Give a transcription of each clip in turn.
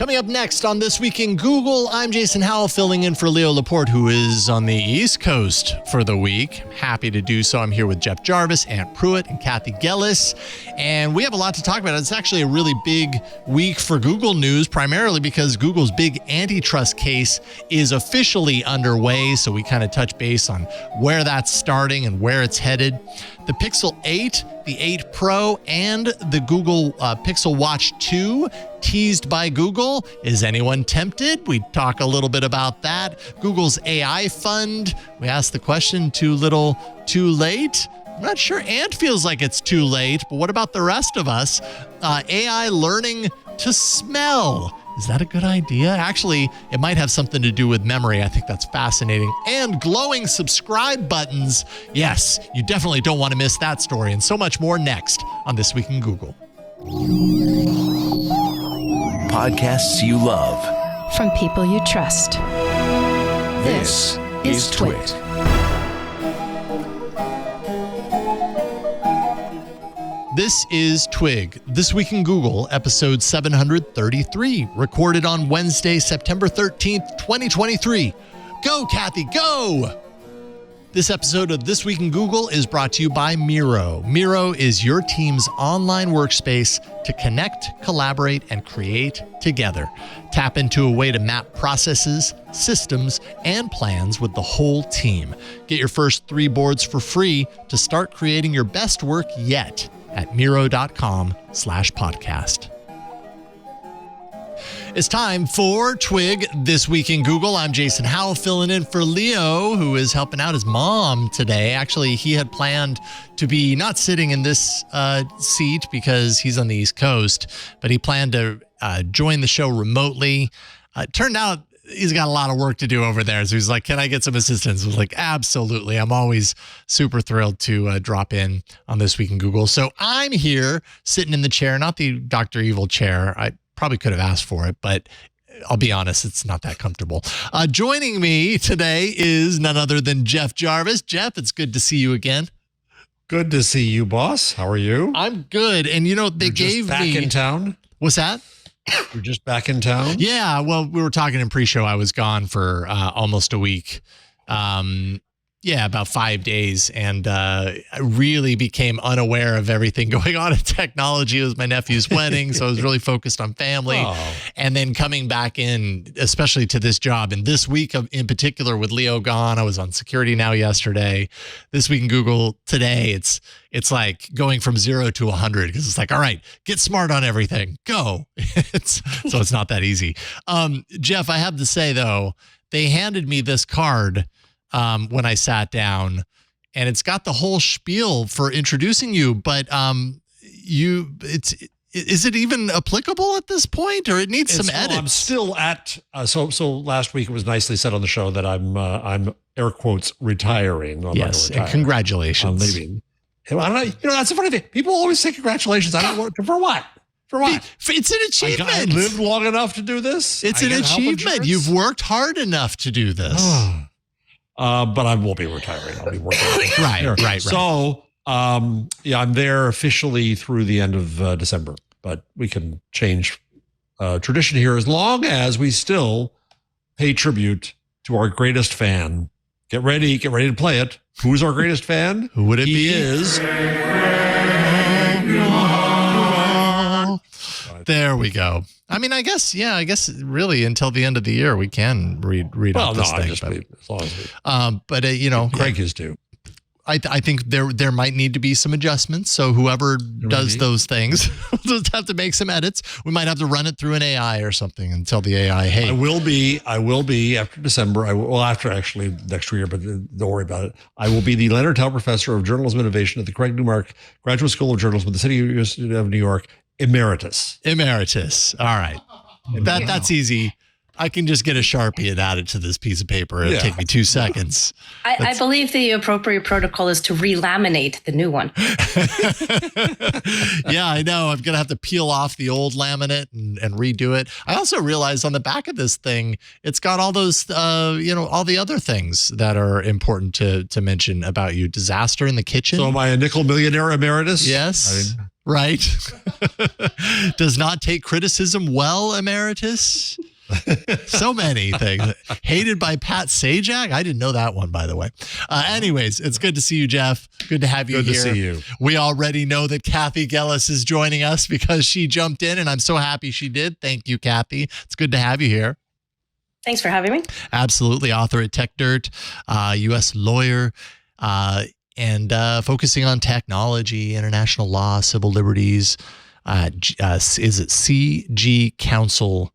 Coming up next on This Week in Google, I'm Jason Howell filling in for Leo Laporte, who is on the East Coast for the week. Happy to do so. I'm here with Jeff Jarvis, Ant Pruitt, and Cathy Gellis. And we have a lot to talk about. It's actually a really big week for Google news, primarily because Google's big antitrust case is officially underway. So we kind of touch base on where that's starting and where it's headed. The Pixel 8, the 8 Pro, and the Google Pixel Watch 2 teased by Google. Is anyone tempted? We talk a little bit about that. Google's AI fund. We asked the question, too little, too late? I'm not sure Ant feels like it's too late, but what about the rest of us? AI learning to smell. Is that a good idea? Actually, it might have something to do with memory. I think that's fascinating. And glowing subscribe buttons. Yes, you definitely don't want to miss that story and so much more next on This Week in Google. Podcasts you love. From people you trust. This is TWiT. This is Twig, This Week in Google, episode 733, recorded on Wednesday, September 13th, 2023. Go, Cathy, go! This episode of This Week in Google is brought to you by Miro. Miro is your team's online workspace to connect, collaborate, and create together. Tap into a way to map processes, systems, and plans with the whole team. Get your first 3 boards for free to start creating your best work yet at Miro.com/podcast. It's time for Twig, This Week in Google. I'm Jason Howell, filling in for Leo, who is helping out his mom today. Actually, he had planned to be not sitting in this seat because he's on the East Coast, but he planned to join the show remotely. It turned out he's got a lot of work to do over there. So he's like, can I get some assistance? I was like, absolutely. I'm always super thrilled to drop in on This Week in Google. So I'm here sitting in the chair, not the Dr. Evil chair. I probably could have asked for it, but I'll be honest, it's not that comfortable. Joining me today is none other than Jeff Jarvis. Jeff, it's good to see you again. Good to see you, boss. How are you? I'm good. And you know, they gave back me... in town? What's that? You're just back in town? Yeah, well, we were talking in pre-show. I was gone for almost a week. About 5 days, and I really became unaware of everything going on in technology. It was my nephew's wedding, so I was really focused on family. And then coming back in, especially to this job, and this week in particular with Leo gone, I was on Security Now yesterday. This Week in Google today, it's like going from 0 to 100 because it's like, all right, get smart on everything, go. So it's not that easy. Jeff, I have to say though, they handed me this card when I sat down, and it's got the whole spiel for introducing you, but is it even applicable at this point, or it needs some edits? I'm still at so last week it was nicely said on the show that I'm air quotes retiring. Yes, and congratulations. I'm leaving. I don't know. That's a funny thing. People always say congratulations. I don't want for what? For what? It's an achievement. I lived long enough to do this. It's an achievement. You've worked hard enough to do this. But I won't be retiring. I'll be working. Right. So, I'm there officially through the end of December, but we can change tradition here as long as we still pay tribute to our greatest fan. Get ready to play it. Who's our greatest fan? Who would it be? He is. There we go. I mean, I guess really until the end of the year, we can read out this thing. Craig is due. I think there might need to be some adjustments. So whoever does those things will just have to make some edits. We might have to run it through an AI or something and tell the AI, hey. I will be after December. After actually next year, but don't worry about it. I will be the Leonard Tao Professor of Journalism Innovation at the Craig Newmark Graduate School of Journalism at the City University of New York. Emeritus. All right. That's easy. I can just get a Sharpie and add it to this piece of paper. It'll take me 2 seconds. I believe the appropriate protocol is to relaminate the new one. Yeah, I know. I'm going to have to peel off the old laminate and redo it. I also realized on the back of this thing, it's got all those, all the other things that are important to mention about you. Disaster in the kitchen. So am I a nickel millionaire emeritus? Yes. right? Does not take criticism well, emeritus. So many things. Hated by Pat Sajak. I didn't know that one, by the way. Anyways, it's good to see you, Jeff. Good to have you here. Good to see you. We already know that Cathy Gellis is joining us because she jumped in, and I'm so happy she did. Thank you, Cathy. It's good to have you here. Thanks for having me. Absolutely. Author at TechDirt, U.S. lawyer, and focusing on technology, international law, civil liberties. Is it cgcouncil.com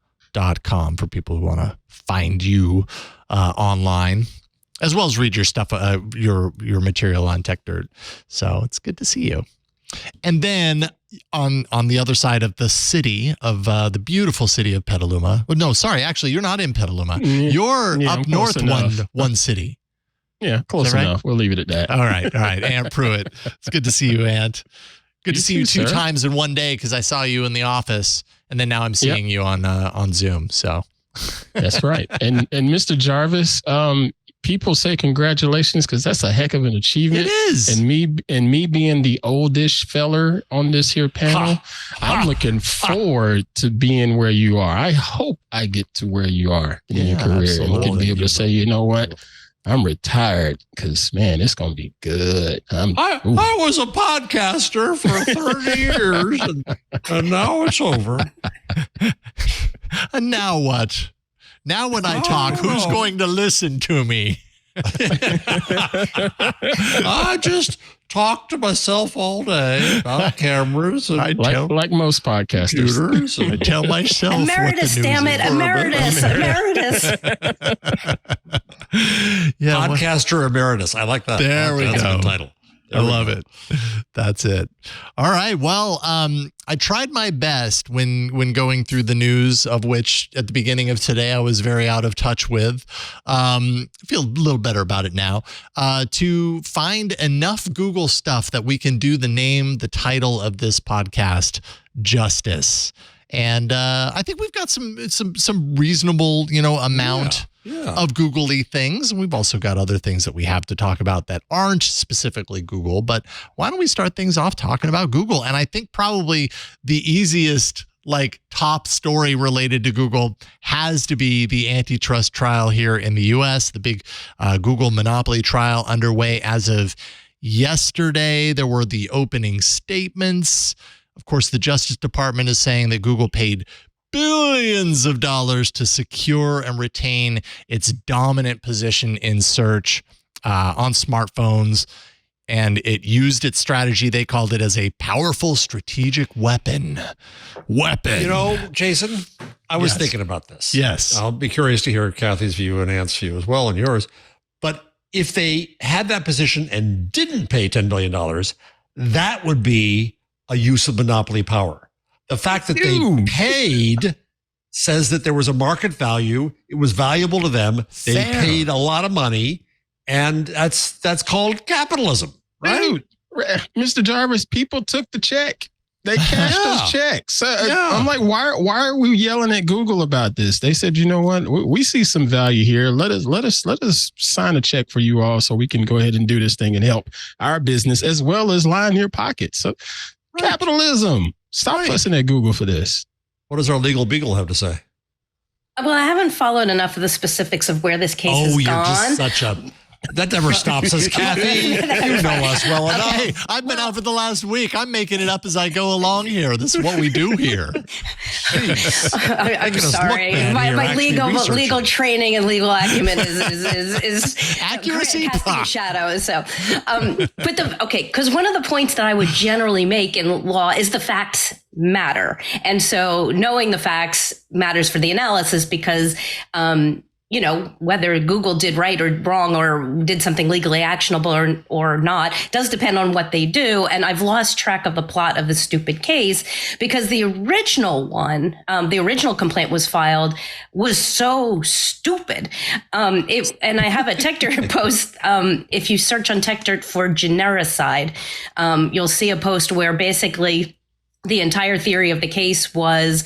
for people who want to find you online, as well as read your stuff, your material on TechDirt. So it's good to see you. And then on the other side of the city of the beautiful city of Petaluma. Well, no, sorry, actually, you're not in Petaluma. You're up north one city. Yeah, close enough. Right? We'll leave it at that. All right. Aunt Pruitt. It's good to see you, Aunt. Good to see you two sir. times in one day because I saw you in the office, and then now I'm seeing you on Zoom. So that's right. And Mr. Jarvis, people say congratulations because that's a heck of an achievement. It is. And me being the oldish feller on this here panel, I'm looking forward to being where you are. I hope I get to where you are in your career. Absolutely. And you can be able to say, you know what? I'm retired because, man, it's going to be good. I was a podcaster for 30 years, and now it's over. And now what? Now when I talk, who's going to listen to me? I just talk to myself all day about cameras and like most podcasters. computers. I tell myself Emeritus, what the news damn it. is. Emeritus. Yeah, Podcaster emeritus. I like that. There we That's go. a good title. I love it. That's it. All right. Well, I tried my best when going through the news, of which at the beginning of today I was very out of touch with. I feel a little better about it now. To find enough Google stuff that we can do the title of this podcast justice. And I think we've got some reasonable, amount of Google-y things. And we've also got other things that we have to talk about that aren't specifically Google. But why don't we start things off talking about Google? And I think probably the easiest top story related to Google has to be the antitrust trial here in the U.S., the big Google monopoly trial underway as of yesterday. There were the opening statements. Of course, the Justice Department is saying that Google paid billions of dollars to secure and retain its dominant position in search on smartphones. And it used its strategy. They called it as a powerful strategic weapon. Jason, I was thinking about this. Yes. I'll be curious to hear Cathy's view and Ant's view as well, and yours. But if they had that position and didn't pay $10 billion, that would be a use of monopoly power. The fact that they paid says that there was a market value. It was valuable to them. They paid a lot of money, and that's called capitalism, right? Dude, Mr. Jarvis, people took the check. They cashed those checks. So I'm like, why are we yelling at Google about this? They said, you know what? We see some value here. Let us sign a check for you all so we can go ahead and do this thing and help our business as well as line your pockets. So capitalism. Stop fussing at Google for this. What does our legal beagle have to say? Well, I haven't followed enough of the specifics of where this case has gone. Just such a... That never stops us, Cathy. You know us well enough. Hey, I've been out for the last week. I'm making it up as I go along here. This is what we do here. I'm sorry. My legal training and legal acumen is accuracy casting a shadow. So, because one of the points that I would generally make in law is the facts matter, and so knowing the facts matters for the analysis because. Whether Google did right or wrong or did something legally actionable or not does depend on what they do. And I've lost track of the plot of this stupid case because the original one, the original complaint was filed was so stupid. And I have a TechDirt post. If you search on TechDirt for Genericide, you'll see a post where basically the entire theory of the case was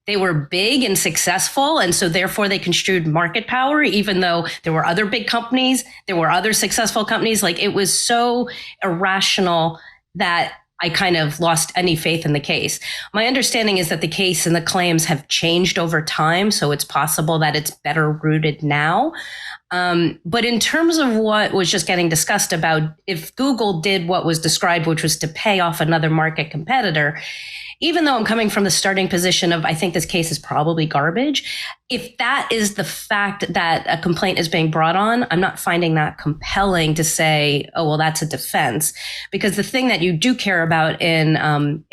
they were big and successful, and so therefore they construed market power, even though there were other big companies, there were other successful companies. Like, it was so irrational that I kind of lost any faith in the case. My understanding is that the case and the claims have changed over time, so it's possible that it's better rooted now. But in terms of what was just getting discussed about if Google did what was described, which was to pay off another market competitor, even though I'm coming from the starting position of I think this case is probably garbage, if that is the fact that a complaint is being brought on, I'm not finding that compelling to say, oh, well, that's a defense. Because the thing that you do care about in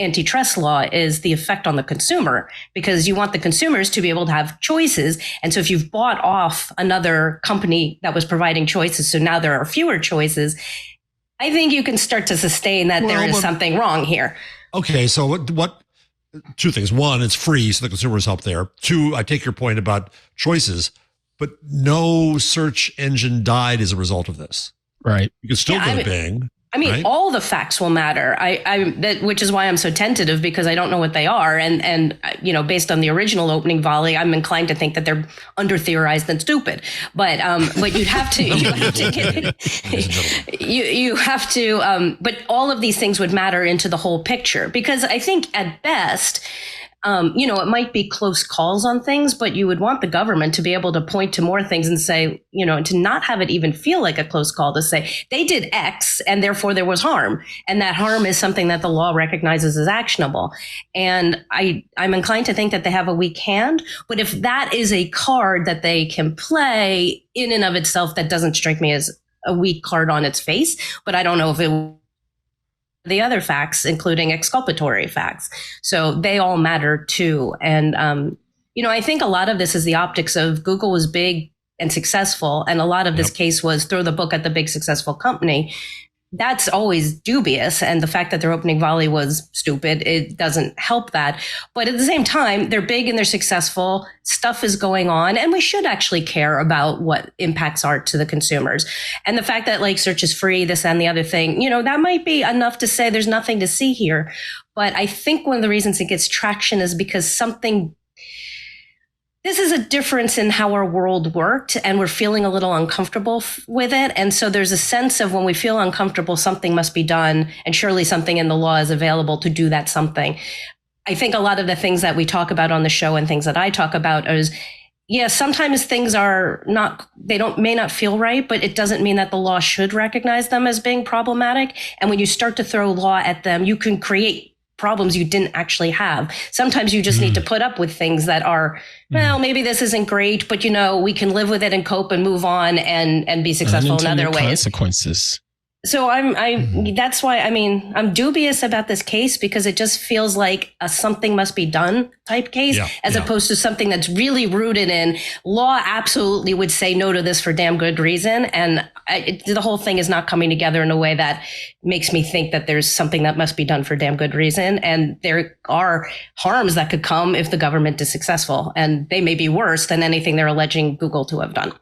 antitrust law is the effect on the consumer, because you want the consumers to be able to have choices. And so if you've bought off another company that was providing choices, so now there are fewer choices, I think you can start to sustain that there is something wrong here. Okay, so what? Two things. One, it's free, so the consumers help there. Two, I take your point about choices, but no search engine died as a result of this. Right. You can still go to Bing. I mean, right? all the facts will matter. Which is why I'm so tentative, because I don't know what they are. And based on the original opening volley, I'm inclined to think that they're under theorized and stupid. But you'd have to, but all of these things would matter into the whole picture, because I think at best, it might be close calls on things, but you would want the government to be able to point to more things and say, and to not have it even feel like a close call, to say they did X and therefore there was harm. And that harm is something that the law recognizes as actionable. And I'm inclined to think that they have a weak hand. But if that is a card that they can play in and of itself, that doesn't strike me as a weak card on its face. But I don't know if it the other facts, including exculpatory facts. So they all matter too. And, I think a lot of this is the optics of Google was big and successful. And a lot of this case was throw the book at the big successful company. That's always dubious. And the fact that their opening volley was stupid, it doesn't help that. But at the same time, they're big and they're successful. Stuff is going on. And we should actually care about what impacts are to the consumers. And the fact that search is free, this and the other thing, that might be enough to say there's nothing to see here. But I think one of the reasons it gets traction is because this is a difference in how our world worked, and we're feeling a little uncomfortable with it. And so there's a sense of when we feel uncomfortable, something must be done, and surely something in the law is available to do that something. I think a lot of the things that we talk about on the show and things that I talk about is, sometimes things are may not feel right, but it doesn't mean that the law should recognize them as being problematic. And when you start to throw law at them, you can create problems you didn't actually have. Sometimes you just need to put up with things that are, well, maybe this isn't great, but we can live with it and cope and move on and be successful in other ways. Consequences. So that's why, I'm dubious about this case, because it just feels like a something must be done type case, as opposed to something that's really rooted in law. Absolutely would say no to this for damn good reason. And the whole thing is not coming together in a way that makes me think that there's something that must be done for damn good reason. And there are harms that could come if the government is successful, and they may be worse than anything they're alleging Google to have done.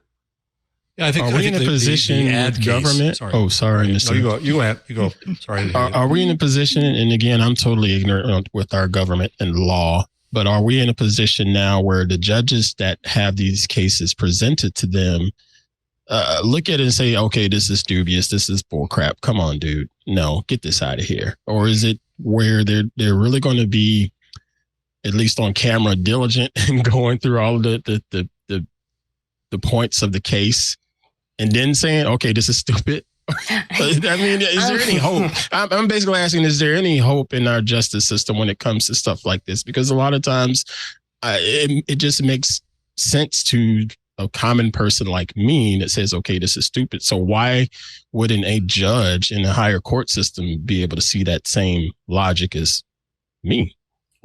Yeah, I think. Are we in a position with government? Oh, sorry, Mr. No, you go. Sorry. Are we in a position? And again, I'm totally ignorant with our government and law. But are we in a position now where the judges that have these cases presented to them look at it and say, "Okay, this is dubious. This is bull crap. Come on, dude. No, get this out of here." Or is it where they're really going to be, at least on camera, diligent and going through all of the points of the case, and then saying, okay, this is stupid? Is there any hope? I'm basically asking, is there any hope in our justice system when it comes to stuff like this? Because a lot of times it just makes sense to a common person like me that says, okay, this is stupid. So why wouldn't a judge in a higher court system be able to see that same logic as me?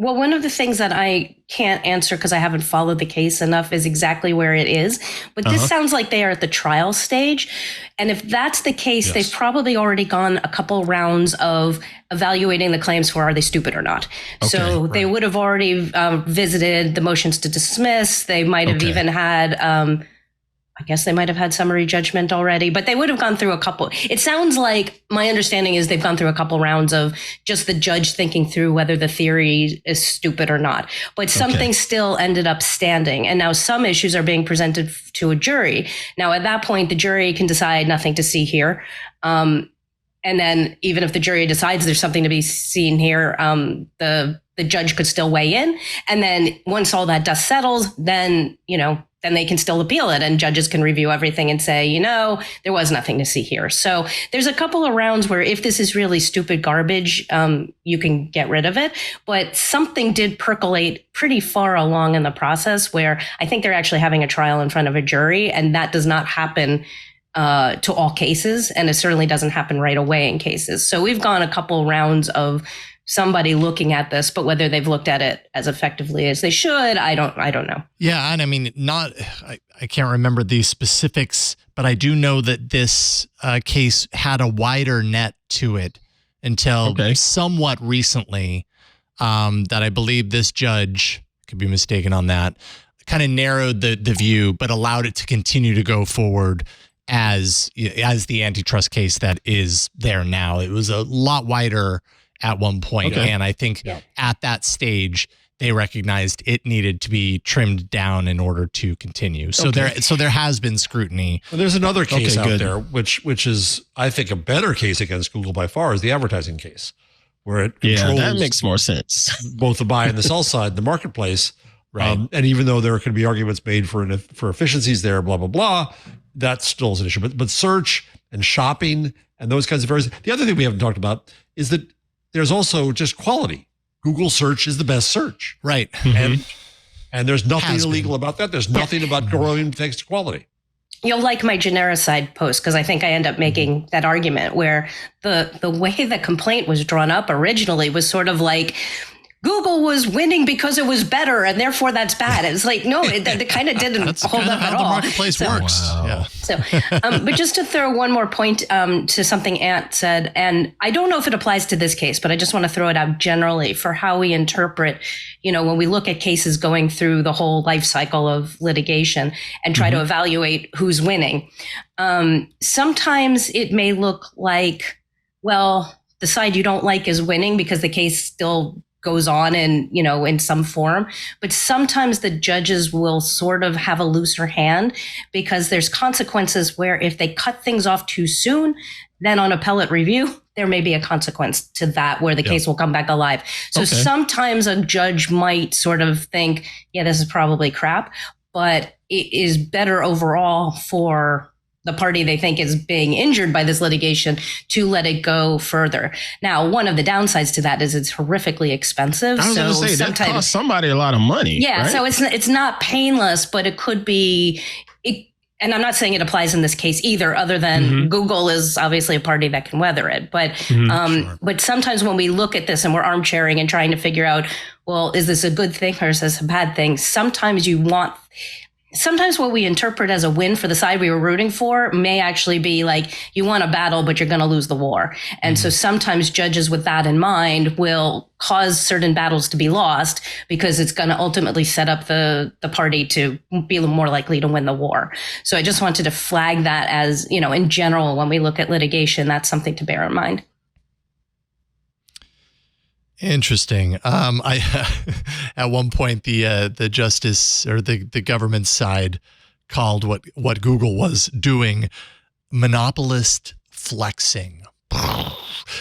Well, one of the things that I can't answer because I haven't followed the case enough is exactly where it is. But this sounds like they are at the trial stage. And if that's the case, they've probably already gone a couple rounds of evaluating the claims for are they stupid or not. So they would have already visited the motions to dismiss. They might have even had I guess they might have had summary judgment already, but they would have gone through a couple. It sounds like my understanding is they've gone through a couple rounds of just the judge thinking through whether the theory is stupid or not. But something still ended up standing. And now some issues are being presented to a jury. Now, at that point, the jury can decide nothing to see here. And then even if the jury decides there's something to be seen here, the judge could still weigh in. And then once all that dust settles, then, then they can still appeal it, and judges can review everything and say, there was nothing to see here. So there's a couple of rounds where if this is really stupid garbage, you can get rid of it. But something did percolate pretty far along in the process where I think they're actually having a trial in front of a jury, and that does not happen to all cases. And it certainly doesn't happen right away in cases. So we've gone a couple rounds of somebody looking at this, but whether they've looked at it as effectively as they should, I don't know. Yeah. And I mean, I can't remember the specifics, but I do know that this case had a wider net to it until somewhat recently, that I believe this judge, could be mistaken on that, kind of narrowed the view, but allowed it to continue to go forward as the antitrust case that is there now. It was a lot wider at one point. And I think at that stage, they recognized it needed to be trimmed down in order to continue. So there has been scrutiny. Well, there's another case out there, which is, I think, a better case against Google by far, is the advertising case, where it controls that makes more sense. both the buy and the sell side, the marketplace. Right. And even though there could be arguments made for efficiencies there, blah, blah, blah, that still is an issue. But search and shopping and those kinds of areas. The other thing we haven't talked about is that there's also just quality. Google search is the best search. Right. And there's nothing illegal about that. There's nothing about growing thanks to quality. You'll like my Genericide post, because I think I end up making that argument where the way the complaint was drawn up originally was sort of like, Google was winning because it was better, and therefore that's bad. It's like, no, it kind of didn't hold up at all. The marketplace works. Wow. Yeah. So, but just to throw one more point to something Ant said, and I don't know if it applies to this case, but I just want to throw it out generally for how we interpret, when we look at cases going through the whole life cycle of litigation and try to evaluate who's winning. Sometimes it may look like, well, the side you don't like is winning because the case still goes on in some form. But sometimes the judges will sort of have a looser hand because there's consequences where if they cut things off too soon, then on appellate review, there may be a consequence to that where the case will come back alive. So sometimes a judge might sort of think, this is probably crap, but it is better overall for the party they think is being injured by this litigation to let it go further. Now, one of the downsides to that is it's horrifically expensive. I was going to say, that costs somebody a lot of money. Yeah, right? so it's not painless, but it could be. And I'm not saying it applies in this case either, other than Google is obviously a party that can weather it. But but sometimes when we look at this and we're armchairing and trying to figure out, well, is this a good thing or is this a bad thing? Sometimes what we interpret as a win for the side we were rooting for may actually be like, you won a battle, but you're going to lose the war. And so sometimes judges with that in mind will cause certain battles to be lost because it's going to ultimately set up the party to be a little more likely to win the war. So I just wanted to flag that as, in general, when we look at litigation, that's something to bear in mind. Interesting. I at one point the justice or the government side called what Google was doing monopolist flexing.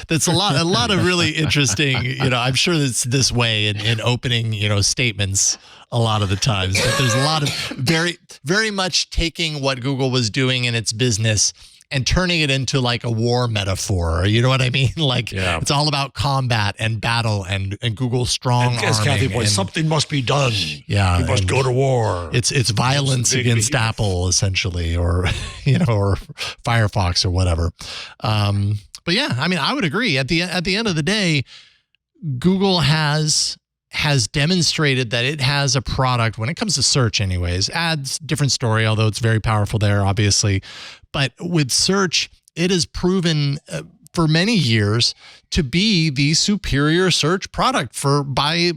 That's a lot of really interesting. I'm sure it's this way in opening statements a lot of the times. But there's a lot of very very much taking what Google was doing in its business and turning it into like a war metaphor. You know what I mean? Like it's all about combat and battle and Google's strong arming. As Cathy points, something must be done. Yeah. We must go to war. It's violence against Apple, essentially, or, or Firefox or whatever. But yeah, I mean, I would agree. At the end of the day, Google has demonstrated that it has a product when it comes to search anyways. Ads, different story, although it's very powerful there, obviously. But with search, it has proven for many years to be the superior search product I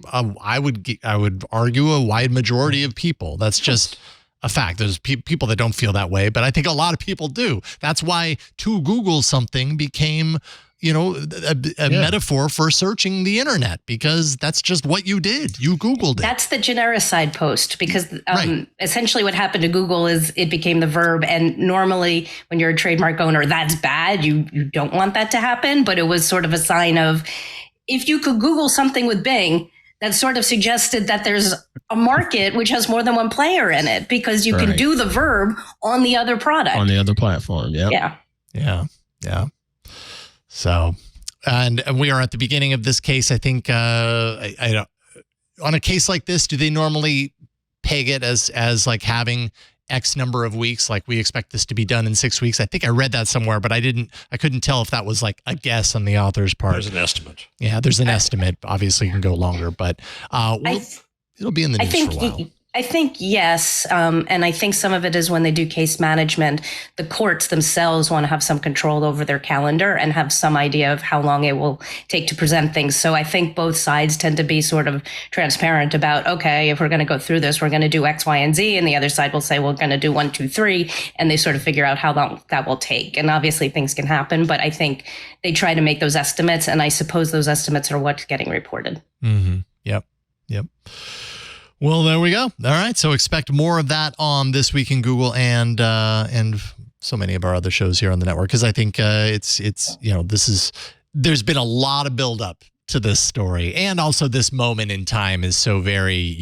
would argue, a wide majority of people. That's just a fact. There's people that don't feel that way, but I think a lot of people do. That's why to Google something became a metaphor for searching the internet, because that's just what you did. You Googled it. That's the Genericide post, because Right. essentially what happened to Google is it became the verb. And normally when you're a trademark owner, that's bad. You don't want that to happen. But it was sort of a sign of, if you could Google something with Bing, that sort of suggested that there's a market which has more than one player in it, because you can do the verb on the other product. On the other platform, Yeah. Yeah. So, and we are at the beginning of this case. I think I don't, on a case like this, do they normally peg it as like having X number of weeks? Like, we expect this to be done in 6 weeks. I think I read that somewhere, but I couldn't tell if that was like a guess on the author's part. There's an estimate. Yeah, there's an estimate. Obviously, it can go longer, but it'll be in the news for a while. I think yes. And I think some of it is when they do case management, the courts themselves want to have some control over their calendar and have some idea of how long it will take to present things. So I think both sides tend to be sort of transparent about, okay, if we're going to go through this, we're going to do X, Y, and Z. And the other side will say, we're going to do 1, 2, 3. And they sort of figure out how long that will take. And obviously things can happen, but I think they try to make those estimates. And I suppose those estimates are what's getting reported. Mm-hmm. Yep. Well, there we go. All right. So expect more of that on This Week in Google and so many of our other shows here on the network, because I think there's been a lot of buildup to this story, and also this moment in time is so very,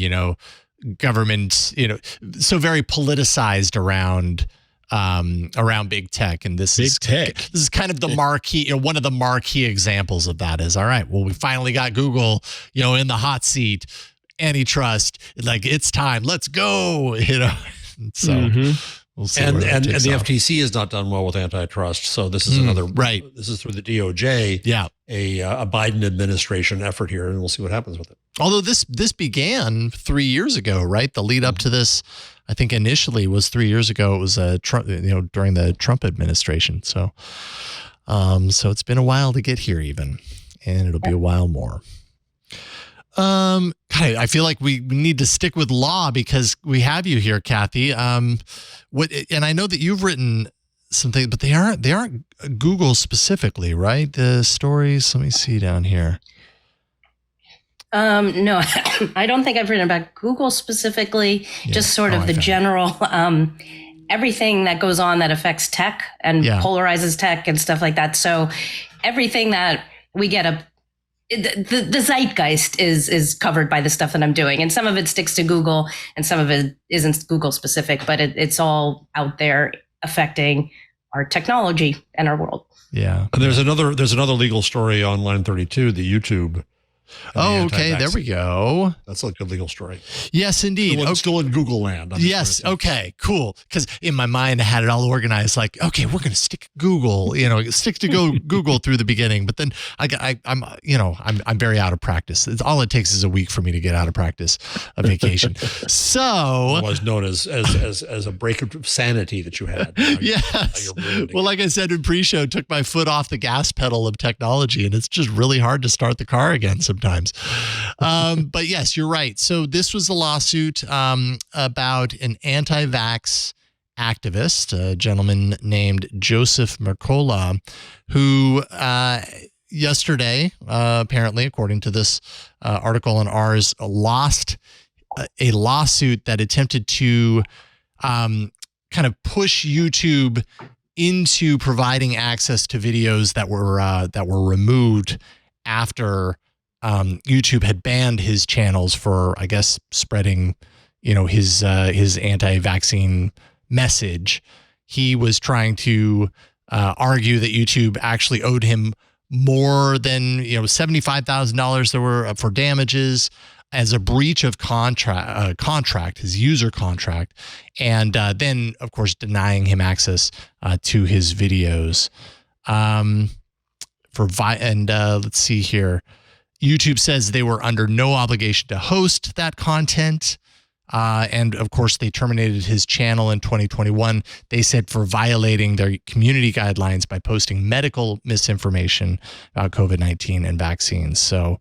government, so very politicized around big tech. And this is kind of the marquee, one of the marquee examples of that is, all right, well, we finally got Google, in the hot seat. Antitrust, like, it's time, let's go, So we'll see. And the FTC has not done well with antitrust. So this is another This is through the DOJ. Yeah, a Biden administration effort here, and we'll see what happens with it. Although this began 3 years ago, right? The lead up to this, I think initially was 3 years ago. It was Trump, during the Trump administration. So, so it's been a while to get here, even, and it'll be a while more. God, I feel like we need to stick with law because we have you here, Cathy. And I know that you've written some things, but they aren't Google specifically, right? The stories. Let me see down here. No, I don't think I've written about Google specifically. Just sort of the general, everything that goes on that affects tech and polarizes tech and stuff like that. So everything that we get the zeitgeist is covered by the stuff that I'm doing, and some of it sticks to Google and some of it isn't Google specific, but it's all out there affecting our technology and our world. Yeah. And there's another legal story on Line 32, the YouTube. Oh, okay. There we go. That's a good legal story. Yes, indeed. Still in Google land. Yes. Okay, cool. Because in my mind, I had it all organized like, okay, we're going to stick Google, stick to Google through the beginning. But then I'm very out of practice. All it takes is a week for me to get out of practice, a vacation. So it was known as a break of sanity that you had. Yes. Well, like I said in pre-show, took my foot off the gas pedal of technology, and it's just really hard to start the car again sometimes. But yes, you're right. So this was a lawsuit about an anti-vax activist, a gentleman named Joseph Mercola, who yesterday, apparently, according to this article on ours, lost a lawsuit that attempted to kind of push YouTube into providing access to videos that were removed after YouTube had banned his channels for, I guess, spreading, his anti-vaccine message. He was trying to argue that YouTube actually owed him more than $75,000 there were for damages as a breach of contract, his user contract, and then of course denying him access to his videos. Let's see here. YouTube says they were under no obligation to host that content. And of course, they terminated his channel in 2021. They said for violating their community guidelines by posting medical misinformation about COVID-19 and vaccines. So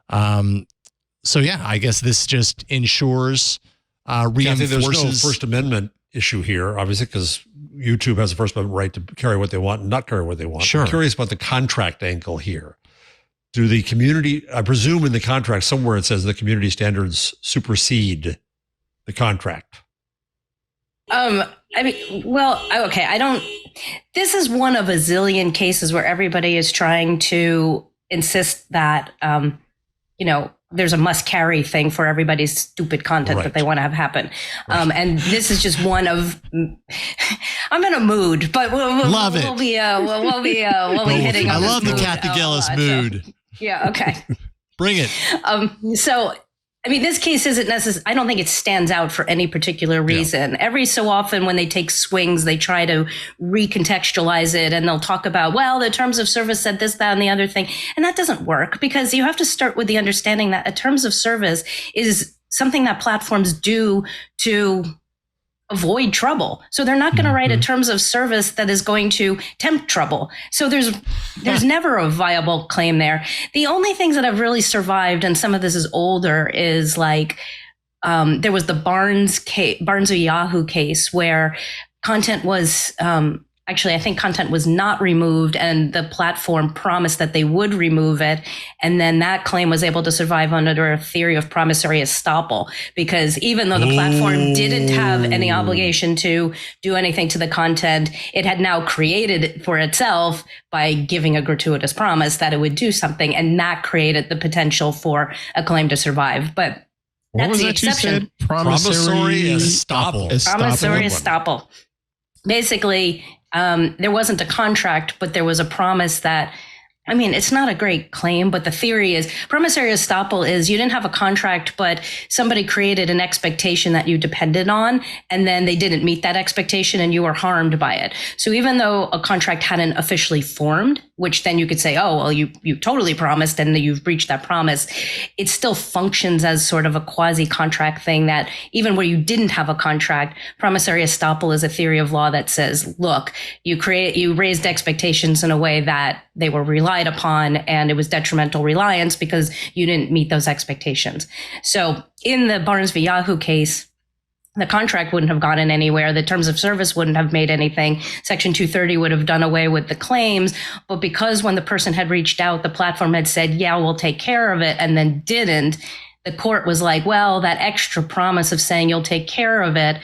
yeah, I guess this just ensures, reinforces. There's no First Amendment issue here, obviously, because YouTube has a First Amendment right to carry what they want and not carry what they want. Sure. I'm curious about the contract angle here. Do the community, I presume in the contract somewhere it says the community standards supersede the contract. This is one of a zillion cases where everybody is trying to insist that, there's a must carry thing for everybody's stupid content that they want to have happen. And this is just one of, I'm in a mood, but we'll be hitting on I this love the mood Cathy a Gillis lot, mood. So, yeah. Okay. Bring it. This case isn't necessary. I don't think it stands out for any particular reason. Yeah. Every so often when they take swings, they try to recontextualize it and they'll talk about, well, the terms of service said this, that, and the other thing. And that doesn't work because you have to start with the understanding that a terms of service is something that platforms do to avoid trouble. So they're not going to write a terms of service that is going to tempt trouble. So there's never a viable claim there. The only things that have really survived, and some of this is older, is like there was the Barnes v. Yahoo case where content was I think content was not removed and the platform promised that they would remove it. And then that claim was able to survive under a theory of promissory estoppel, because even though the platform didn't have any obligation to do anything to the content, it had now created for itself by giving a gratuitous promise that it would do something. And that created the potential for a claim to survive. But that's the exception. Promissory estoppel. Promissory estoppel. Basically, there wasn't a contract, but there was a promise that, it's not a great claim, but the theory is promissory estoppel is you didn't have a contract, but somebody created an expectation that you depended on, and then they didn't meet that expectation and you were harmed by it. So even though a contract hadn't officially formed, which then you could say, oh, well, you totally promised and you've breached that promise, it still functions as sort of a quasi-contract thing that even where you didn't have a contract, promissory estoppel is a theory of law that says, look, you raised expectations in a way that they were relied upon, and it was detrimental reliance because you didn't meet those expectations. So in the Barnes v. Yahoo case, the contract wouldn't have gotten anywhere. The terms of service wouldn't have made anything. Section 230 would have done away with the claims. But because when the person had reached out, the platform had said, yeah, we'll take care of it, and then didn't, the court was like, well, that extra promise of saying you'll take care of it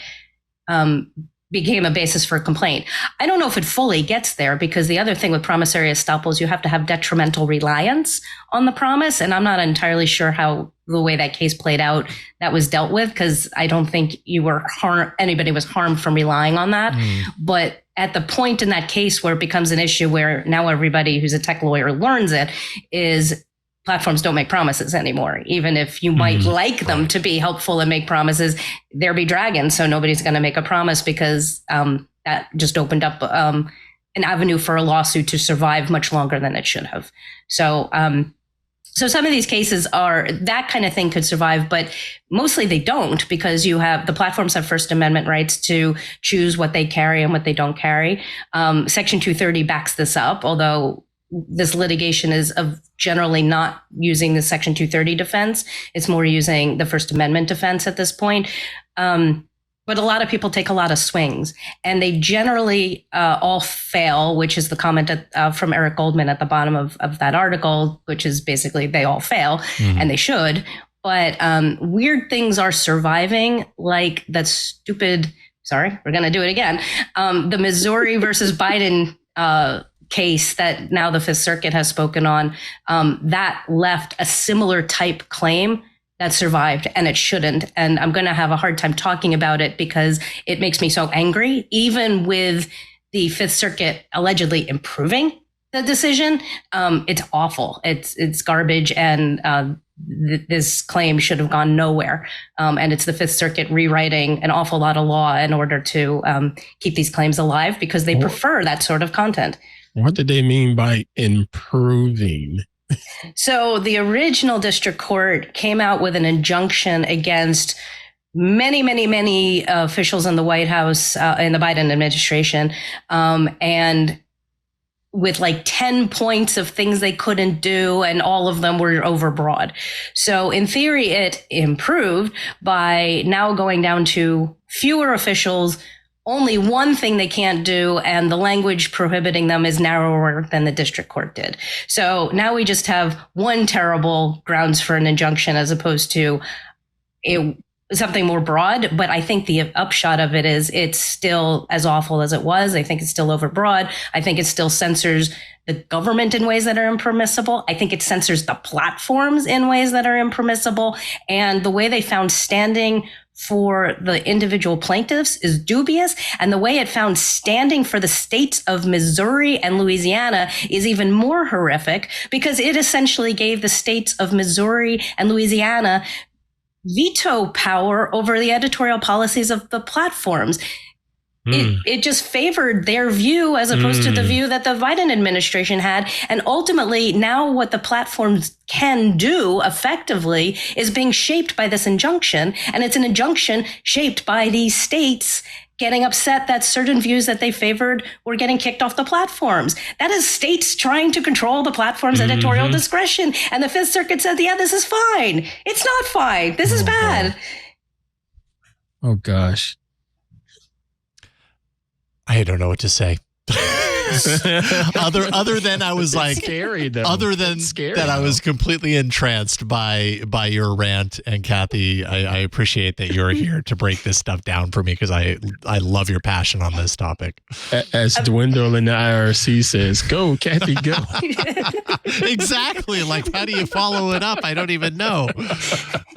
became a basis for a complaint. I don't know if it fully gets there, because the other thing with promissory estoppel is you have to have detrimental reliance on the promise. And I'm not entirely sure how the way that case played out that was dealt with, because I don't think anybody was harmed from relying on that. But at the point in that case where it becomes an issue where now everybody who's a tech lawyer learns it, is platforms don't make promises anymore. Even if you might like them to be helpful and make promises, there be dragons. So nobody's going to make a promise, because that just opened up an avenue for a lawsuit to survive much longer than it should have. So some of these cases that kind of thing could survive, but mostly they don't, because the platforms have First Amendment rights to choose what they carry and what they don't carry. Section 230 backs this up, although this litigation is of generally not using the Section 230 defense. It's more using the First Amendment defense at this point. But a lot of people take a lot of swings, and they generally all fail, which is the comment from Eric Goldman at the bottom of that article, which is basically they all fail, and they should. But weird things are surviving, like that stupid, sorry, we're going to do it again, the Missouri versus Biden case that now the Fifth Circuit has spoken on, that left a similar type claim that survived, and it shouldn't. And I'm going to have a hard time talking about it because it makes me so angry, even with the Fifth Circuit allegedly improving the decision. It's awful. It's garbage. And this claim should have gone nowhere. And it's the Fifth Circuit rewriting an awful lot of law in order to keep these claims alive, because they prefer that sort of content. What did they mean by improving? So the original district court came out with an injunction against many officials in the White House, in the Biden administration, and with like 10 points of things they couldn't do, and all of them were overbroad. So in theory, it improved by now going down to fewer officials, only one thing they can't do, and the language prohibiting them is narrower than the district court did. So now we just have one terrible grounds for an injunction as opposed to something more broad. But I think the upshot of it is it's still as awful as it was. I think it's still overbroad. I think it still censors the government in ways that are impermissible. I think it censors the platforms in ways that are impermissible. And the way they found standing for the individual plaintiffs is dubious. And the way it found standing for the states of Missouri and Louisiana is even more horrific, because it essentially gave the states of Missouri and Louisiana veto power over the editorial policies of the platforms. It just favored their view as opposed to the view that the Biden administration had. And ultimately, now what the platforms can do effectively is being shaped by this injunction. And it's an injunction shaped by these states getting upset that certain views that they favored were getting kicked off the platforms. That is states trying to control the platform's editorial discretion. And the Fifth Circuit said, yeah, this is fine. It's not fine. This is bad. Oh, gosh. I don't know what to say. other than I was like, scary though. Other than that, I was completely entranced by your rant. And Cathy, I appreciate that you're here to break this stuff down for me, because I love your passion on this topic. As Dwindle in the IRC says, go, Cathy, go. Exactly. Like, how do you follow it up? I don't even know.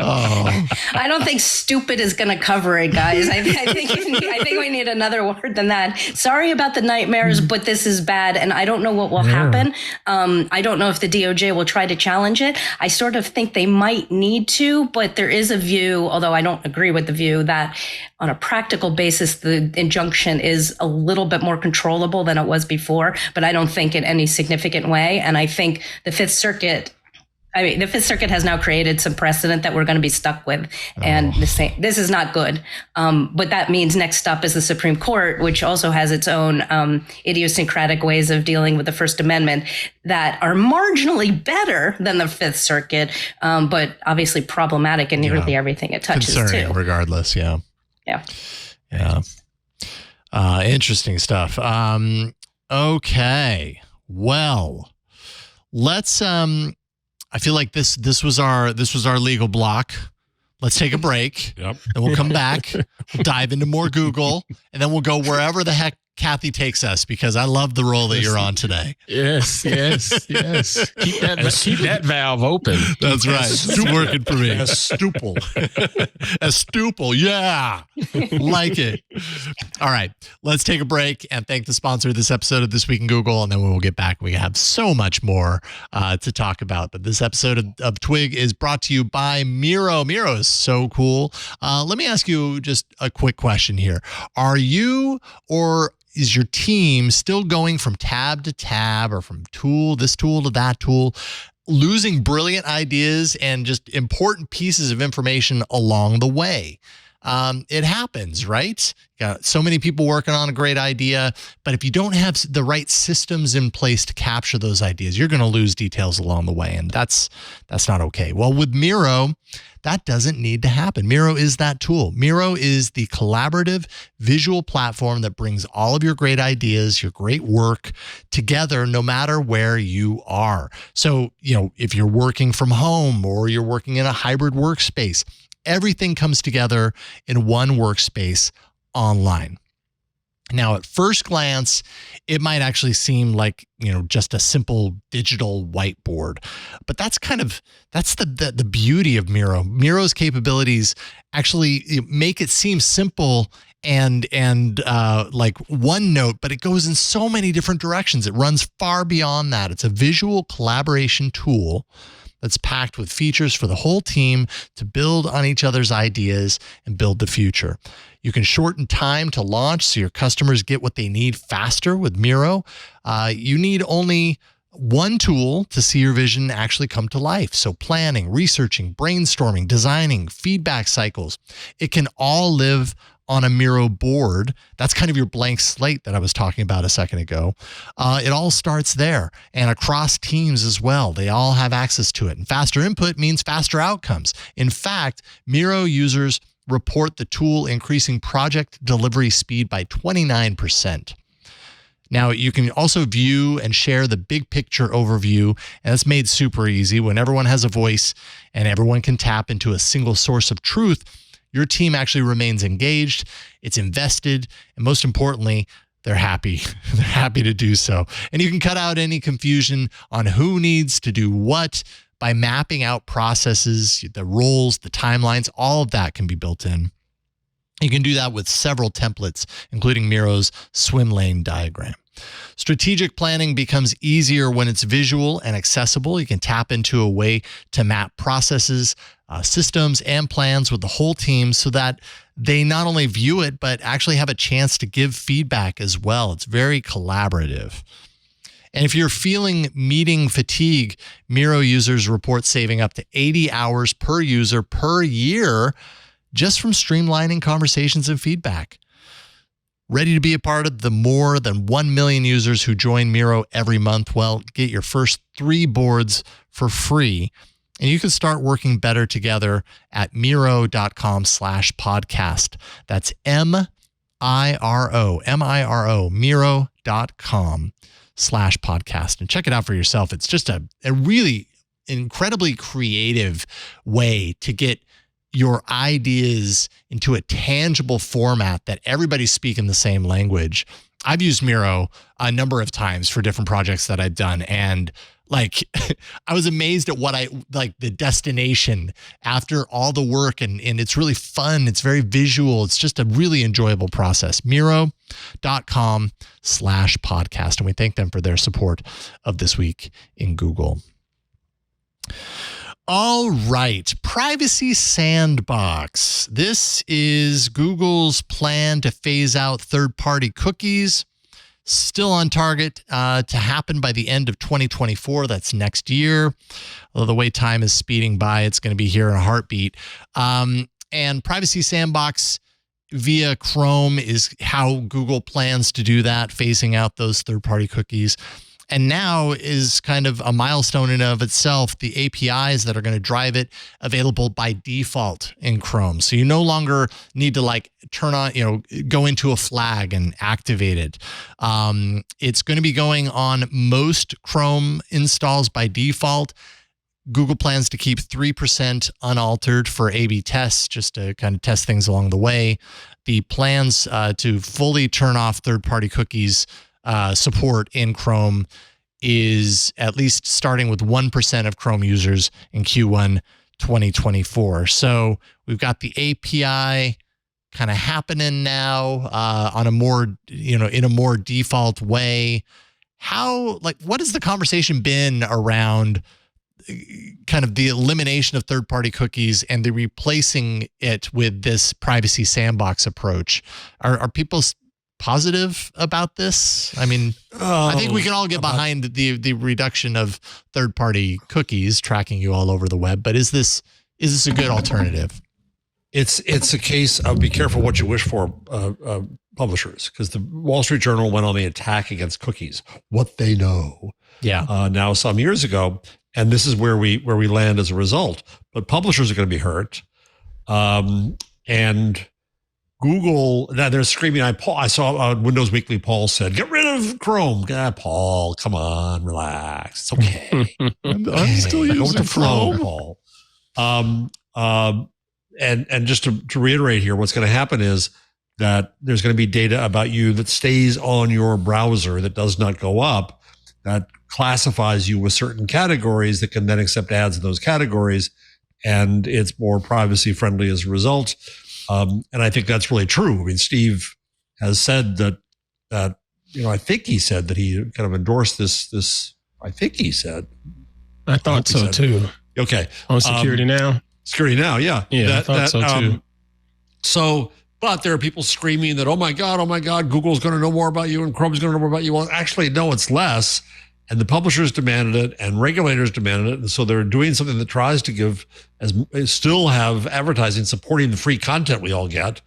Oh, I don't think stupid is going to cover it, guys. I think we need another word than that. Sorry about the nightmares, but this is bad, and I don't know what will happen. I don't know if the DOJ will try to challenge it. I sort of think they might need to, but there is a view, although I don't agree with the view, that on a practical basis, the injunction is a little bit more controllable than it was before, but I don't think in any significant way. And I think the Fifth Circuit has now created some precedent that we're going to be stuck with. And this is not good. But that means next up is the Supreme Court, which also has its own idiosyncratic ways of dealing with the First Amendment that are marginally better than the Fifth Circuit, but obviously problematic in nearly everything it touches concerning, too. Regardless, yeah. Interesting stuff. Okay. Well, let's I feel like this was our legal block. Let's take a break. Yep. And we'll come back, we'll dive into more Google, and then we'll go wherever the heck Cathy takes us, because I love the role that you're on today. Yes. Keep that valve open. That's right. It's working for me. A stupel. A stupel. Yeah. Like it. All right. Let's take a break and thank the sponsor of this episode of This Week in Google. And then when we'll get back, we have so much more to talk about. But this episode of Twig is brought to you by Miro. Miro is so cool. Let me ask you just a quick question here. Are you, or is your team still going from tab to tab, or from this tool to that tool, losing brilliant ideas and just important pieces of information along the way? It happens, right? Got so many people working on a great idea, but if you don't have the right systems in place to capture those ideas, you're going to lose details along the way, and that's not okay. Well, with Miro, that doesn't need to happen. Miro is that tool. Miro is the collaborative visual platform that brings all of your great ideas, your great work together, no matter where you are. So, if you're working from home or you're working in a hybrid workspace, everything comes together in one workspace online. Now, at first glance, it might actually seem like, just a simple digital whiteboard, but that's the beauty of Miro. Miro's capabilities actually make it seem simple and like OneNote, but it goes in so many different directions. It runs far beyond that. It's a visual collaboration tool that's packed with features for the whole team to build on each other's ideas and build the future. You can shorten time to launch so your customers get what they need faster with Miro. You need only one tool to see your vision actually come to life. So planning, researching, brainstorming, designing, feedback cycles, it can all live on a Miro board. That's kind of your blank slate that I was talking about a second ago. It all starts there, and across teams as well. They all have access to it. And faster input means faster outcomes. In fact, Miro users report the tool increasing project delivery speed by 29%. Now, you can also view and share the big picture overview, and it's made super easy. When everyone has a voice and everyone can tap into a single source of truth, your team actually remains engaged, it's invested, and most importantly, they're happy. They're happy to do so. And you can cut out any confusion on who needs to do what by mapping out processes, the roles, the timelines, all of that can be built in. You can do that with several templates, including Miro's swim lane diagram. Strategic planning becomes easier when it's visual and accessible. You can tap into a way to map processes, systems, and plans with the whole team so that they not only view it, but actually have a chance to give feedback as well. It's very collaborative. And if you're feeling meeting fatigue, Miro users report saving up to 80 hours per user per year just from streamlining conversations and feedback. Ready to be a part of the more than 1 million users who join Miro every month? Well, get your first 3 boards for free. And you can start working better together at Miro.com/podcast. That's Miro, Miro.com/podcast. And check it out for yourself. It's just a really incredibly creative way to get your ideas into a tangible format that everybody's speaking the same language. I've used Miro a number of times for different projects that I've done. And like, I was amazed at what the destination after all the work, and it's really fun. It's very visual. It's just a really enjoyable process. Miro.com/podcast. And we thank them for their support of This Week in Google. All right, Privacy Sandbox. This is Google's plan to phase out third-party cookies. Still on target to happen by the end of 2024. That's next year. Although the way time is speeding by, it's going to be here in a heartbeat. And Privacy Sandbox via Chrome is how Google plans to do that, phasing out those third-party cookies. And now is kind of a milestone in and of itself, the APIs that are going to drive it available by default in Chrome. So you no longer need to turn on, go into a flag and activate it. It's going to be going on most Chrome installs by default. Google plans to keep 3% unaltered for A/B tests, just to kind of test things along the way. The plans to fully turn off third-party cookies support in Chrome is at least starting with 1% of Chrome users in Q1 2024. So we've got the API kind of happening now on a more, in a more default way. What has the conversation been around kind of the elimination of third-party cookies and the replacing it with this Privacy Sandbox approach? Are people positive about this? I mean, I think we can all get behind the reduction of third-party cookies tracking you all over the web, but is this a good alternative? It's a case of be careful what you wish for, publishers, because the Wall Street Journal went on the attack against cookies, what they know. Yeah. Now some years ago, and this is where we land as a result. But publishers are going to be hurt, and Google, now they're screaming. I saw Windows Weekly. Paul said, "Get rid of Chrome." Paul, come on, relax. It's okay. I'm still using Chrome, Paul. And just to reiterate here, what's going to happen is that there's going to be data about you that stays on your browser that does not go up, that classifies you with certain categories that can then accept ads in those categories, and it's more privacy friendly as a result. And I think that's really true. I mean, Steve has said that I think he said that he kind of endorsed this. I think he said. I thought so too. Okay. On Security Now. Security Now, yeah. Yeah, I thought so too. But there are people screaming that, oh my God, Google's going to know more about you and Chrome's going to know more about you. Well, actually, no, it's less. And the publishers demanded it and regulators demanded it. And so they're doing something that tries to still have advertising supporting the free content we all get,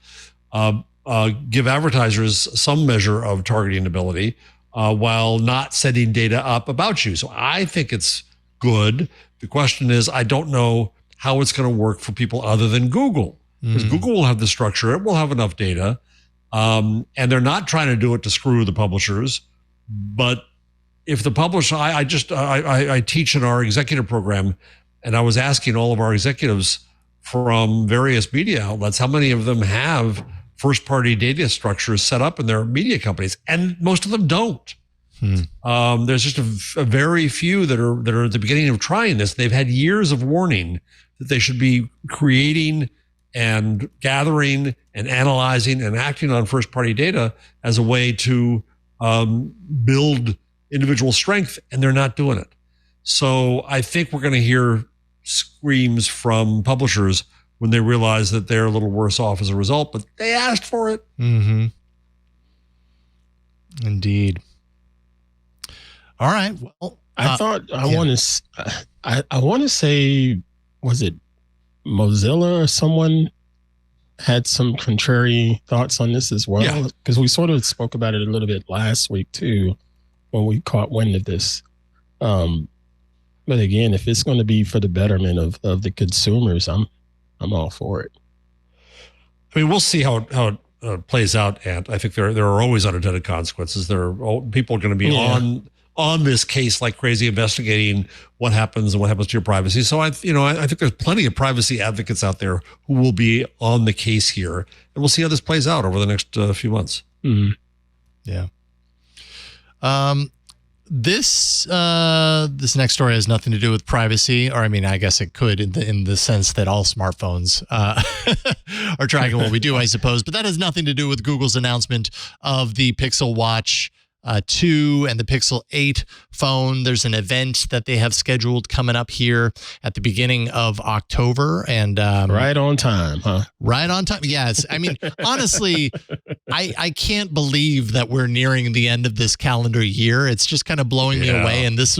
give advertisers some measure of targeting ability while not setting data up about you. So I think it's good. The question is, I don't know how it's going to work for people other than Google. Because Google will have the structure, it will have enough data, and they're not trying to do it to screw the publishers. But if the publisher, I teach in our executive program, and I was asking all of our executives from various media outlets how many of them have first-party data structures set up in their media companies, and most of them don't. There's just a very few that are at the beginning of trying this. They've had years of warning that they should be creating and gathering and analyzing and acting on first-party data as a way to build individual strength, and they're not doing it. So I think we're going to hear screams from publishers when they realize that they're a little worse off as a result, but they asked for it. Mm-hmm. Indeed. All right. Well, I want to say, was it Mozilla or someone had some contrary thoughts on this as well? Because we sort of spoke about it a little bit last week too, when we caught wind of this. But again, if it's going to be for the betterment of the consumers, I'm all for it. I mean, we'll see how it plays out, and I think there are always unintended consequences. People are going to be on this case like crazy, investigating what happens and what happens to your privacy. So I think there's plenty of privacy advocates out there who will be on the case here, and we'll see how this plays out over the next few months. Mm-hmm. Yeah. This next story has nothing to do with privacy, or I mean, I guess it could in the sense that all smartphones are tracking what we do, I suppose. But that has nothing to do with Google's announcement of the Pixel Watch 2 and the Pixel 8 phone. There's an event that they have scheduled coming up here at the beginning of October, and right on time, huh? Right on time. Yes. I mean, honestly, I can't believe that we're nearing the end of this calendar year. It's just kind of blowing me away. And this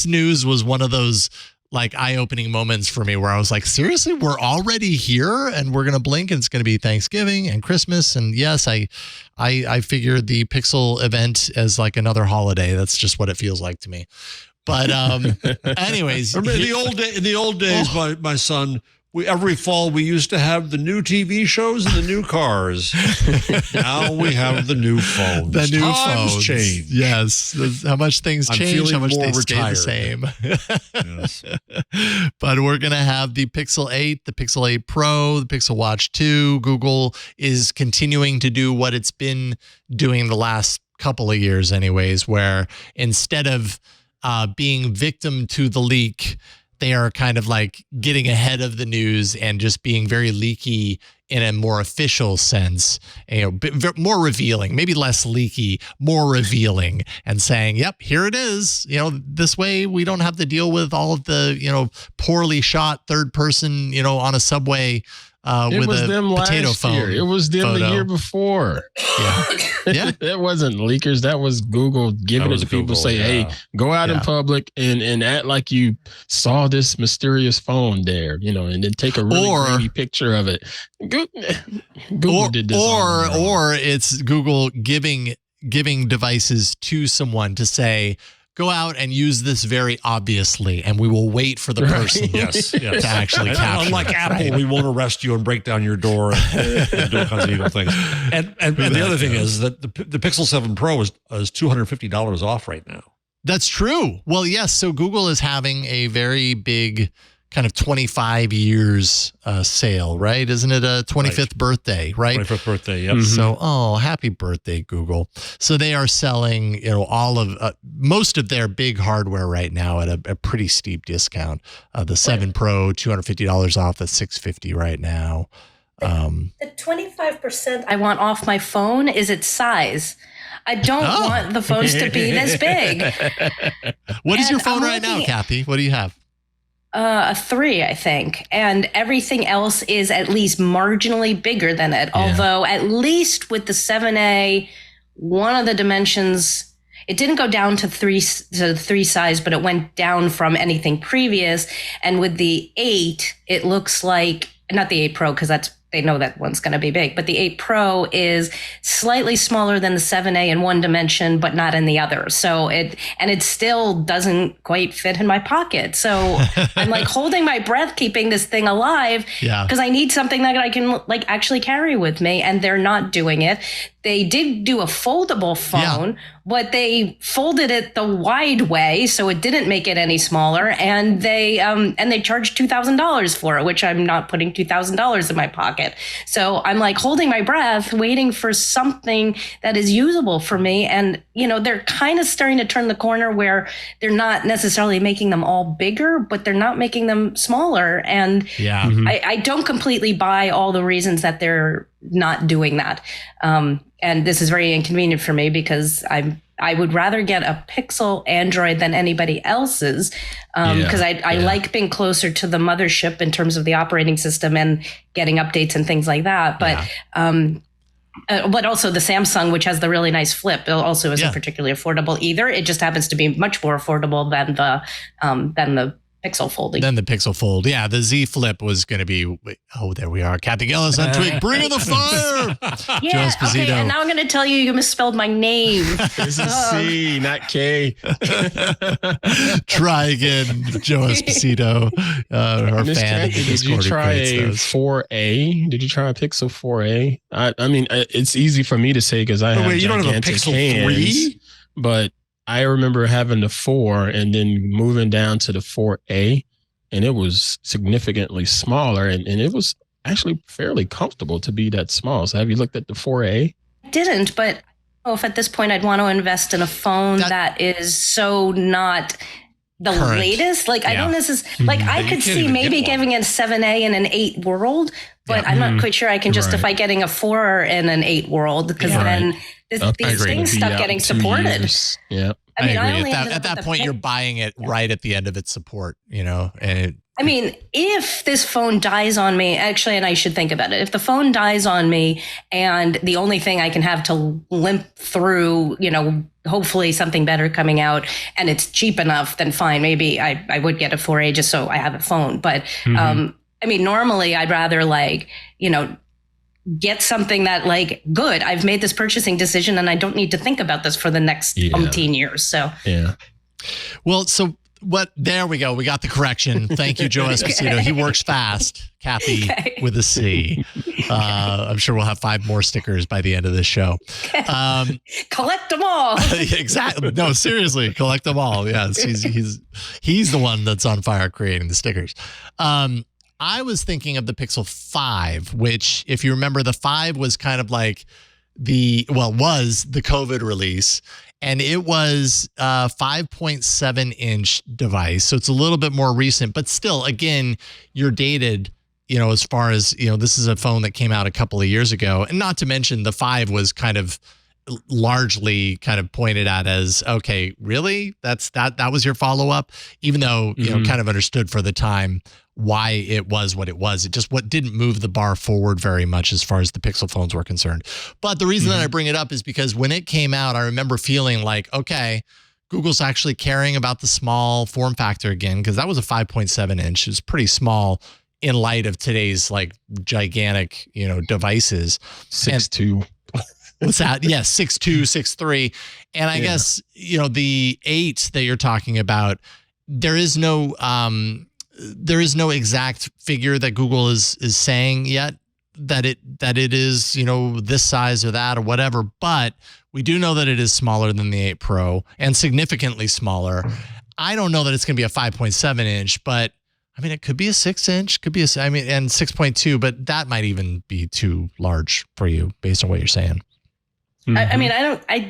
news was one of those like eye-opening moments for me where I was like, seriously, we're already here and we're going to blink and it's going to be Thanksgiving and Christmas. And yes, I figured the Pixel event as like another holiday. That's just what it feels like to me. But anyways. In the old days, my son, every fall we used to have the new TV shows and the new cars. Now we have the new phones. The new Times phones change. Yes. How much things change, how much they stay the same. Yes. But we're going to have the Pixel 8, the Pixel 8 Pro, the Pixel Watch 2. Google is continuing to do what it's been doing the last couple of years anyways, where instead of being victim to the leak, they are kind of like getting ahead of the news and just being very leaky in a more official sense, more revealing, maybe less leaky, more revealing, and saying, yep, here it is. This way we don't have to deal with all of the, poorly shot third person, on a subway with a potato phone. It was them photo. The year before. Yeah. That wasn't leakers. That was Google giving it to people. Say, hey, go out in public and act like you saw this mysterious phone there, and then take a really grainy picture of it. Google did this. Or it's Google giving devices to someone to say, go out and use this very obviously, and we will wait for the person to actually capture Unlike Apple, we won't arrest you and break down your door and do all kinds of evil things. And the other thing is that the Pixel 7 Pro is $250 off right now. That's true. Well, yes. So Google is having a very big kind of 25 years sale, right? Isn't it a 25th birthday, right? 25th birthday, yep. Mm-hmm. So, happy birthday, Google. So they are selling, all of most of their big hardware right now at a pretty steep discount. The 7 Pro, $250 off. That's $650 right now. The 25% I want off my phone is its size. I don't want the phones to be this big. What is your phone right now, Cathy? What do you have? A 3, I think. And everything else is at least marginally bigger than it. Yeah. Although at least with the 7A, one of the dimensions, it didn't go down to 3 size, but it went down from anything previous. And with the 8, it looks like, not the 8 Pro, because that's they know that one's going to be big. But the 8 Pro is slightly smaller than the 7A in one dimension, but not in the other. So it still doesn't quite fit in my pocket. So I'm like holding my breath, keeping this thing alive, because I need something that I can like actually carry with me, and they're not doing it. They did do a foldable phone, but they folded it the wide way, so it didn't make it any smaller. And they charged $2,000 for it, which I'm not putting $2,000 in my pocket. So I'm like holding my breath, waiting for something that is usable for me. And they're kind of starting to turn the corner where they're not necessarily making them all bigger, but they're not making them smaller. And I don't completely buy all the reasons that they're not doing that. And this is very inconvenient for me because I would rather get a Pixel Android than anybody else's, because I like being closer to the mothership in terms of the operating system and getting updates and things like that. But also the Samsung, which has the really nice flip, it also isn't particularly affordable either. It just happens to be much more affordable than the Pixel Folding. Then the Pixel Fold. Yeah, the Z Flip was going to be... Oh, there we are. Cathy Gillis on TWiT. Bring in the fire! Yeah, okay, and now I'm going to tell you misspelled my name. It's a C, not K. Try again, Joe Esposito. Our Miss fan. Cathy, did you try a 4A? Did you try a Pixel 4A? I mean, it's easy for me to say because I have you don't have a Pixel 3? But I remember having the 4 and then moving down to the 4A, and it was significantly smaller, and it was actually fairly comfortable to be that small. So have you looked at the 4A? I didn't, but I don't know if at this point I'd want to invest in a phone that is so not the current. Latest. Like I don't necessarily, like I could see maybe giving it a 7A in an 8 world, but I'm not quite sure I can justify getting a 4 in an 8 world, because then these things stop getting supported. Yeah. I agree. At that point, you're buying it right at the end of its support, and I mean, if this phone dies on me, actually, and I should think about it, if the phone dies on me and the only thing I can have to limp through, hopefully something better coming out and it's cheap enough, then fine. Maybe I would get a 4A just so I have a phone. But I mean, normally I'd rather get something that good. I've made this purchasing decision and I don't need to think about this for the next umpteen years. So, Well, so there we go. We got the correction. Thank you, Joe Esposito. He works fast. Cathy with a C. I'm sure we'll have 5 more stickers by the end of this show. Collect them all. Exactly. No, seriously, collect them all. Yes, he's the one that's on fire creating the stickers. I was thinking of the Pixel 5, which, if you remember, the 5 was kind of like was the COVID release, and it was a 5.7-inch device. So it's a little bit more recent, but still, again, you're dated, as far as, this is a phone that came out a couple of years ago. And not to mention the 5 was kind of largely kind of pointed at as, okay, really? That was your follow-up? Even though, kind of understood for the time why it was what it was. It just didn't move the bar forward very much as far as the Pixel phones were concerned. But the reason that I bring it up is because when it came out, I remember feeling like, okay, Google's actually caring about the small form factor again, because that was a 5.7 inch. It was pretty small in light of today's gigantic, devices. 6'2". What's that? Yeah, 6'2", 6'3". And I guess, the 8 that you're talking about, there is no exact figure that Google is saying yet that it is, this size or that or whatever, but we do know that it is smaller than the 8 Pro and significantly smaller. I don't know that it's going to be a 5.7 inch, but I mean, it could be a 6 inch, and 6.2, but that might even be too large for you based on what you're saying. I mean,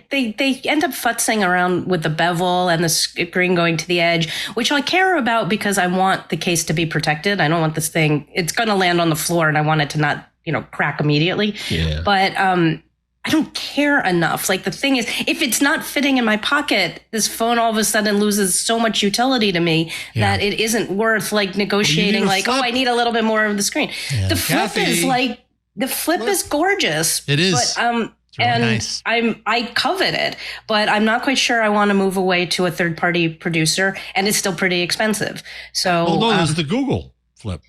they end up futzing around with the bevel and the screen going to the edge, which I care about because I want the case to be protected. I don't want this thing, it's going to land on the floor and I want it to not, crack immediately. Yeah. But I don't care enough. The thing is, if it's not fitting in my pocket, this phone all of a sudden loses so much utility to me that it isn't worth negotiating. I need a little bit more of the screen. Yeah. The flip is gorgeous. It is. But, and nice. I covet it, but I'm not quite sure I want to move away to a third-party producer, and it's still pretty expensive. So, there's the Google Flip.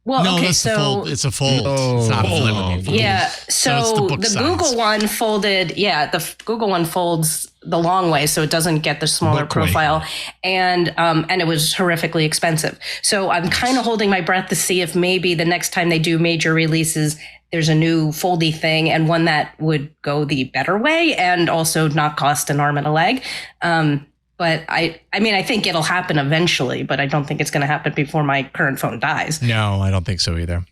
Well, No, okay, that's the fold. It's a fold. It's not a flip. Yeah. it's So the book the size. Google one folded. Yeah, the Google one folds the long way, so it doesn't get the smaller Book weight. profile, and it was horrifically expensive. So I'm kind of holding my breath to see if maybe the next time they do major releases, there's a new foldy thing and one that would go the better way and also not cost an arm and a leg. But I mean, I think it'll happen eventually, but I don't think it's going to happen before my current phone dies. No, I don't think so either.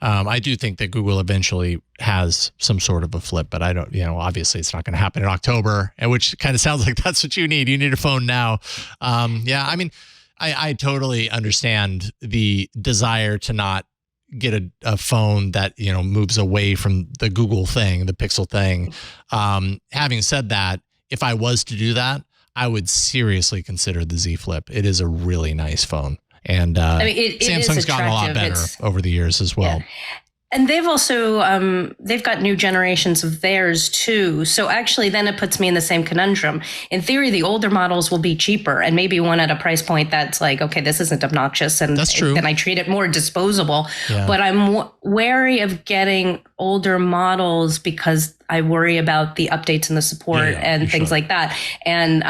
I do think that Google eventually has some sort of a flip, but I don't, obviously it's not going to happen in October, and which kind of sounds like that's what you need. You need a phone now. Yeah, I mean, I totally understand the desire to not get a phone that, moves away from the Google thing, the Pixel thing. Having said that, if I was to do that, I would seriously consider the Z Flip. It is a really nice phone. And Samsung's gotten a lot better over the years as well. Yeah. And they've also, they've got new generations of theirs too. So actually then it puts me in the same conundrum. In theory, the older models will be cheaper and maybe one at a price point that's like, okay, this isn't obnoxious. And that's true. Then I treat it more disposable. Yeah. But I'm wary of getting older models because I worry about the updates and the support and things like that. And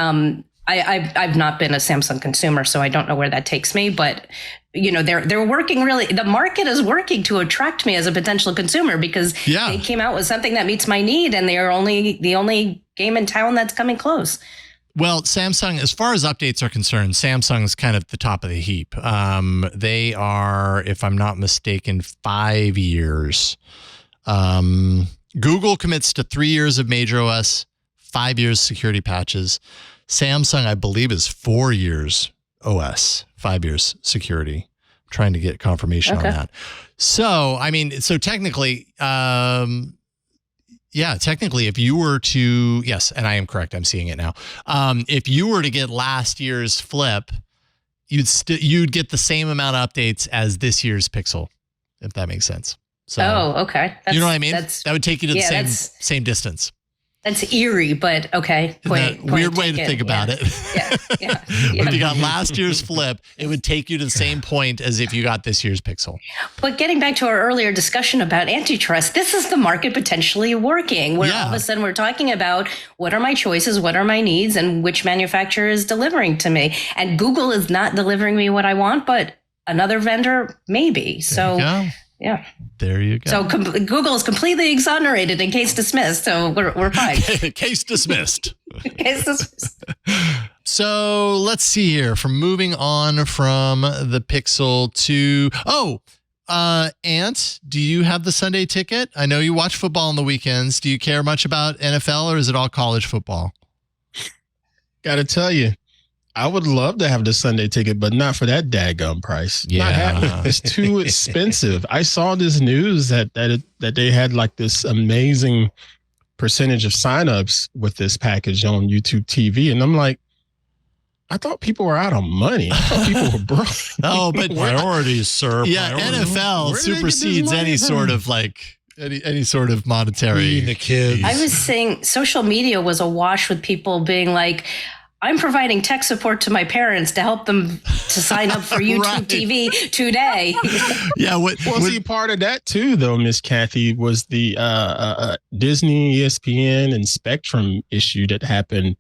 I've not been a Samsung consumer, so I don't know where that takes me. But they're working really. The market is working to attract me as a potential consumer because they came out with something that meets my need, and they are the only game in town that's coming close. Well, Samsung, as far as updates are concerned, Samsung's kind of the top of the heap. They are, if I'm not mistaken, 5 years. Google commits to 3 years of major OS, 5 years security patches. Samsung, I believe, is 4 years OS, 5 years security. I'm trying to get confirmation on that. So, I mean, technically, technically, if you were to, yes, and I am correct, I'm seeing it now. If you were to get last year's Flip, you'd get the same amount of updates as this year's Pixel, if that makes sense. So, okay. You know what I mean? That would take you to the same distance. That's eerie, but okay. Weird way to think about it. Yeah. If you got last year's Flip, it would take you to the same point as if you got this year's Pixel. But getting back to our earlier discussion about antitrust, this is the market potentially working, where all of a sudden we're talking about what are my choices, what are my needs, and which manufacturer is delivering to me. And Google is not delivering me what I want, but another vendor maybe. Yeah. There you go. So Google is completely exonerated and case dismissed. So we're fine. Case dismissed. Case dismissed. So let's see here. From moving on from the Pixel to Ant, do you have the Sunday ticket? I know you watch football on the weekends. Do you care much about NFL or is it all college football? Got to tell you, I would love to have the Sunday ticket, but not for that daggum price. Yeah. Not happening. It's too expensive. I saw this news that they had like this amazing percentage of signups with this package on YouTube TV. And I'm like, I thought people were out on money. I thought people were broke. Oh, but priorities, sir. Yeah, priorities. NFL supersedes any sort of any sort of monetary. The kids. I was saying social media was awash with people being like, I'm providing tech support to my parents to help them to sign up for YouTube TV today. See, part of that too, though, Miss Cathy, was the Disney, ESPN, and Spectrum issue that happened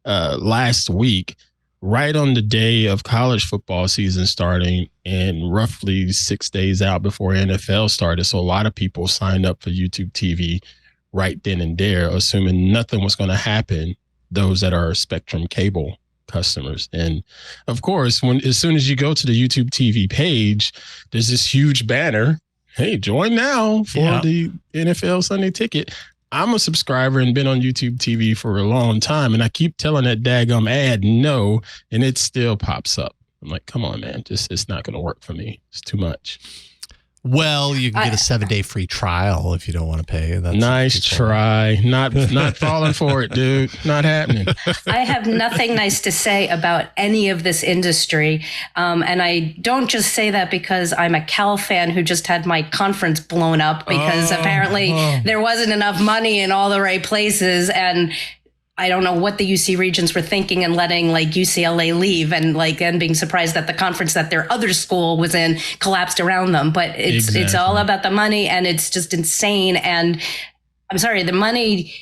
last week, right on the day of college football season starting, and roughly 6 days out before NFL started. So a lot of people signed up for YouTube TV right then and there, assuming nothing was going to happen. Those that are Spectrum cable customers. And of course, as soon as you go to the YouTube TV page, there's this huge banner. Hey, join now for the NFL Sunday ticket. I'm a subscriber and been on YouTube TV for a long time. And I keep telling that daggum ad no, and it still pops up. I'm like, come on, man. It's not going to work for me. It's too much. Well, you can get a 7-day free trial if you don't want to pay. That's nice try. Not falling for it, dude. Not happening. I have nothing nice to say about any of this industry. And I don't just say that because I'm a Cal fan who just had my conference blown up because apparently there wasn't enough money in all the right places. And I don't know what the UC regents were thinking and letting like UCLA leave and like then being surprised that the conference that their other school was in collapsed around them. But it's all about the money, and it's just insane. And I'm sorry, the money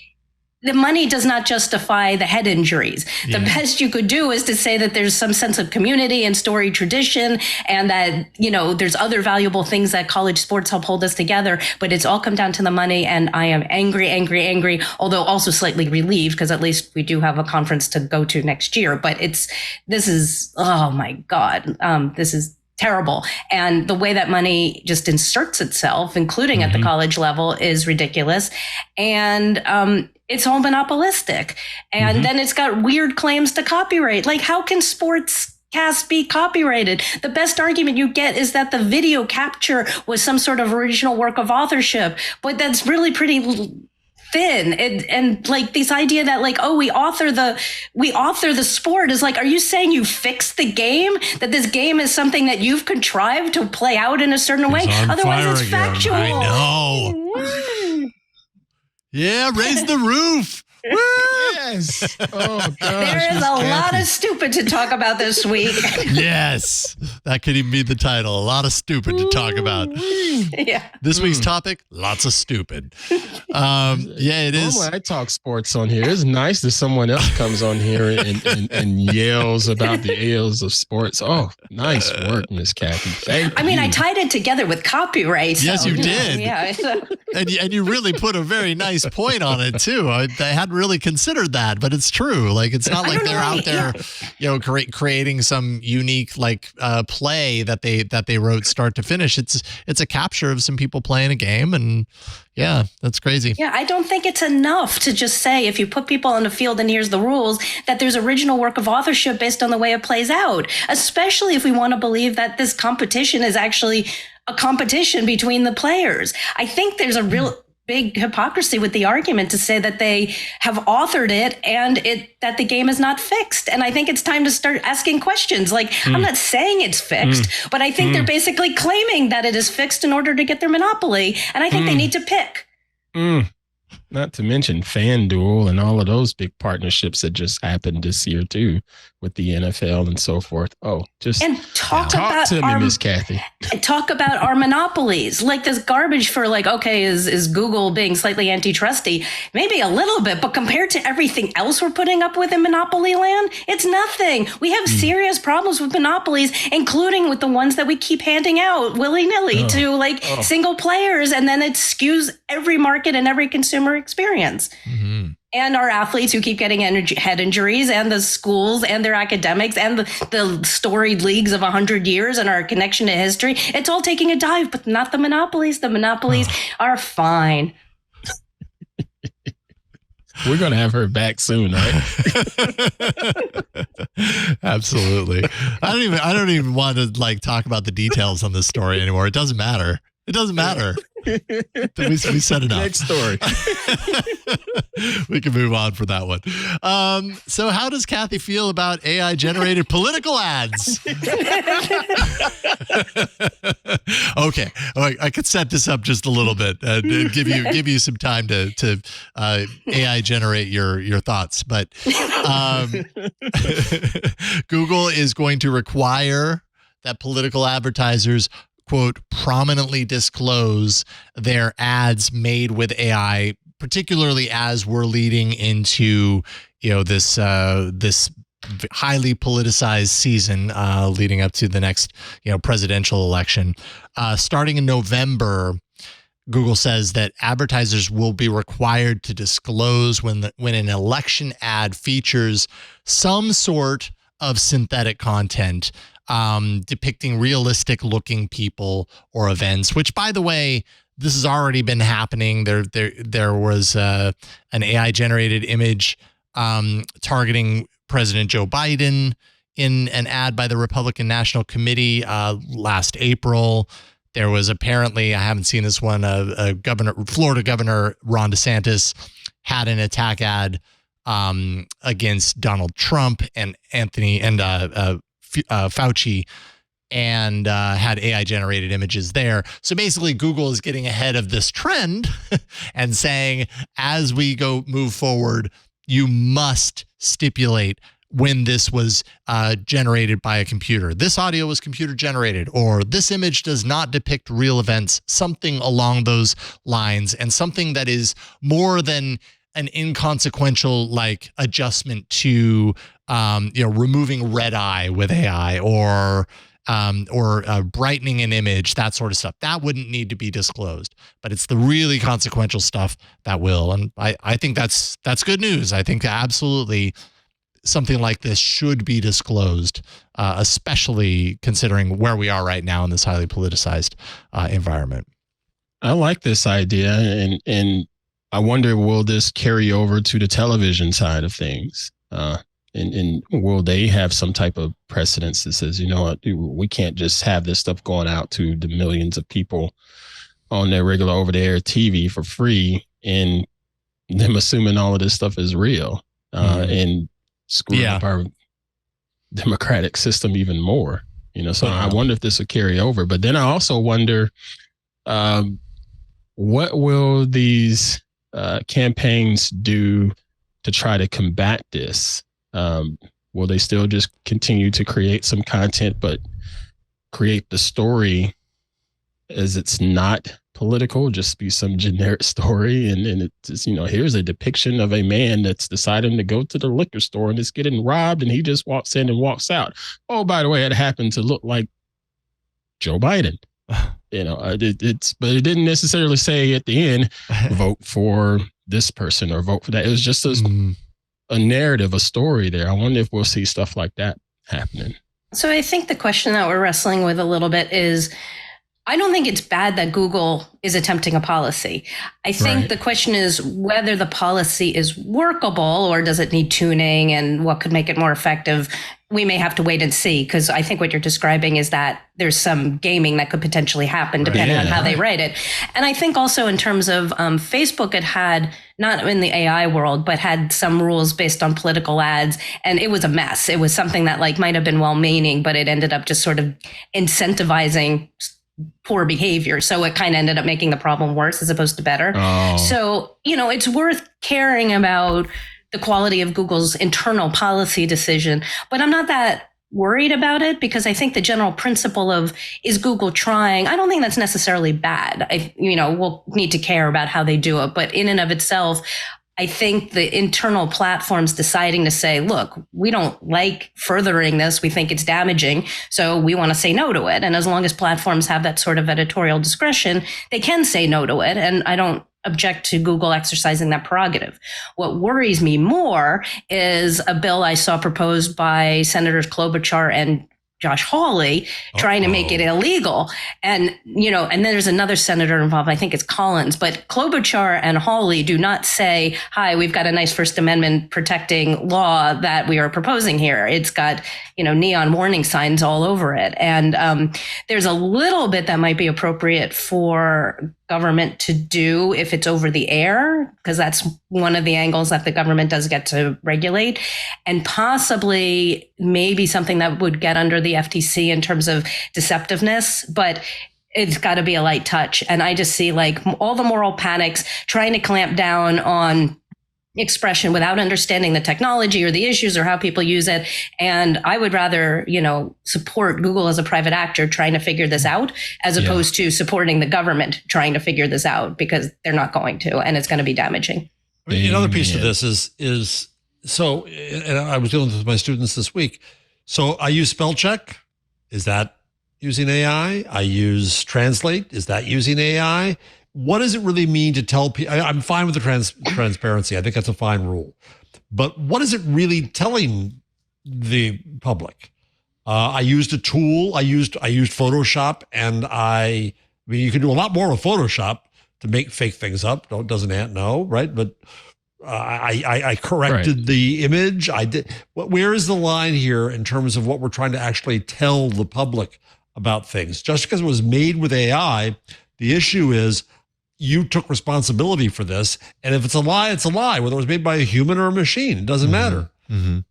does not justify the head injuries. The best you could do is to say that there's some sense of community and story tradition, and that, you know, there's other valuable things that college sports help hold us together, but it's all come down to the money. And I am angry, although also slightly relieved because at least we do have a conference to go to next year. But this is, oh my God, this is terrible. And the way that money just inserts itself, including at the college level, is ridiculous. And it's all monopolistic. And then it's got weird claims to copyright. Like, how can sportscast be copyrighted? The best argument you get is that the video capture was some sort of original work of authorship, but that's really pretty thin. And like this idea that like, oh, we author the sport is like, are you saying you fixed the game? That this game is something that you've contrived to play out in a certain way? Otherwise it's factual. I know. Yeah, raise the roof. Woo! Yes. Oh, gosh. There is a lot of stupid to talk about this week. Yes, that could even be the title. A lot of stupid to talk about. Yeah. This week's topic, lots of stupid. Yeah, it is. Normally I talk sports on here. It's nice that someone else comes on here and yells about the ills of sports. Oh, nice work, Miss Cathy. Thank you. I tied it together with copyright. Yes, you did. Yeah. And you really put a very nice point on it too. I hadn't really considered that, but it's true. Like, it's not like they're out there, creating some unique play that they wrote start to finish. It's a capture of some people playing a game, and yeah, that's crazy. Yeah, I don't think it's enough to just say, if you put people on the field and here's the rules, that there's original work of authorship based on the way it plays out, especially if we want to believe that this competition is actually a competition between the players. I think there's a real big hypocrisy with the argument to say that they have authored it and that the game is not fixed. And I think it's time to start asking questions. Like, I'm not saying it's fixed, but I think they're basically claiming that it is fixed in order to get their monopoly. And I think they need to pick. Not to mention FanDuel and all of those big partnerships that just happened this year too, with the NFL and so forth. Oh, just talk to me, Miss Cathy. Talk about our monopolies. Like this garbage for like, okay, is Google being slightly antitrusty? Maybe a little bit, but compared to everything else we're putting up with in monopoly land, it's nothing. We have serious problems with monopolies, including with the ones that we keep handing out willy-nilly to single players, and then it skews every market and every consumer experience. And our athletes who keep getting head injuries, and the schools and their academics and the storied leagues of 100 years and our connection to history. It's all taking a dive, but not the monopolies. The monopolies are fine. We're going to have her back soon, right? Absolutely. I don't even want to talk about the details on this story anymore. It doesn't matter. It doesn't matter. We said enough. Next story. We can move on for that one. So how does Cathy feel about AI generated political ads? Okay. All right. I could set this up just a little bit and give you some time to AI generate your thoughts. But Google is going to require that political advertisers, quote, prominently disclose their ads made with AI, particularly as we're leading into, this highly politicized season leading up to the next, presidential election. Starting in November, Google says that advertisers will be required to disclose when an election ad features some sort of synthetic content depicting realistic looking people or events, which, by the way, this has already been happening. There was an AI generated image targeting President Joe Biden in an ad by the Republican National Committee last April. There was apparently, I haven't seen this one, Florida Governor Ron DeSantis had an attack ad against Donald Trump and Fauci, and had AI generated images there. So basically Google is getting ahead of this trend and saying, as we move forward, you must stipulate when this was generated by a computer. This audio was computer generated, or this image does not depict real events, something along those lines, and something that is more than an inconsequential like adjustment to removing red eye with AI or brightening an image, that sort of stuff. That wouldn't need to be disclosed, but it's the really consequential stuff that will. And I think that's good news. I think absolutely something like this should be disclosed, especially considering where we are right now in this highly politicized environment. I like this idea, and I wonder, will this carry over to the television side of things? And will they have some type of precedence that says, you know what, we can't just have this stuff going out to the millions of people on their regular over-the-air TV for free, and them assuming all of this stuff is real, and screwing up our democratic system even more. So I wonder if this will carry over. But then I also wonder, what will these campaigns do to try to combat this? Will they still just continue to create some content, but create the story as it's not political, just be some generic story? And it's, here's a depiction of a man that's deciding to go to the liquor store and is getting robbed, and he just walks in and walks out. Oh, by the way, it happened to look like Joe Biden. But it didn't necessarily say at the end, vote for this person or vote for that. It was just a narrative, a story there. I wonder if we'll see stuff like that happening. So I think the question that we're wrestling with a little bit is, I don't think it's bad that Google is attempting a policy. I think the question is whether the policy is workable, or does it need tuning, and what could make it more effective. We may have to wait and see, because I think what you're describing is that there's some gaming that could potentially happen depending on how they write it. And I think also in terms of Facebook, it had, not in the AI world, but had some rules based on political ads. And it was a mess. It was something that might have been well-meaning, but it ended up just sort of incentivizing poor behavior. So it kind of ended up making the problem worse as opposed to better. So, it's worth caring about the quality of Google's internal policy decision, but I'm not that worried about it, because I think the general principle of, is Google trying? I don't think that's necessarily bad. We'll need to care about how they do it, but in and of itself, I think the internal platforms deciding to say, look, we don't like furthering this. We think it's damaging. So we want to say no to it. And as long as platforms have that sort of editorial discretion, they can say no to it. And I don't object to Google exercising that prerogative. What worries me more is a bill I saw proposed by Senators Klobuchar and Josh Hawley trying to make it illegal. And, and then there's another senator involved. I think it's Collins, but Klobuchar and Hawley do not say, hi, we've got a nice First Amendment protecting law that we are proposing here. It's got, neon warning signs all over it. And there's a little bit that might be appropriate for government to do if it's over the air, because that's one of the angles that the government does get to regulate, and possibly maybe something that would get under the FTC in terms of deceptiveness, but it's got to be a light touch. And I just see all the moral panics trying to clamp down on expression without understanding the technology or the issues or how people use it. And I would rather, support Google as a private actor trying to figure this out, as opposed to supporting the government trying to figure this out, because they're not going to, and it's going to be damaging. Another piece of this is so, and I was dealing with my students this week. So I use spell check. Is that using AI? I use translate. Is that using AI? What does it really mean to tell people? I'm fine with the transparency. I think that's a fine rule. But what is it really telling the public? I used a tool. I used Photoshop, and I mean, you can do a lot more with Photoshop to make fake things up. Doesn't Ant know, right? But I corrected the image. I did. Where is the line here in terms of what we're trying to actually tell the public about things? Just because it was made with AI, the issue is, you took responsibility for this. And if it's a lie, it's a lie, whether it was made by a human or a machine. It doesn't matter. I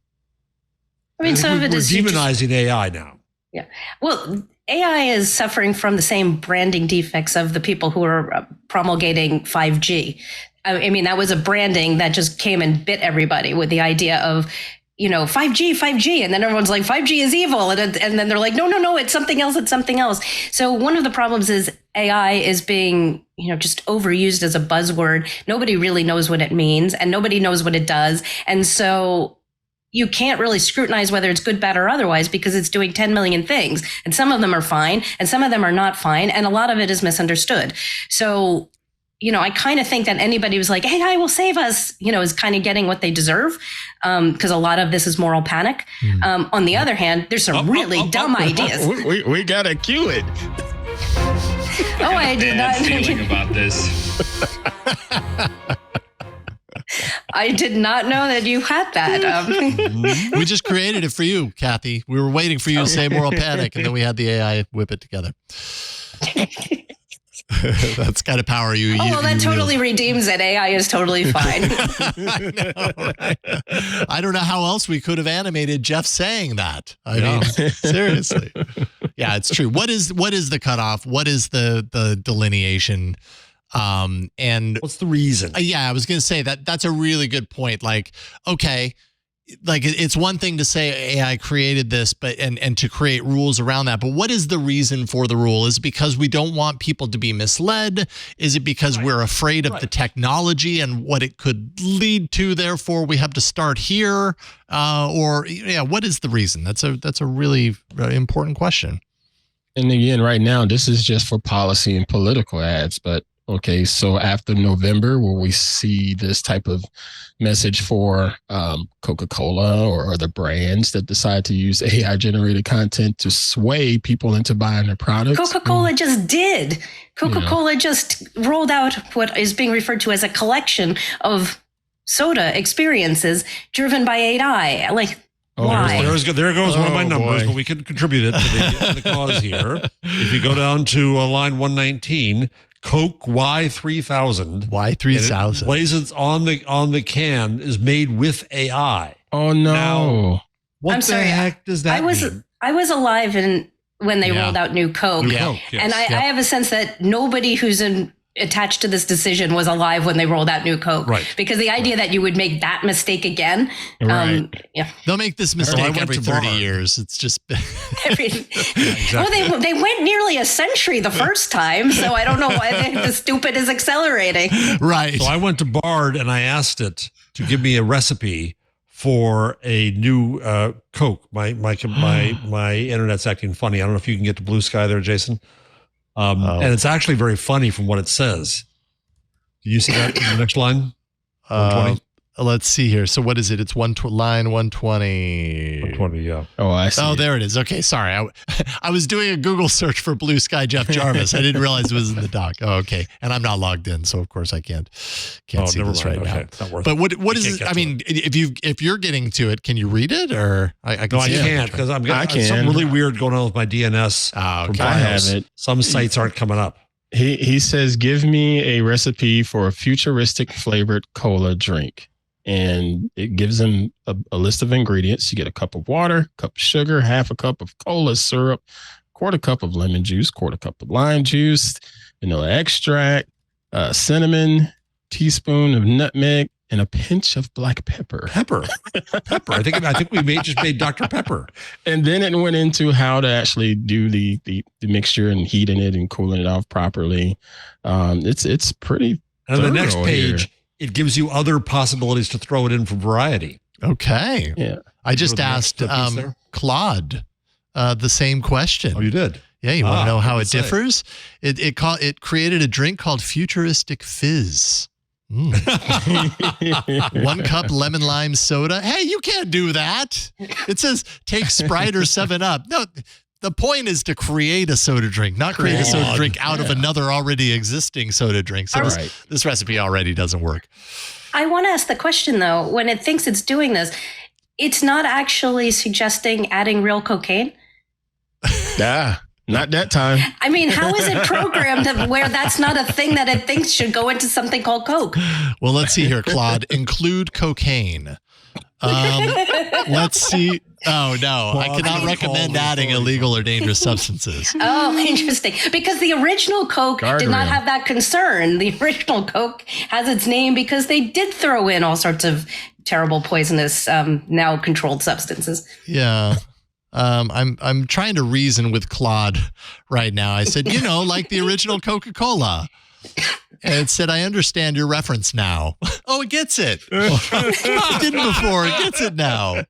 mean, some of it is demonizing AI now. Yeah. Well, AI is suffering from the same branding defects of the people who are promulgating 5G. I mean, that was a branding that just came and bit everybody with the idea of, 5G. And then everyone's like, 5G is evil. And then they're like, no, it's something else. So one of the problems is AI is being, just overused as a buzzword. Nobody really knows what it means and nobody knows what it does. And so you can't really scrutinize whether it's good, bad, or otherwise because it's doing 10 million things. And some of them are fine and some of them are not fine. And a lot of it is misunderstood. So, I kind of think that anybody who's like, AI will save us, is kind of getting what they deserve. Because a lot of this is moral panic. On the other hand, there's some really dumb ideas. We got to cue it. I did not. Feeling about this. I did not know that you had that. We just created it for you, Cathy. We were waiting for you to say moral panic, and then we had the AI whip it together. That's kind of power you. That totally redeems it. AI is totally fine. I know, right? I don't know how else we could have animated Jeff saying that. I mean, seriously. Yeah, it's true. What is the cutoff? What is the delineation? And what's the reason? Yeah, I was going to say that's a really good point. Like, okay, like it's one thing to say AI created this, but and to create rules around that. But what is the reason for the rule? Is it because we don't want people to be misled? Is it because we're afraid of the technology and what it could lead to? Therefore, we have to start here. What is the reason? That's a really important question. And again, right now, this is just for policy and political ads, but okay, so after November, will we see this type of message for Coca-Cola or other brands that decide to use AI-generated content to sway people into buying their products? Coca-Cola just did. Coca-Cola just rolled out what is being referred to as a collection of soda experiences driven by AI. Like, why? There goes one of my numbers, but we can contribute it to the cause here. If you go down to line 119, Coke Y3000. Y3000. Blazes on the can is made with AI. Oh no! Now, what the heck does that mean? I was alive when they rolled out New Coke, Coke, yes. And I have a sense that nobody who's attached to this decision was alive when they rolled out New Coke, right? Because the idea that you would make that mistake again, they'll make this mistake every 30 years. It's just Well, they went nearly a century the first time, so I don't know why the stupid is accelerating. Right. So I went to Bard and I asked it to give me a recipe for a new Coke. My internet's acting funny. I don't know if you can get to Blue Sky there, Jason. And it's actually very funny from what it says. Do you see that in the next line? 120? Let's see here. So what is it? It's line 120. 120, yeah. Oh, I see. Oh, there it is. Okay, sorry. I was doing a Google search for Blue Sky Jeff Jarvis. I didn't realize it was in the doc. Oh, okay. And I'm not logged in, so of course I can't see this right now. It's not worth but what is it? I mean, if you're getting to it, can you read it or I can see it? I can't because I'm getting something really weird going on with my DNS. Okay. I have it. Some sites aren't coming up. He says, give me a recipe for a futuristic flavored cola drink. And it gives them a list of ingredients. You get a cup of water, cup of sugar, half a cup of cola syrup, quarter cup of lemon juice, quarter cup of lime juice, vanilla extract, cinnamon, teaspoon of nutmeg, and a pinch of black pepper. Pepper. I think we just made Dr. Pepper. And then it went into how to actually do the mixture and heating it and cooling it off properly. It's pretty. And on the next page, here, it gives you other possibilities to throw it in for variety. Okay. Yeah. I just asked Claude the same question. Oh, you did? Yeah. You want to know how it differs? It created a drink called Futuristic Fizz. 1 cup lemon lime soda. Hey, you can't do that. It says take Sprite or 7-Up. No, the point is to create a soda drink, not create a soda drink out of another already existing soda drink. So this recipe already doesn't work. I want to ask the question, though, when it thinks it's doing this, it's not actually suggesting adding real cocaine? Not that time. I mean, how is it programmed where that's not a thing that it thinks should go into something called Coke? Well, let's see here, Claude. Include cocaine. Let's see. Oh, no. I cannot recommend adding illegal or dangerous substances. Oh, interesting. Because the original Coke did not Guardrail. have that concern. The original Coke has its name because they did throw in all sorts of terrible, poisonous, now controlled substances. Yeah. I'm trying to reason with Claude right now. I said, like the original Coca-Cola. And it said, I understand your reference now. Oh, it gets it. It didn't before. It gets it now.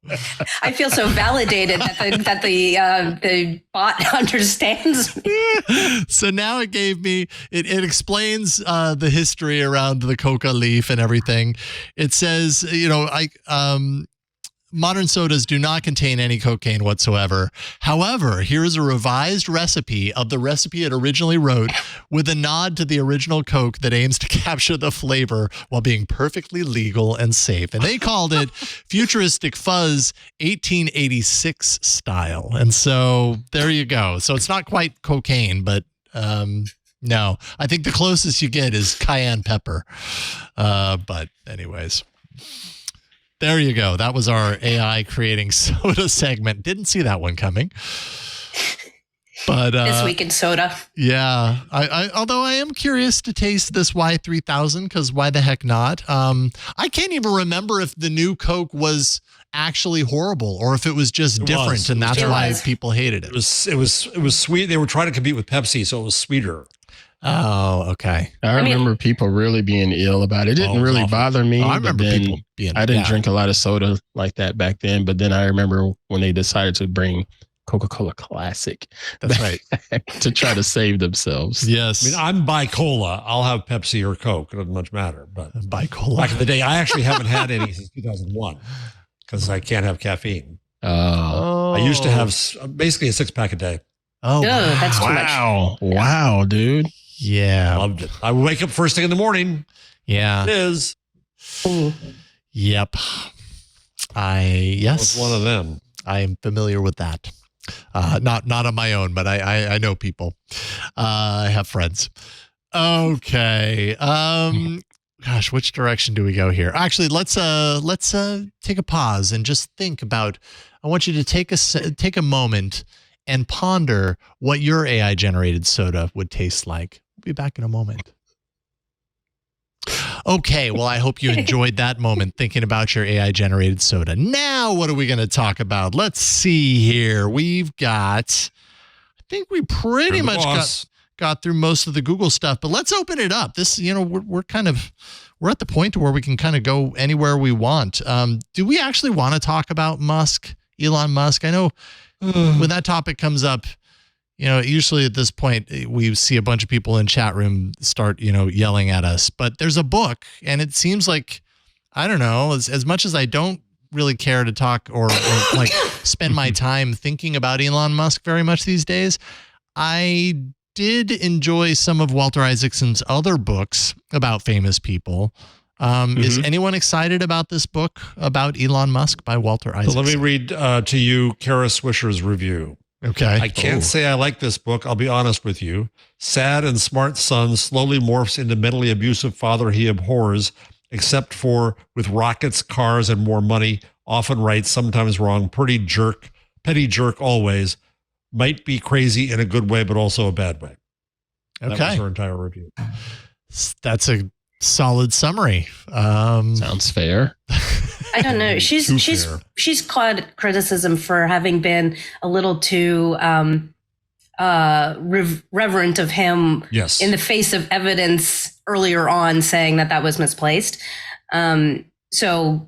I feel so validated that the bot understands me. So now it gave me, it explains the history around the coca leaf and everything. It says, modern sodas do not contain any cocaine whatsoever. However, here is a revised recipe of the recipe it originally wrote with a nod to the original Coke that aims to capture the flavor while being perfectly legal and safe. And they called it Futuristic Fuzz 1886 style. And so there you go. So it's not quite cocaine, but no, I think the closest you get is cayenne pepper. But anyways. There you go. That was our AI creating soda segment. Didn't see that one coming. But This Week in Soda. Yeah. Although I am curious to taste this Y3000 because why the heck not? I can't even remember if the new Coke was actually horrible or if it was just different and that's why people hated it. It was sweet. They were trying to compete with Pepsi, so it was sweeter. Oh, okay. I remember people really being ill about it. It didn't really bother me. I remember people being. I didn't drink a lot of soda like that back then, but then I remember when they decided to bring Coca-Cola Classic. That's right. To try to save themselves. Yes. I mean, I'm bi-cola. I'll have Pepsi or Coke. It doesn't much matter. But bi-cola. Back in the day, I actually haven't had any since 2001 because I can't have caffeine. Oh. I used to have basically a 6-pack a day. Oh, That's too much. Wow, dude. Yeah. Loved it. I would wake up first thing in the morning. Yeah. It is. Ooh. Yep. I was one of them. I am familiar with that. Not on my own, but I know people. I have friends. Okay. Gosh, which direction do we go here? Actually, let's take a pause and just think about. I want you to take a moment and ponder what your AI generated soda would taste like. We'll be back in a moment. Okay, well, I hope you enjoyed that moment thinking about your AI generated soda. Now, what are we going to talk about? Let's see here. We've got, I think we pretty much got through most of the Google stuff, but let's open it up. This, we're at the point where we can kind of go anywhere we want. Do we actually want to talk about Elon Musk? I know when that topic comes up, usually at this point, we see a bunch of people in chat room start, yelling at us. But there's a book, and it seems like, I don't know, as much as I don't really care to talk or like spend my time thinking about Elon Musk very much these days, I did enjoy some of Walter Isaacson's other books about famous people. Is anyone excited about this book about Elon Musk by Walter Isaacson? So let me read to you Kara Swisher's review. Okay. I can't say I like this book. I'll be honest with you. Sad and smart son slowly morphs into mentally abusive father he abhors, except for with rockets, cars, and more money. Often right, sometimes wrong. Petty jerk always. Might be crazy in a good way, but also a bad way. Okay. That was her entire review. That's a solid summary. Sounds fair. I don't know. She's caught criticism for having been a little too reverent of him in the face of evidence earlier on saying that was misplaced. So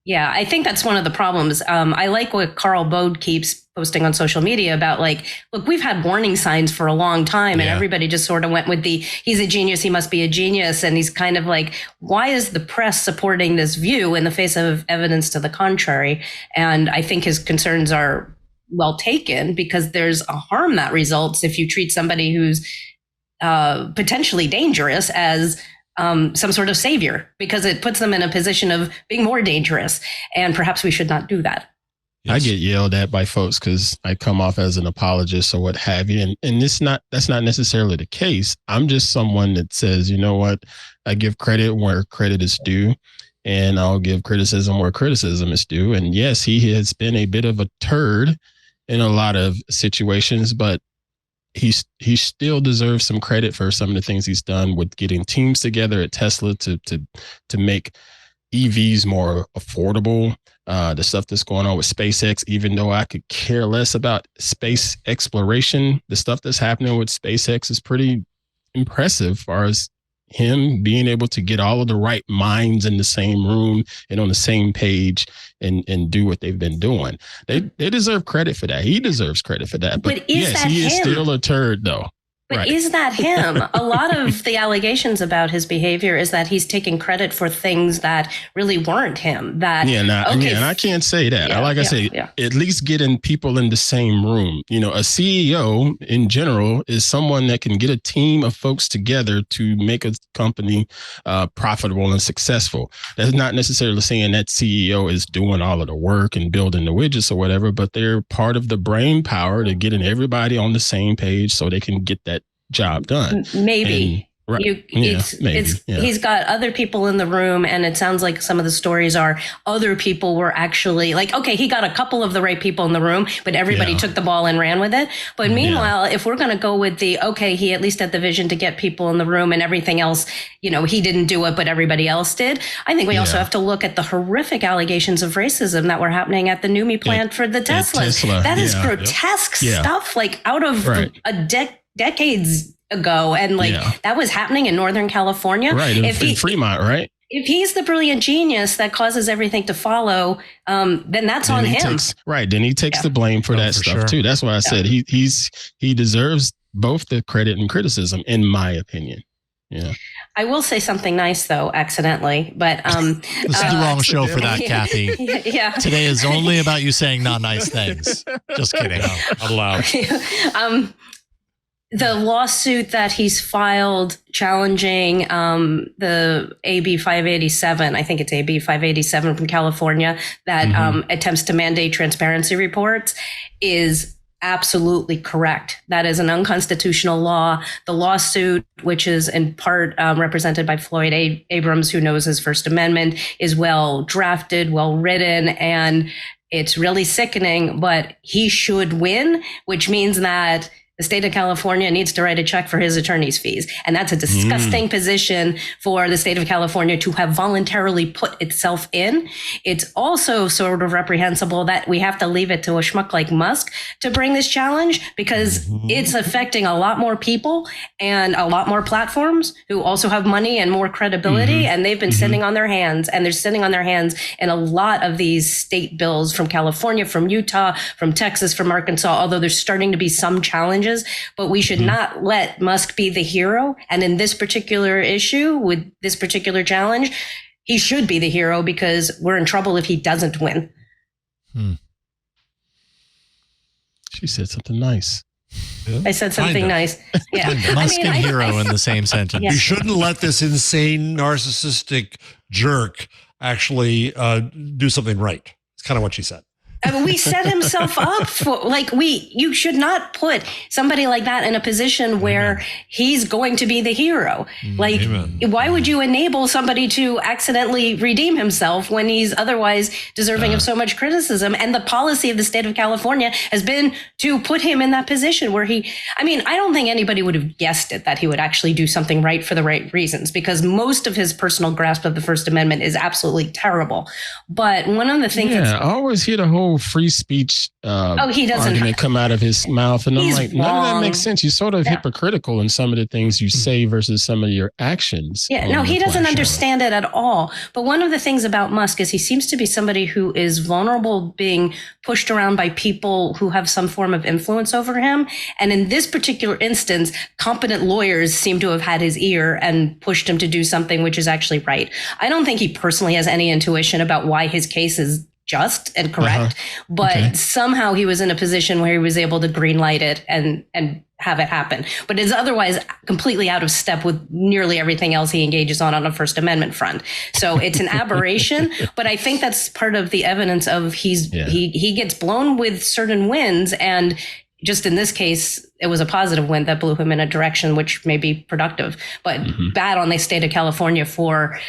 yeah, I think that's one of the problems. I like what Carl Bode keeps posting on social media about look, we've had warning signs for a long time and everybody just sort of went with he's a genius, he must be a genius. And he's kind of like, why is the press supporting this view in the face of evidence to the contrary? And I think his concerns are well taken because there's a harm that results if you treat somebody who's potentially dangerous as some sort of savior, because it puts them in a position of being more dangerous. And perhaps we should not do that. Yes. I get yelled at by folks because I come off as an apologist or what have you. And that's not necessarily the case. I'm just someone that says, you know what, I give credit where credit is due. and I'll give criticism where criticism is due. And yes, he has been a bit of a turd in a lot of situations, but he still deserves some credit for some of the things he's done with getting teams together at Tesla to make EVs more affordable. The stuff that's going on with SpaceX, even though I could care less about space exploration, the stuff that's happening with SpaceX is pretty impressive as far as him being able to get all of the right minds in the same room and on the same page and do what they've been doing. They deserve credit for that. He deserves credit for that. But yes, he is still a turd, though. But is that him? A lot of the allegations about his behavior is that he's taking credit for things that really weren't him. And I can't say that. At least getting people in the same room. You know, a CEO in general is someone that can get a team of folks together to make a company profitable and successful. That's not necessarily saying that CEO is doing all of the work and building the widgets or whatever, but they're part of the brain power to getting everybody on the same page so they can get that job done. Maybe. He's got other people in the room, and it sounds like some of the stories are other people were actually like, okay, he got a couple of the right people in the room, but everybody took the ball and ran with it. But meanwhile, if we're going to go with he at least had the vision to get people in the room and everything else, you know, he didn't do it, but everybody else did. I think we also have to look at the horrific allegations of racism that were happening at the NUMMI plant for the Teslas. That is grotesque stuff, like out of decades ago, and that was happening in Northern California. Right, in Fremont, right? If he's the brilliant genius that causes everything to follow, then that's on him. Then he takes the blame for that stuff too. That's why I said he deserves both the credit and criticism, in my opinion. Yeah. I will say something nice though, accidentally, but this is the wrong show for that, Cathy. Yeah. Today is only about you saying not nice things. Just kidding. No, not allowed. The lawsuit that he's filed challenging the AB 587, I think it's AB 587 from California, that attempts to mandate transparency reports, is absolutely correct. That is an unconstitutional law. The lawsuit, which is in part represented by Floyd Abrams, who knows his First Amendment, is well drafted, well written, and it's really sickening, but he should win, which means that the state of California needs to write a check for his attorney's fees. And that's a disgusting position for the state of California to have voluntarily put itself in. It's also sort of reprehensible that we have to leave it to a schmuck like Musk to bring this challenge, because it's affecting a lot more people and a lot more platforms who also have money and more credibility. And they've been sitting on their hands, and they're sitting on their hands in a lot of these state bills from California, from Utah, from Texas, from Arkansas, although there's starting to be some challenges. But we should not let Musk be the hero. And in this particular issue, with this particular challenge, he should be the hero, because we're in trouble if he doesn't win. She said something nice. Yeah. I said something nice. Yeah. Musk and hero in the same sentence. You shouldn't let this insane, narcissistic jerk actually do something right. It's kind of what she said. I mean, we set himself up for, you should not put somebody like that in a position where he's going to be the hero. Why would you enable somebody to accidentally redeem himself when he's otherwise deserving of so much criticism? And the policy of the state of California has been to put him in that position where I don't think anybody would have guessed it, that he would actually do something right for the right reasons, because most of his personal grasp of the First Amendment is absolutely terrible. But one of the things I always hear the whole free speech he doesn't argument come out of his mouth, and I'm like, wrong. None of that makes sense. You're sort of hypocritical in some of the things you say versus some of your actions. He doesn't understand it at all. But one of the things about Musk is he seems to be somebody who is vulnerable, being pushed around by people who have some form of influence over him. And in this particular instance, competent lawyers seem to have had his ear and pushed him to do something which is actually right. I don't think he personally has any intuition about why his case is just and correct, but somehow he was in a position where he was able to green light it and have it happen. But it's otherwise completely out of step with nearly everything else he engages on a First Amendment front. So it's an aberration, but I think that's part of the evidence of he gets blown with certain winds, and just in this case, it was a positive wind that blew him in a direction which may be productive, but bad on the state of California for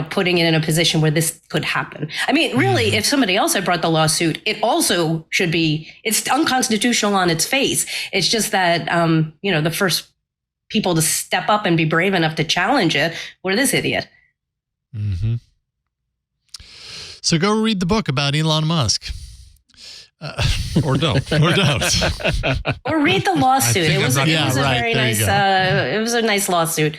putting it in a position where this could happen. I mean, really, if somebody else had brought the lawsuit, it also should be, it's unconstitutional on its face. It's just that, the first people to step up and be brave enough to challenge it were this idiot. Mm-hmm. So go read the book about Elon Musk. Or don't. Or don't. Or read the lawsuit. It was a nice lawsuit.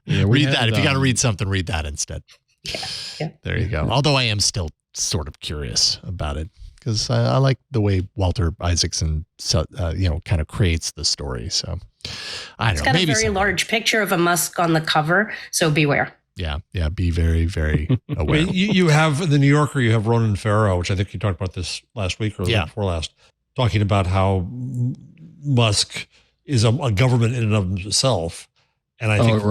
Yeah, read that. If you got to read something, read that instead. Yeah. There you go. Although I am still sort of curious about it because I like the way Walter Isaacson, kind of creates the story. So I don't know. It's got a very large picture of a Musk on the cover. So beware. Yeah. Be very, very aware. You have in the New Yorker, you have Ronan Farrow, which I think you talked about this last week or the week before last, talking about how Musk is a government in and of himself. And I think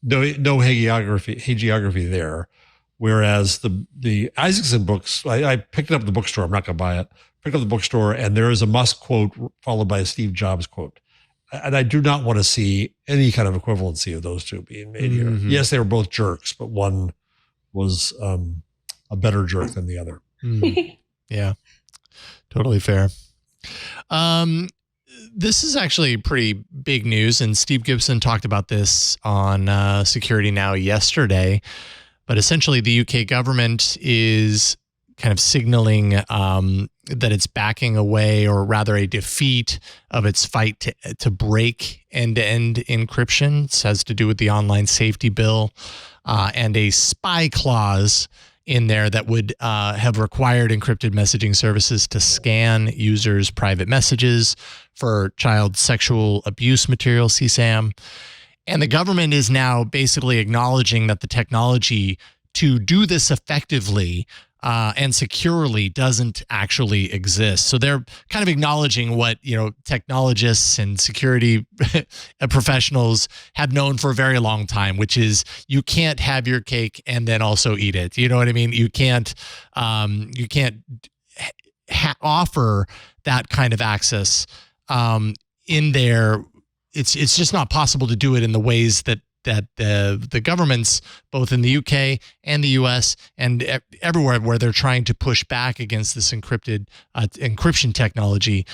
no hagiography there. Whereas the Isaacson books, I picked it up at the bookstore. I'm not going to buy it. Picked up the bookstore, and there is a Musk quote followed by a Steve Jobs quote. And I do not want to see any kind of equivalency of those two being made here. Yes, they were both jerks, but one was a better jerk than the other. Yeah, totally fair. This is actually pretty big news, and Steve Gibson talked about this on Security Now yesterday. But essentially, the UK government is kind of signaling that it's backing away, or rather a defeat of its fight to break end-to-end encryption. This has to do with the online safety bill and a spy clause in there that would have required encrypted messaging services to scan users' private messages for child sexual abuse material, CSAM. And the government is now basically acknowledging that the technology to do this effectively and securely doesn't actually exist. So they're kind of acknowledging what, technologists and security professionals have known for a very long time, which is you can't have your cake and then also eat it. You know what I mean? You can't offer that kind of access in there. It's just not possible to do it in the ways that the governments, both in the UK and the US and everywhere where they're trying to push back against this encryption technology,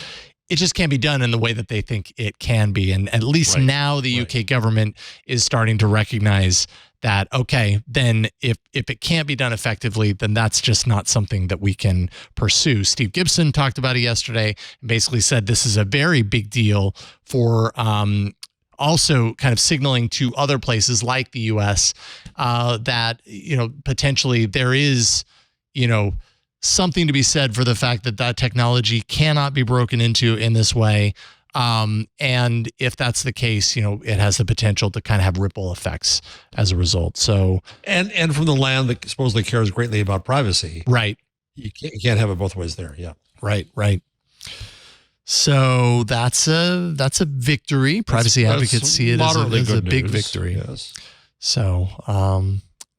it just can't be done in the way that they think it can be. And at least now the UK government is starting to recognize that, okay, then if it can't be done effectively, then that's just not something that we can pursue. Steve Gibson talked about it yesterday and basically said this is a very big deal for also kind of signaling to other places like the US that, potentially there is, something to be said for the fact that technology cannot be broken into in this way. And if that's the case, it has the potential to kind of have ripple effects as a result. So, and from the land that supposedly cares greatly about privacy, right? You can't have it both ways there. Yeah, right. So that's a victory. Privacy advocates see it as a big victory. Yes. So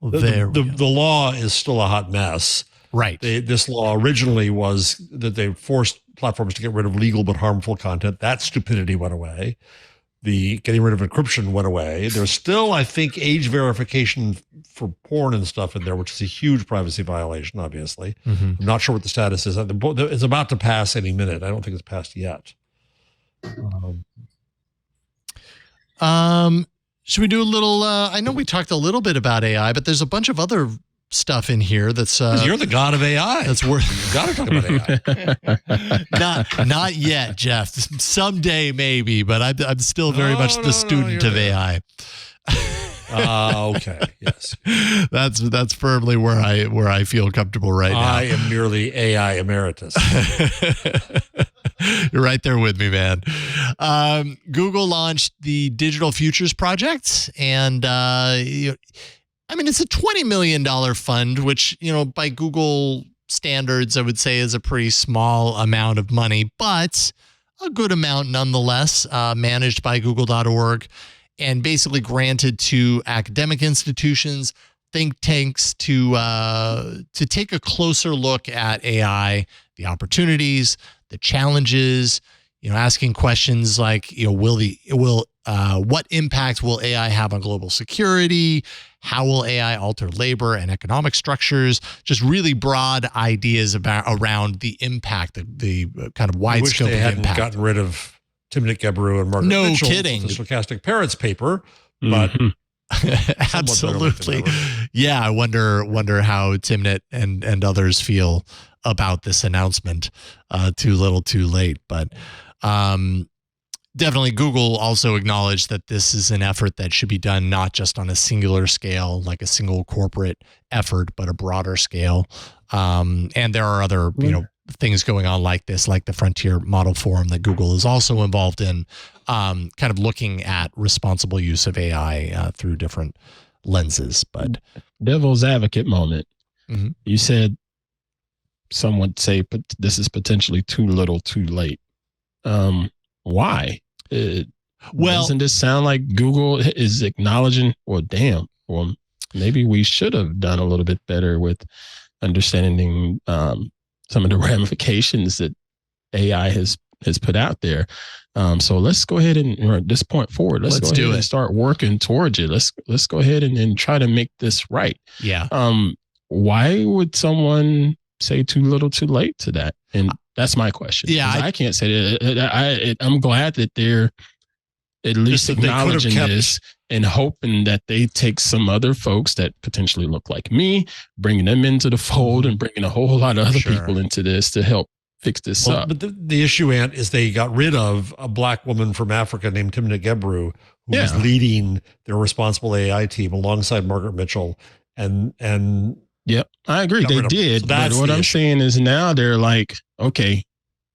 the law is still a hot mess. Right. This law originally was that they forced platforms to get rid of legal but harmful content. That stupidity went away. The getting rid of encryption went away. There's still, I think, age verification for porn and stuff in there, which is a huge privacy violation, obviously. I'm not sure what the status is. It's about to pass any minute. I don't think it's passed yet. Should we do a little, I know we talked a little bit about AI, but there's a bunch of other stuff in here that's you're the god of AI. That's worth. You got to talk about AI. not yet, Jeff. Someday maybe, but I'm still very much the student of AI. Okay. Yes. That's firmly where I feel comfortable right now. I am merely AI emeritus. You're right there with me, man. Google launched the Digital Futures Project, and it's a $20 million fund, which, by Google standards, I would say is a pretty small amount of money, but a good amount nonetheless, managed by google.org and basically granted to academic institutions, think tanks to take a closer look at AI, the opportunities, the challenges, asking questions like, what impact will AI have on global security? how will AI alter labor and economic structures? Just really broad ideas around the impact, the kind of wide scope of they hadn't impact. gotten rid of Timnit Gebru and Margaret Mitchell. Kidding. The Stochastic Parrots paper, but absolutely. Yeah, I wonder how Timnit and others feel about this announcement. Too little, too late. But definitely Google also acknowledged that this is an effort that should be done not just on a singular scale, like a single corporate effort, but a broader scale. And there are other, things going on like this, like the Frontier Model Forum that Google is also involved in, kind of looking at responsible use of AI through different lenses. But devil's advocate moment. Mm-hmm. You said some would say, but this is potentially too little, too late. Why? Doesn't this sound like Google is acknowledging, well, maybe we should have done a little bit better with understanding some of the ramifications that AI has put out there. So let's go ahead and, at this point forward, let's go ahead and start working towards it. Let's go ahead and try to make this right. Yeah. Why would someone say too little, too late to that? And that's my question. Yeah, I can't say that. I'm glad that they're at least acknowledging this and hoping that they take some other folks that potentially look like me, bringing them into the fold and bringing a whole lot of other people into this to help fix this up. But the issue, Ant, is they got rid of a black woman from Africa named Timnit Gebru, who was leading their responsible AI team alongside Margaret Mitchell. And yep, I agree. They did. So but what I'm saying is now they're like, okay,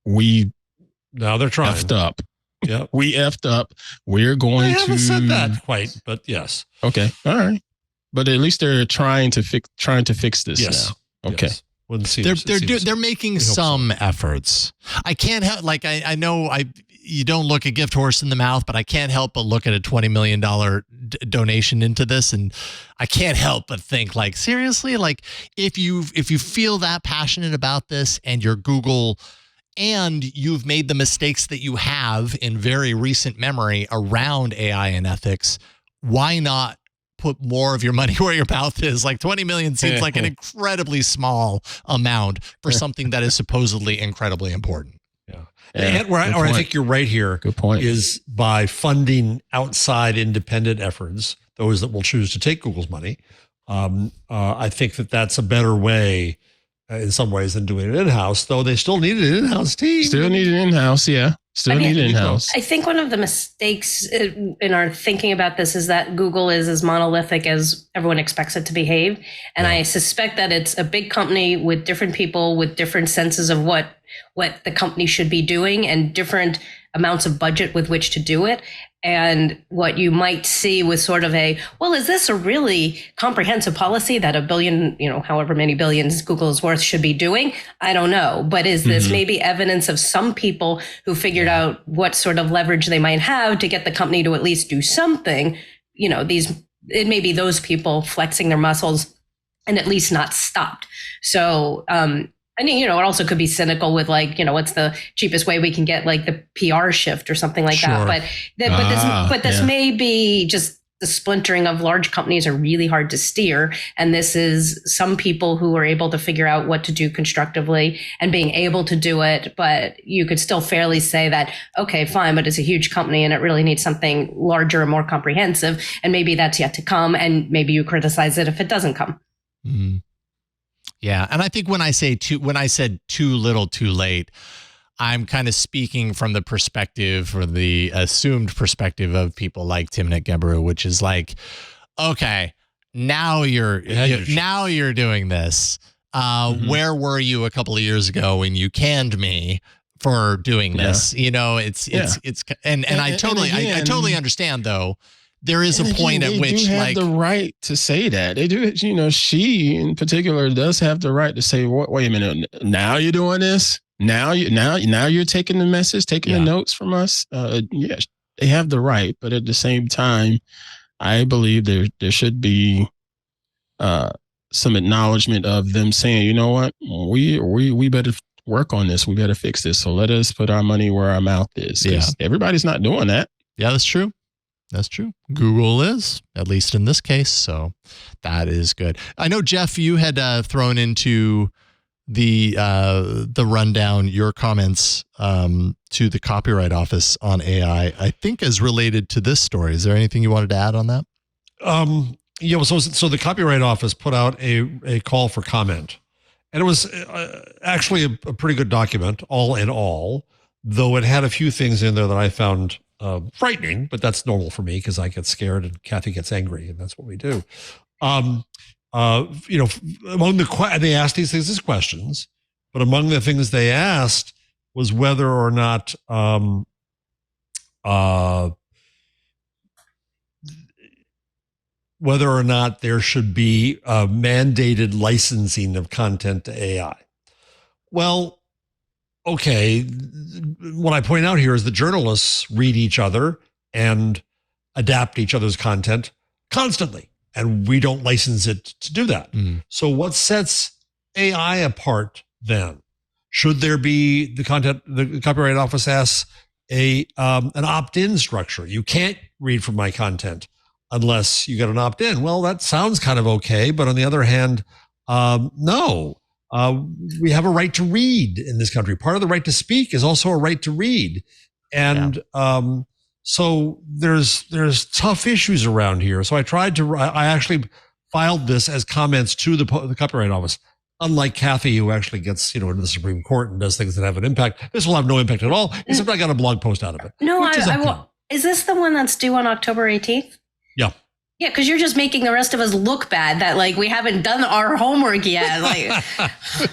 now they're trying. Effed up. Yeah, we effed up. We're going to. I haven't said that quite, but yes. Okay, all right. But at least they're trying to fix this now. Okay. Yes. They're making some efforts. I can't help, I know you don't look a gift horse in the mouth, but I can't help but look at a $20 million donation into this, and I can't help but think, seriously, if you feel that passionate about this and you're Google, and you've made the mistakes that you have in very recent memory around AI and ethics, why not put more of your money where your mouth is? 20 million seems like an incredibly small amount for something that is supposedly incredibly important. Yeah. And I think you're right here. Good point. Is by funding outside independent efforts, those that will choose to take Google's money. I think that's a better way in some ways than doing it in-house, though they still need an in-house team. Still need it in-house, yeah. Need it in-house. I think one of the mistakes in our thinking about this is that Google is as monolithic as everyone expects it to behave. And I suspect that it's a big company with different people with different senses of what the company should be doing and different amounts of budget with which to do it. And what you might see with sort of is this a really comprehensive policy that $1 billion, however many billions Google is worth should be doing? I don't know. But is this maybe evidence of some people who figured out what sort of leverage they might have to get the company to at least do something? It may be those people flexing their muscles and at least not stopped. So, it also could be cynical with what's the cheapest way we can get the PR shift or something like that. But this may be just the splintering of large companies are really hard to steer. And this is some people who are able to figure out what to do constructively and being able to do it. But you could still fairly say that, okay, fine, but it's a huge company and it really needs something larger and more comprehensive. And maybe that's yet to come. And maybe you criticize it if it doesn't come. Mm-hmm. Yeah, and I think when I said too little, too late, I'm kind of speaking from the perspective or the assumed perspective of people like Timnit Gebru, which is okay, now you're doing this. Where were you a couple of years ago when you canned me for doing this? I totally understand though. There is a point at which they have the right to say that. They do, she in particular does have the right to say, wait a minute, now you're doing this? Now you're taking the message, taking the notes from us? Yes, they have the right. But at the same time, I believe there should be some acknowledgement of them saying, you know what, we better work on this. We better fix this. So let us put our money where our mouth is. Because everybody's not doing that. Yeah, that's true. That's true. Google is, at least in this case. So that is good. I know, Jeff, you had thrown into the rundown your comments to the Copyright Office on AI, I think is related to this story. Is there anything you wanted to add on that? Yeah, so the Copyright Office put out a call for comment. And it was actually a pretty good document, all in all, though it had a few things in there that I found frightening, but that's normal for me because I get scared and Cathy gets angry, and that's what we do. Among they asked these questions, but among the things they asked was whether or not there should be mandated licensing of content to AI. Well, okay, what I point out here is that journalists read each other and adapt each other's content constantly, and we don't license it to do that. So what sets AI apart then? Should there be the Copyright Office asks an opt-in structure? You can't read from my content unless you get an opt-in. Well, that sounds kind of okay, but on the other hand, no. We have a right to read in this country. Part of the right to speak is also a right to read. And so there's tough issues around here. So I actually filed this as comments to the Copyright Office. Unlike Cathy, who actually gets into the Supreme Court and does things that have an impact, this will have no impact at all, except I got a blog post out of it. No, is this the one that's due on October 18th? Yeah. Yeah, because you're just making the rest of us look bad that we haven't done our homework yet.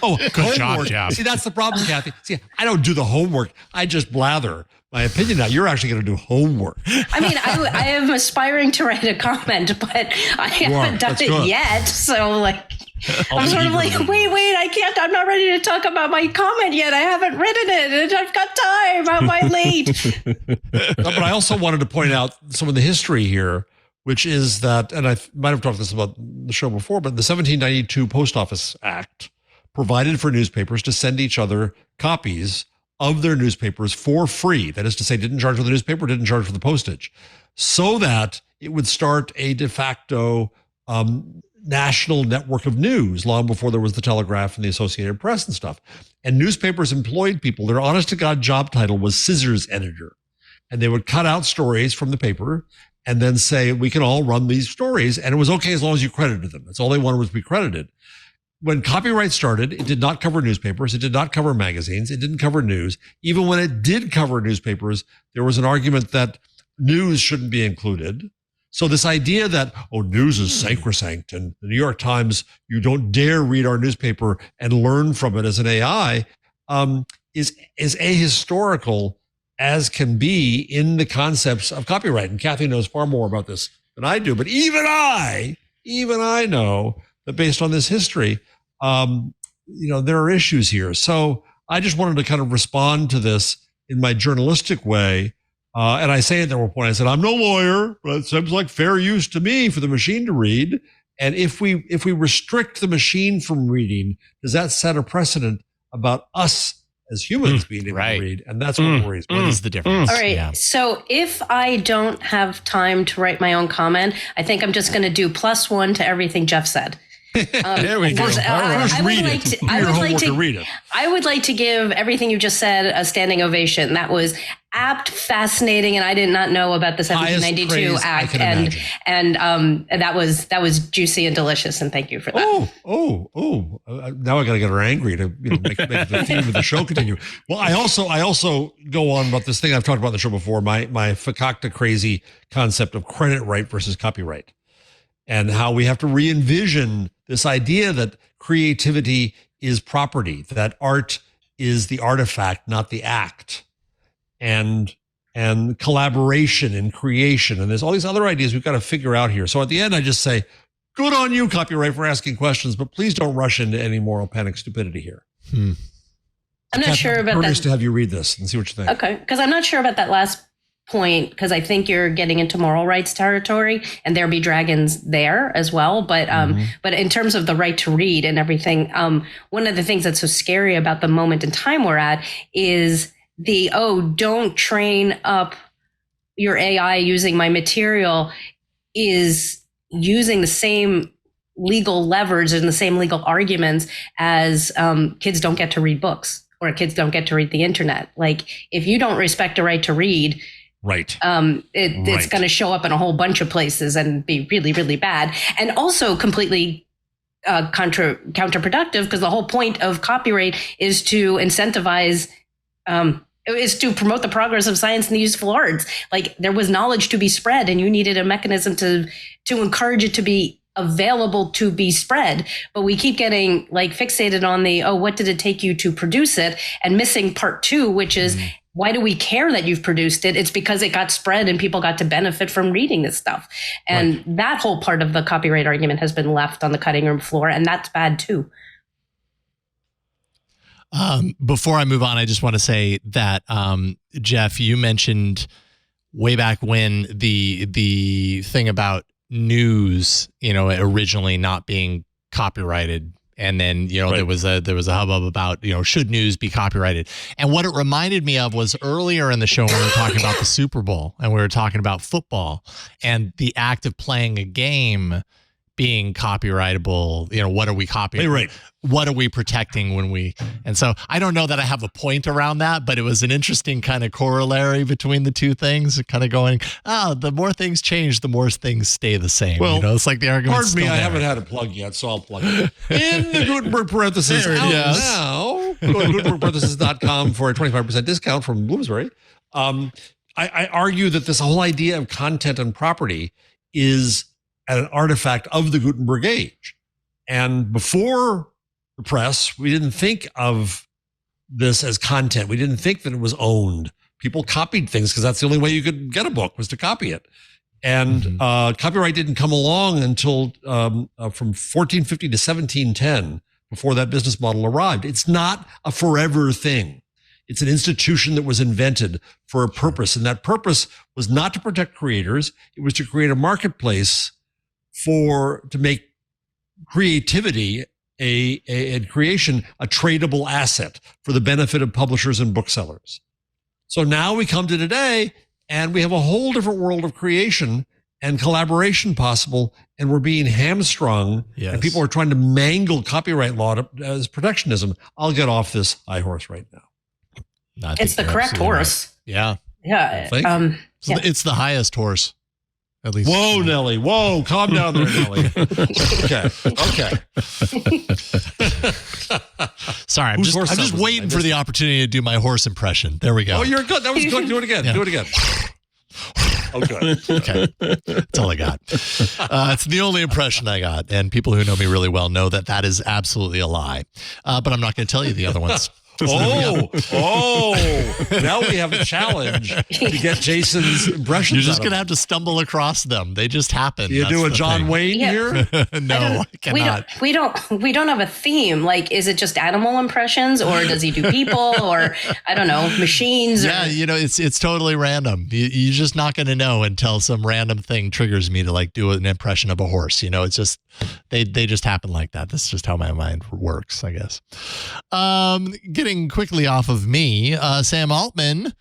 Oh, good job, Jeff. See, that's the problem, Cathy. See, I don't do the homework. I just blather my opinion out. You're actually going to do homework. I mean, I am aspiring to write a comment, but I haven't done it yet. So I'm sort of wait, I can't. I'm not ready to talk about my comment yet. I haven't written it, and I've got time. Am I late? But I also wanted to point out some of the history here, which is that, and I might have talked this about the show before, but the 1792 Post Office Act provided for newspapers to send each other copies of their newspapers for free. That is to say, didn't charge for the newspaper, didn't charge for the postage, so that it would start a de facto national network of news long before there was the Telegraph and the Associated Press and stuff. And newspapers employed people. Their honest to God job title was scissors editor. And they would cut out stories from the paper and then say, we can all run these stories. And it was okay as long as you credited them. That's all they wanted was to be credited. When copyright started, it did not cover newspapers. It did not cover magazines. It didn't cover news. Even when it did cover newspapers, there was an argument that news shouldn't be included. So this idea that, news is sacrosanct and the New York Times, you don't dare read our newspaper and learn from it as an AI, is ahistorical as can be in the concepts of copyright. And Cathy knows far more about this than I do. But even I know that based on this history, there are issues here. So I just wanted to kind of respond to this in my journalistic way. And I say at one point, I said, I'm no lawyer, but it seems like fair use to me for the machine to read. And if we restrict the machine from reading, does that set a precedent about us as humans being able to read? And that's what worries me. What is the difference? All right. Yeah. So if I don't have time to write my own comment, I think I'm just going to do +1 to everything Jeff said. There we go. I would like to give everything you just said a standing ovation. That was apt, fascinating, and I did not know about the 1792 Act, and that was juicy and delicious. And thank you for that. Now I got to get her angry to make the theme of the show continue. Well, I also go on about this thing I've talked about on the show before. My fakakta crazy concept of credit right versus copyright, and how we have to re-envision this idea that creativity is property, that art is the artifact, not the act, and collaboration and creation. And there's all these other ideas we've got to figure out here. So at the end, I just say, good on you, copyright, for asking questions, but please don't rush into any moral panic stupidity here. I'm not sure about that. Curious to have you read this and see what you think. Okay, because I'm not sure about that last point, because I think you're getting into moral rights territory, and there be dragons there as well. But but in terms of the right to read and everything, one of the things that's so scary about the moment in time we're at is don't train up your AI using my material is using the same legal levers and the same legal arguments as kids don't get to read books or kids don't get to read the internet. Like, if you don't respect a right to read, right, it's going to show up in a whole bunch of places and be really, really bad, and also completely counterproductive, because the whole point of copyright is to incentivize, is to promote the progress of science and the useful arts. Like, there was knowledge to be spread, and you needed a mechanism to encourage it to be available to be spread. But we keep getting like fixated on the, what did it take you to produce it, and missing part two, which is, why do we care that you've produced it? It's because it got spread and people got to benefit from reading this stuff. And that whole part of the copyright argument has been left on the cutting room floor, and that's bad too. Before I move on, I just want to say that, Jeff, you mentioned way back when the thing about news, originally not being copyrighted. And then, there was a hubbub about, should news be copyrighted? And what it reminded me of was earlier in the show, when we were talking about the Super Bowl and we were talking about football and the act of playing a game being copyrightable. What are we copying? Right. What are we protecting when we? And so I don't know that I have a point around that, but it was an interesting kind of corollary between the two things, kind of going, the more things change, the more things stay the same. Well, it's like the argument. Pardon me, I haven't had a plug yet, so I'll plug it. In the Gutenberg parentheses, out now, go to gutenbergparentheses.com for a 25% discount from Bloomsbury. I argue that this whole idea of content and property is an artifact of the Gutenberg age. And before the press, we didn't think of this as content. We didn't think that it was owned. People copied things because that's the only way you could get a book, was to copy it. And copyright didn't come along until from 1450 to 1710, before that business model arrived. It's not a forever thing. It's an institution that was invented for a purpose. And that purpose was not to protect creators. It was to create a marketplace to make creativity and creation a tradable asset for the benefit of publishers and booksellers. So now we come to today, and we have a whole different world of creation and collaboration possible, and we're being hamstrung. Yes. And people are trying to mangle copyright law as protectionism. I'll get off this high horse right now. It's the correct horse. Right. Yeah. Yeah. It's the highest horse. At least. Whoa, Nelly. Whoa, calm down there, Nelly. Okay. Sorry, I'm just waiting for the opportunity to do my horse impression. There we go. Oh, you're good. That was good. Do it again. Yeah. Do it again. Oh, good. Okay. That's all I got. It's the only impression I got. And people who know me really well know that is absolutely a lie. But I'm not going to tell you the other ones. Now we have a challenge to get Jason's impressions. You're just going to have to stumble across them. They just happen. You do a John Wayne here? No, I cannot. We don't have a theme. Like, is it just animal impressions, or does he do people, or I don't know, machines? Yeah, it's totally random. You're just not going to know until some random thing triggers me to like do an impression of a horse. It's just they just happen like that. That's just how my mind works, I guess. Getting quickly off of me, Sam Altman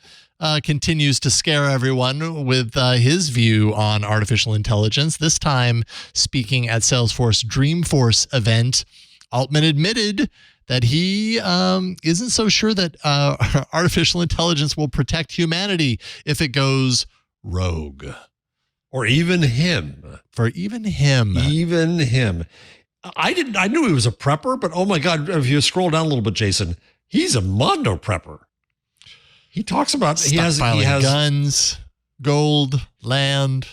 continues to scare everyone with his view on artificial intelligence. This time, speaking at Salesforce Dreamforce event, Altman admitted that he isn't so sure that artificial intelligence will protect humanity if it goes rogue. Or even him. For even him. Even him. I knew he was a prepper, but oh my God, if you scroll down a little bit, Jason, he's a mondo prepper. He talks about he has guns, gold, land.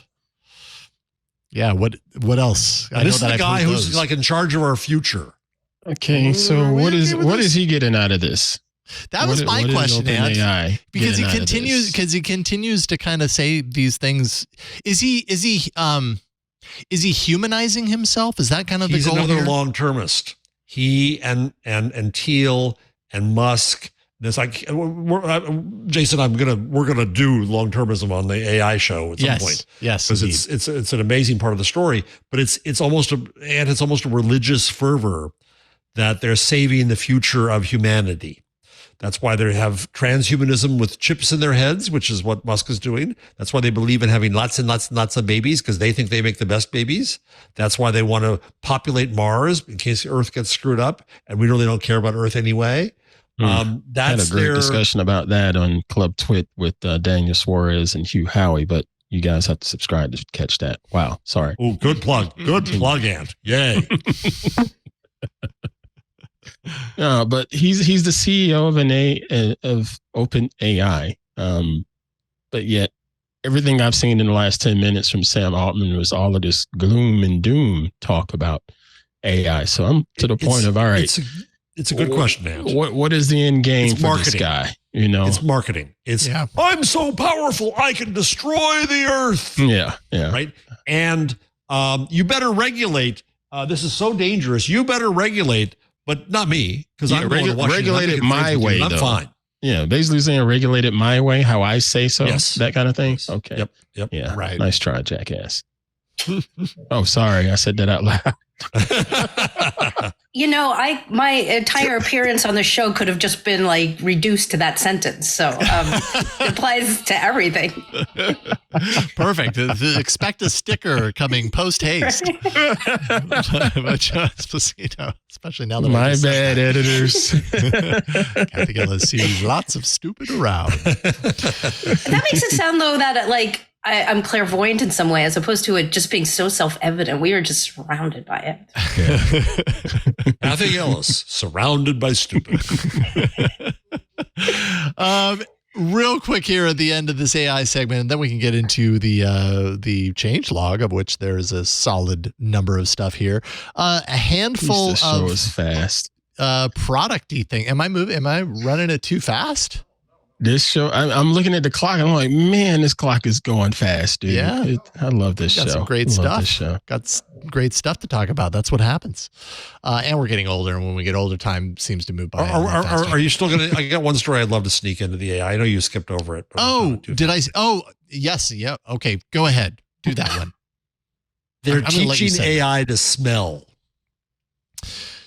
Yeah, what else? This is the guy who's like in charge of our future. Okay, so what is he getting out of this? That was my question, Ant, because he continues to kind of say these things. Is he humanizing himself? Is that kind of the goal? He's another here? long-termist. He and Thiel and Musk. It's like Jason. We're gonna do long-termism on the AI show at some point. Yes, because it's an amazing part of the story. But it's almost a religious fervor that they're saving the future of humanity. That's why they have transhumanism with chips in their heads, which is what Musk is doing. That's why they believe in having lots and lots and lots of babies, because they think they make the best babies. That's why they want to populate Mars in case Earth gets screwed up, and we really don't care about Earth anyway. That's had a great discussion about that on Club TWiT with Daniel Suarez and Hugh Howey, but you guys have to subscribe to catch that. Wow, sorry. Oh, good plug. Good plug, Ant. Yay. No, but he's the CEO of OpenAI. But yet everything I've seen in the last 10 minutes from Sam Altman was all of this gloom and doom talk about AI. So I'm to the point of, all right. It's a good question, man. What is the end game for this guy? You know, it's marketing. I'm so powerful, I can destroy the Earth. Yeah. Right. And you better regulate. This is so dangerous. You better regulate, but not me, because I'm going to Washington. Regulate it my way. I'm fine. Yeah, basically saying regulate it my way, how I say so. Yes. That kind of thing. Okay. Yep. Yeah. Right. Nice try, jackass. Oh, sorry, I said that out loud. You know, my entire appearance on the show could have just been like reduced to that sentence. So it applies to everything. Perfect. Expect a sticker coming post haste. Especially now that my bad, editors. Cathy Gillis sees lots of stupid around. That makes it sound though that I'm clairvoyant in some way, as opposed to it just being so self-evident. We are just surrounded by it. Yeah. Cathy Ellis, surrounded by stupid. Real quick here at the end of this AI segment, and then we can get into the change log, of which there is a solid number of stuff here. A handful this show is fast. Product-y thing. Am I running it too fast? This show, I'm looking at the clock. And I'm like, man, this clock is going fast, dude. Yeah, I love this show. Got some great stuff. Got great stuff to talk about. That's what happens. And we're getting older, and when we get older, time seems to move by. Are you still gonna? I got one story I'd love to sneak into the AI. I know you skipped over it. Oh, did I? Oh, yes. Yeah. Okay, go ahead. Do that one. They're teaching AI to smell.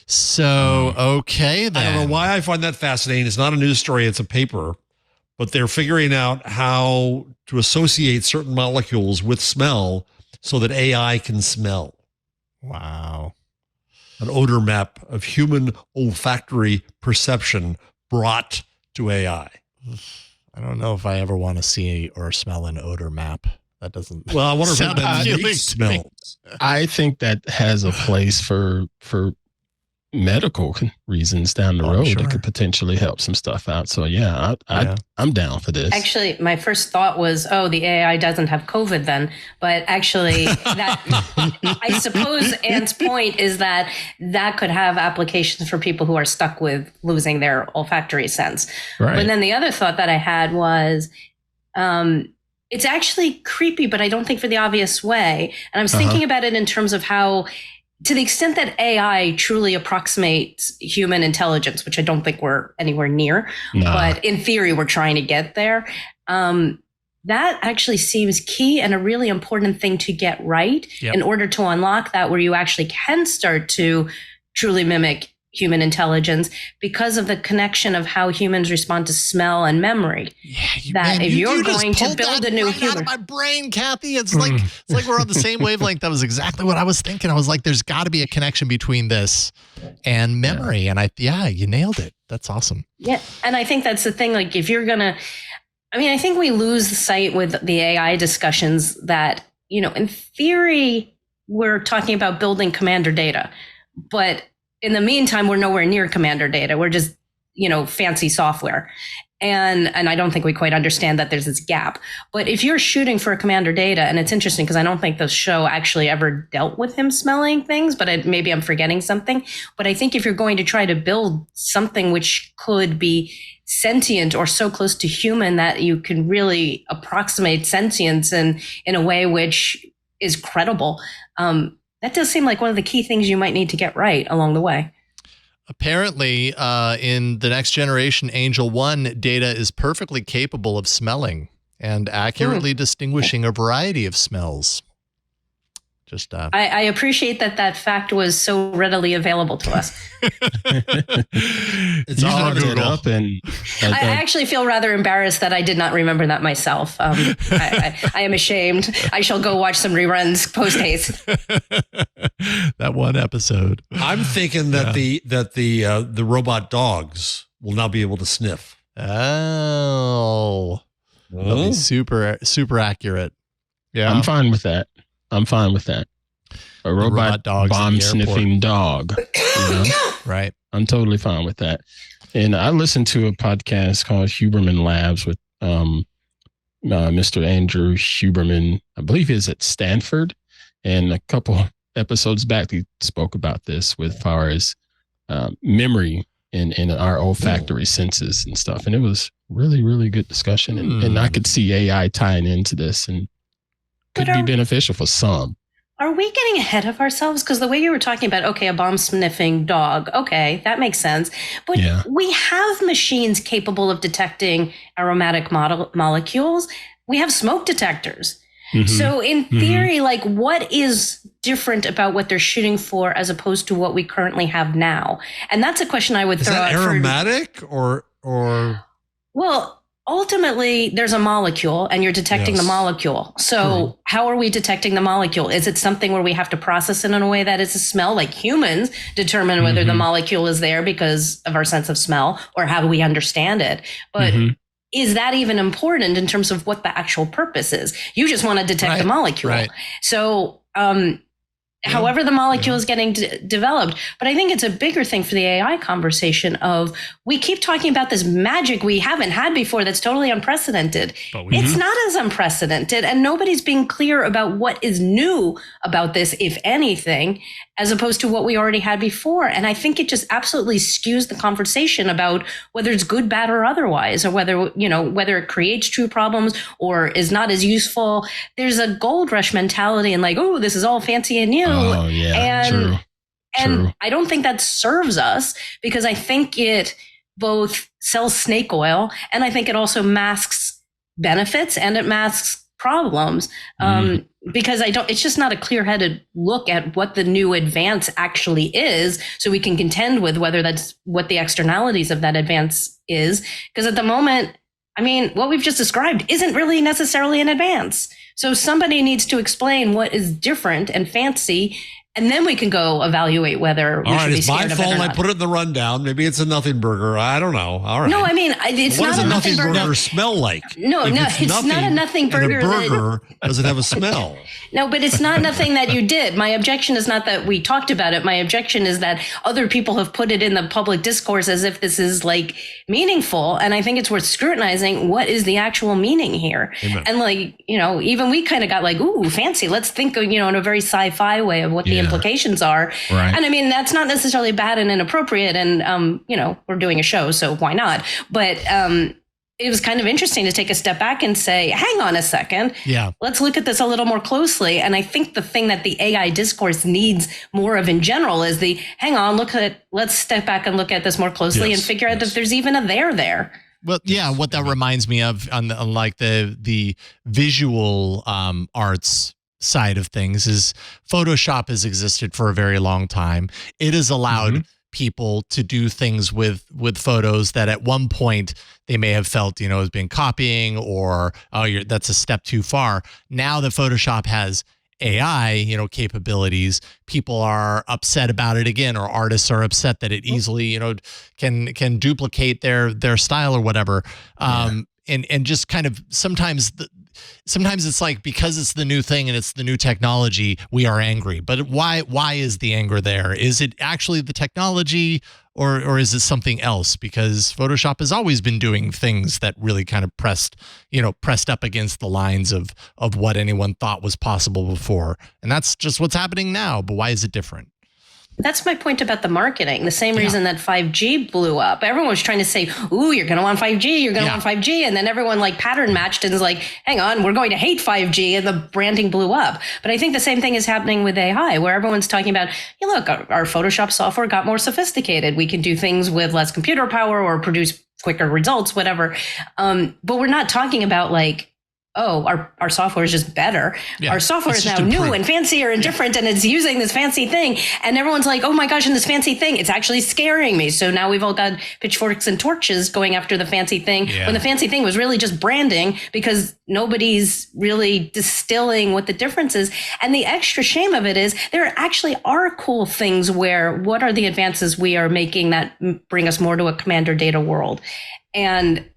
So, okay, then. I don't know why I find that fascinating. It's not a news story. It's a paper. But they're figuring out how to associate certain molecules with smell so that AI can smell. Wow. An odor map of human olfactory perception brought to AI. I don't know if I ever want to see or smell an odor map. That doesn't. Well, I wonder if sound appealing smells. I think that has a place for medical reasons down the road. Sure. It could potentially help some stuff out. So I'm down for this. Actually, my first thought was, the AI doesn't have COVID then. But actually, that I suppose Ant's point is that could have applications for people who are stuck with losing their olfactory sense. Right. But then the other thought that I had was, it's actually creepy, but I don't think for the obvious way. And I was thinking about it in terms of how, to the extent that AI truly approximates human intelligence, which I don't think we're anywhere near, but in theory, we're trying to get there. That actually seems key and a really important thing to get right in order to unlock that, where you actually can start to truly mimic human intelligence because of the connection of how humans respond to smell and memory. Yeah, if you're going to build a new human, out of my brain, Cathy, it's like we're on the same wavelength. That was exactly what I was thinking. I was like, there's got to be a connection between this and memory, and you nailed it. That's awesome. Yeah, and I think that's the thing. Like, if you're gonna, I think we lose sight with the AI discussions that, in theory, we're talking about building commander data, but in the meantime, we're nowhere near commander data. We're just, fancy software. And I don't think we quite understand that there's this gap. But if you're shooting for a commander data, and it's interesting because I don't think the show actually ever dealt with him smelling things, but maybe I'm forgetting something. But I think if you're going to try to build something which could be sentient or so close to human that you can really approximate sentience in a way which is credible, that does seem like one of the key things you might need to get right along the way. Apparently, in the next generation, Angel 1, data is perfectly capable of smelling and accurately distinguishing a variety of smells. Just I appreciate that fact was so readily available to us. It's all on Google. Up and I actually feel rather embarrassed that I did not remember that myself. I am ashamed. I shall go watch some reruns post haste. That one episode. I'm thinking that the robot dogs will now be able to sniff. Oh, that'll be super accurate. Yeah, I'm fine with that. A robot dog, bomb sniffing dog. Right. I'm totally fine with that. And I listened to a podcast called Huberman Labs with Mr. Andrew Huberman. I believe he's at Stanford. And a couple episodes back, he spoke about this with far as memory in our olfactory senses and stuff. And it was really, really good discussion. And I could see AI tying into this and could be beneficial for some. Are we getting ahead of ourselves? Because the way you were talking about, okay, a bomb sniffing dog, okay, that makes sense. But we have machines capable of detecting aromatic molecules. We have smoke detectors. Mm-hmm. So in theory, like, what is different about what they're shooting for as opposed to what we currently have now? And that's a question I would throw out. Is that aromatic or? Well, ultimately, there's a molecule and you're detecting the molecule. So how are we detecting the molecule? Is it something where we have to process it in a way that it's a smell, like humans determine whether the molecule is there because of our sense of smell, or how do we understand it? But is that even important in terms of what the actual purpose is? You just want to detect the molecule. Right. So, however the molecule is getting developed. But I think it's a bigger thing for the AI conversation of, we keep talking about this magic we haven't had before that's totally unprecedented. It's not as unprecedented, and nobody's being clear about what is new about this, if anything, as opposed to what we already had before. And I think it just absolutely skews the conversation about whether it's good, bad, or otherwise, or whether, whether it creates true problems or is not as useful. There's a gold rush mentality and like, oh, this is all fancy and new. Oh, yeah, true. I don't think that serves us, because I think it both sells snake oil, and I think it also masks benefits and it masks problems. Because it's just not a clear-headed look at what the new advance actually is, so we can contend with whether that's what the externalities of that advance is. Because at the moment, I mean, what we've just described isn't really necessarily an advance. So somebody needs to explain what is different and fancy, and then we can go evaluate whether we should be scared of it or not. It's my fault. I put it in the rundown. Maybe it's a nothing burger. I don't know. All right. No, I mean, it's what not does a nothing burger smell like? No, it's not a nothing burger. And a burger doesn't have a smell. No, but it's not nothing that you did. My objection is not that we talked about it. My objection is that other people have put it in the public discourse as if this is like meaningful. And I think it's worth scrutinizing what is the actual meaning here. Amen. And like, even we kind of got like, ooh, fancy. Let's think of, in a very sci-fi way of what the implications are. Right. And I mean, that's not necessarily bad and inappropriate. And, we're doing a show, so why not? But it was kind of interesting to take a step back and say, hang on a second. Yeah. Let's look at this a little more closely. And I think the thing that the AI discourse needs more of in general is let's step back and look at this more closely and figure out if there's even a there. Well, yeah, what that reminds me of on like the visual arts side of things is Photoshop has existed for a very long time. It has allowed people to do things with photos that at one point they may have felt, has been copying, or, that's a step too far. Now that Photoshop has AI, capabilities, people are upset about it again, or artists are upset that it easily, can duplicate their style or whatever. And just kind of sometimes it's like, because it's the new thing and it's the new technology, we are angry. But why is the anger there? Is it actually the technology, or is it something else? Because Photoshop has always been doing things that really kind of pressed up against the lines of what anyone thought was possible before. And that's just what's happening now. But why is it different? That's my point about the marketing. The same reason that 5G blew up. Everyone was trying to say, ooh, you're going to want 5G. You're going to want 5G. And then everyone like pattern matched and is like, hang on, we're going to hate 5G. And the branding blew up. But I think the same thing is happening with AI, where everyone's talking about, hey, look, our Photoshop software got more sophisticated. We can do things with less computer power or produce quicker results, whatever. But we're not talking about like oh, our software is just better. Yeah, our software it's is now just new improved. and fancier and different, and it's using this fancy thing. And everyone's like, oh my gosh, and this fancy thing, it's actually scaring me. So now we've all got pitchforks and torches going after the fancy thing, when the fancy thing was really just branding, because nobody's really distilling what the difference is. And the extra shame of it is there actually are cool things where what are the advances we are making that bring us more to a commander data world? And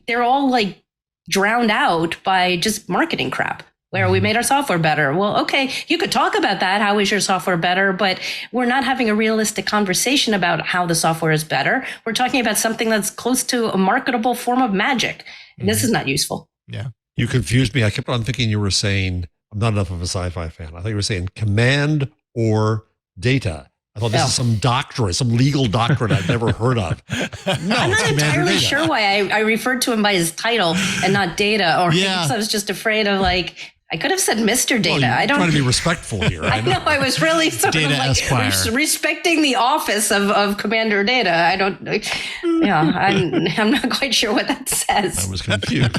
they're all like drowned out by just marketing crap where we made our software better. Well, okay, you could talk about that. How is your software better? But we're not having a realistic conversation about how the software is better. We're talking about something that's close to a marketable form of magic. And this is not useful. Yeah. You confused me. I kept on thinking you were saying, I'm not enough of a sci-fi fan. I thought you were saying command or data. I thought this is some doctorate, some legal doctorate I'd never heard of. No, I'm not entirely sure why I referred to him by his title and not data, or I was just afraid of like, I could have said Mr. Data. Well, I don't trying to be respectful here. I know. I was really sort Data of like Esquire. Respecting the office of Commander Data. I don't. Yeah, I'm not quite sure what that says. I was confused.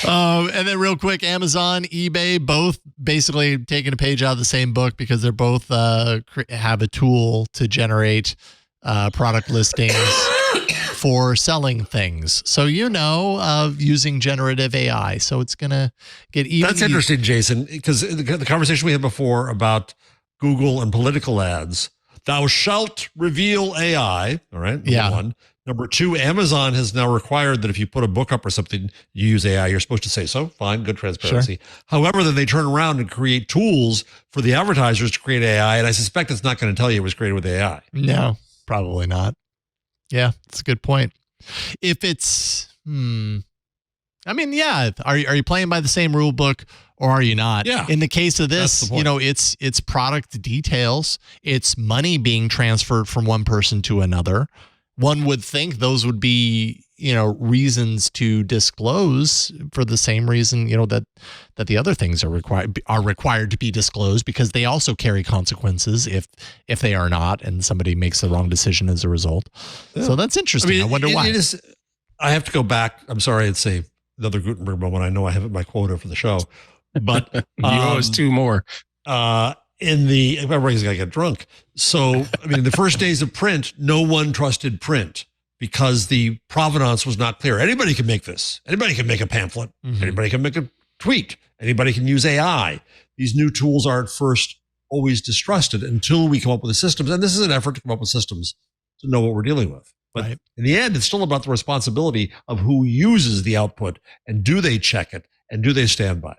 And then real quick, Amazon, eBay, both basically taking a page out of the same book because they're both have a tool to generate product listings for selling things. So, using generative AI. So it's going to get even. That's interesting, Jason, because the conversation we had before about Google and political ads, thou shalt reveal AI. All right. Number one. Number two, Amazon has now required that if you put a book up or something, you use AI. You're supposed to say so. Fine, good transparency. Sure. However, then they turn around and create tools for the advertisers to create AI. And I suspect it's not going to tell you it was created with AI. No, probably not. Yeah, that's a good point. If it's, I mean, yeah, are you playing by the same rule book or are you not? Yeah. In the case of this, it's product details. It's money being transferred from one person to another. One would think those would be, reasons to disclose for the same reason, that the other things are required to be disclosed, because they also carry consequences if they are not, and somebody makes the wrong decision as a result. Yeah. So that's interesting. I wonder why. I have to go back. I'm sorry, it's another Gutenberg moment. I know I have my quota for the show, but you owe us two more. Everybody's got to get drunk. So, the first days of print, no one trusted print because the provenance was not clear. Anybody can make this. Anybody can make a pamphlet. Mm-hmm. Anybody can make a tweet. Anybody can use AI. These new tools are at first always distrusted until we come up with the systems. And this is an effort to come up with systems to know what we're dealing with. But in the end, it's still about the responsibility of who uses the output, and do they check it, and do they stand by it?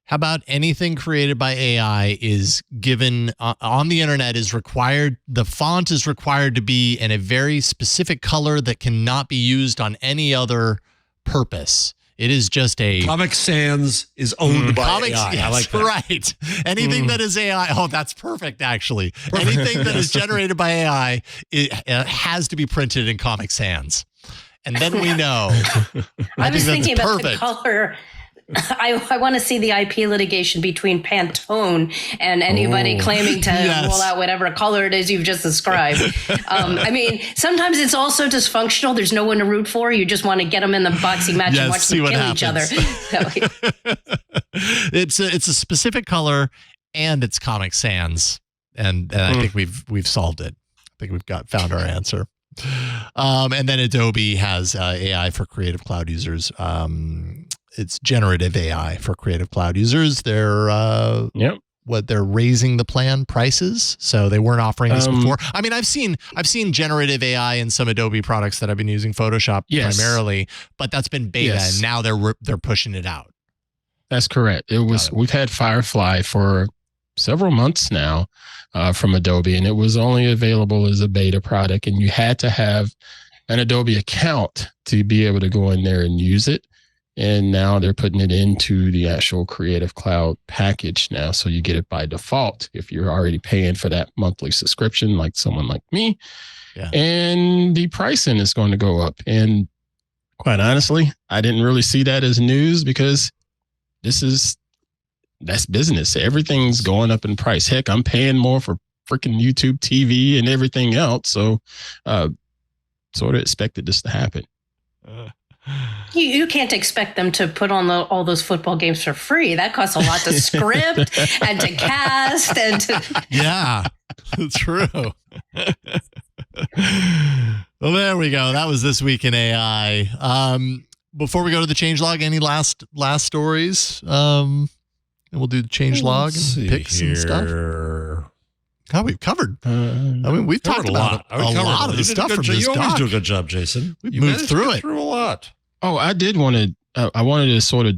How about anything created by AI is given on the internet is required? The font is required to be in a very specific color that cannot be used on any other purpose. It is just a Comic Sans is owned by AI. Yes, I like that. Right. Anything that is AI. Oh, that's perfect. Actually, anything that is generated by AI, it has to be printed in Comic Sans, and then we know. I was thinking about the color. I want to see the IP litigation between Pantone and anybody claiming to roll out whatever color it is you've just described. Sometimes it's also dysfunctional. There's no one to root for. You just want to get them in the boxing match and watch them kill each other. It's a specific color, and it's Comic Sans, and I think we've solved it. I think we've found our answer. And then Adobe has AI for Creative Cloud users. It's generative AI for Creative Cloud users. They're they're raising the plan prices, so they weren't offering this before. I've seen generative AI in some Adobe products that I've been using, Photoshop primarily, but that's been beta, and now they're pushing it out. That's correct. We've had Firefly for several months now from Adobe, and it was only available as a beta product, and you had to have an Adobe account to be able to go in there and use it. And now they're putting it into the actual Creative Cloud package now. So you get it by default if you're already paying for that monthly subscription, like someone like me. Yeah. And the pricing is going to go up. And quite honestly, I didn't really see that as news, because that's business. Everything's going up in price. Heck, I'm paying more for freaking YouTube TV and everything else. So sort of expected this to happen. You can't expect them to put on all those football games for free. That costs a lot to script and to cast and to. Yeah, true. Well, there we go. That was This Week in AI. Before we go to the changelog, any last stories? And we'll do the changelog and picks and stuff. God, we've covered. We've talked about a lot of the stuff from this doc. You always do a good job, Jason. We've moved through it. Through a lot. Oh, I did want to. I wanted to sort of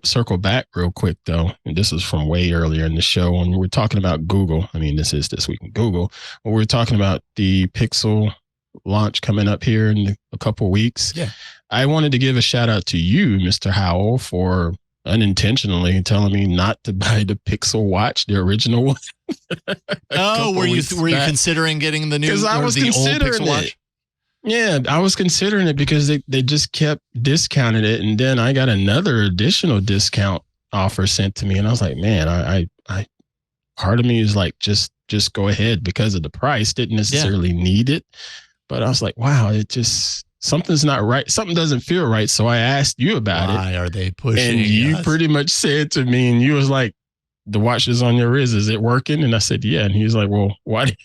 circle back real quick, though. And this is from way earlier in the show when we were talking about Google. I mean, this is This Week in Google. When we were talking about the Pixel launch coming up here in a couple of weeks. Yeah. I wanted to give a shout out to you, Mr. Howell, for unintentionally telling me not to buy the Pixel Watch, the original one. Were you considering getting the new? Because I was considering it. Yeah, I was considering it because they just kept discounting it, and then I got another additional discount offer sent to me, and I was like, man, I part of me is like, just go ahead because of the price. Didn't necessarily need it, but I was like, wow, it just. Something's not right. Something doesn't feel right. So I asked you about it. Why are they pushing? And you pretty much said to me, and you was like, the watch is on your wrist. Is it working? And I said, yeah. And he was like, well, why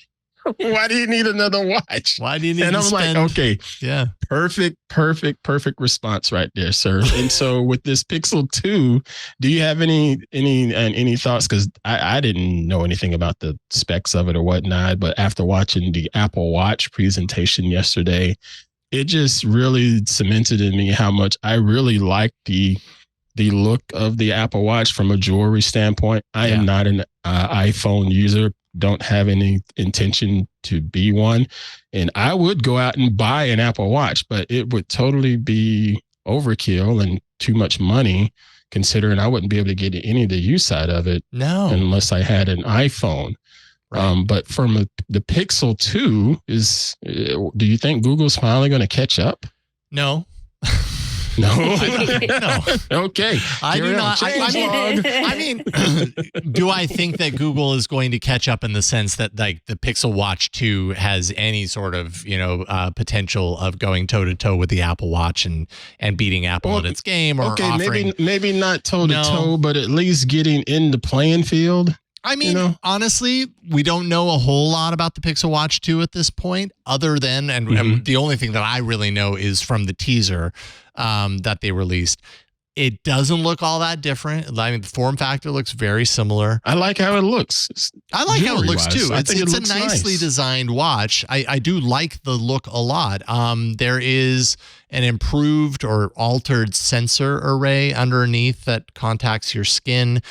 do you need another watch? Why do you need and to I'm spend? like, okay. Yeah. Perfect response right there, sir. And so with this Pixel 2, do you have any thoughts? Because I didn't know anything about the specs of it or whatnot. But after watching the Apple Watch presentation yesterday, it just really cemented in me how much I really like the look of the Apple Watch from a jewelry standpoint. I am not an iPhone user, don't have any intention to be one. And I would go out and buy an Apple Watch, but it would totally be overkill and too much money, considering I wouldn't be able to get any of the use out of it unless I had an iPhone. Right. But from the Pixel 2 do you think Google's finally going to catch up? No. No. No. Okay. I do not. I mean, do I think that Google is going to catch up in the sense that like the Pixel Watch 2 has any sort of, potential of going toe to toe with the Apple Watch and beating Apple at its game or offering? Maybe not toe to toe, but at least getting in the playing field. I mean, honestly, we don't know a whole lot about the Pixel Watch 2 at this point, other than, and the only thing that I really know is from the teaser that they released. It doesn't look all that different. I mean, the form factor looks very similar. I like how it looks. I like how it looks too. It's a nicely designed watch. I do like the look a lot. There is an improved or altered sensor array underneath that contacts your skin.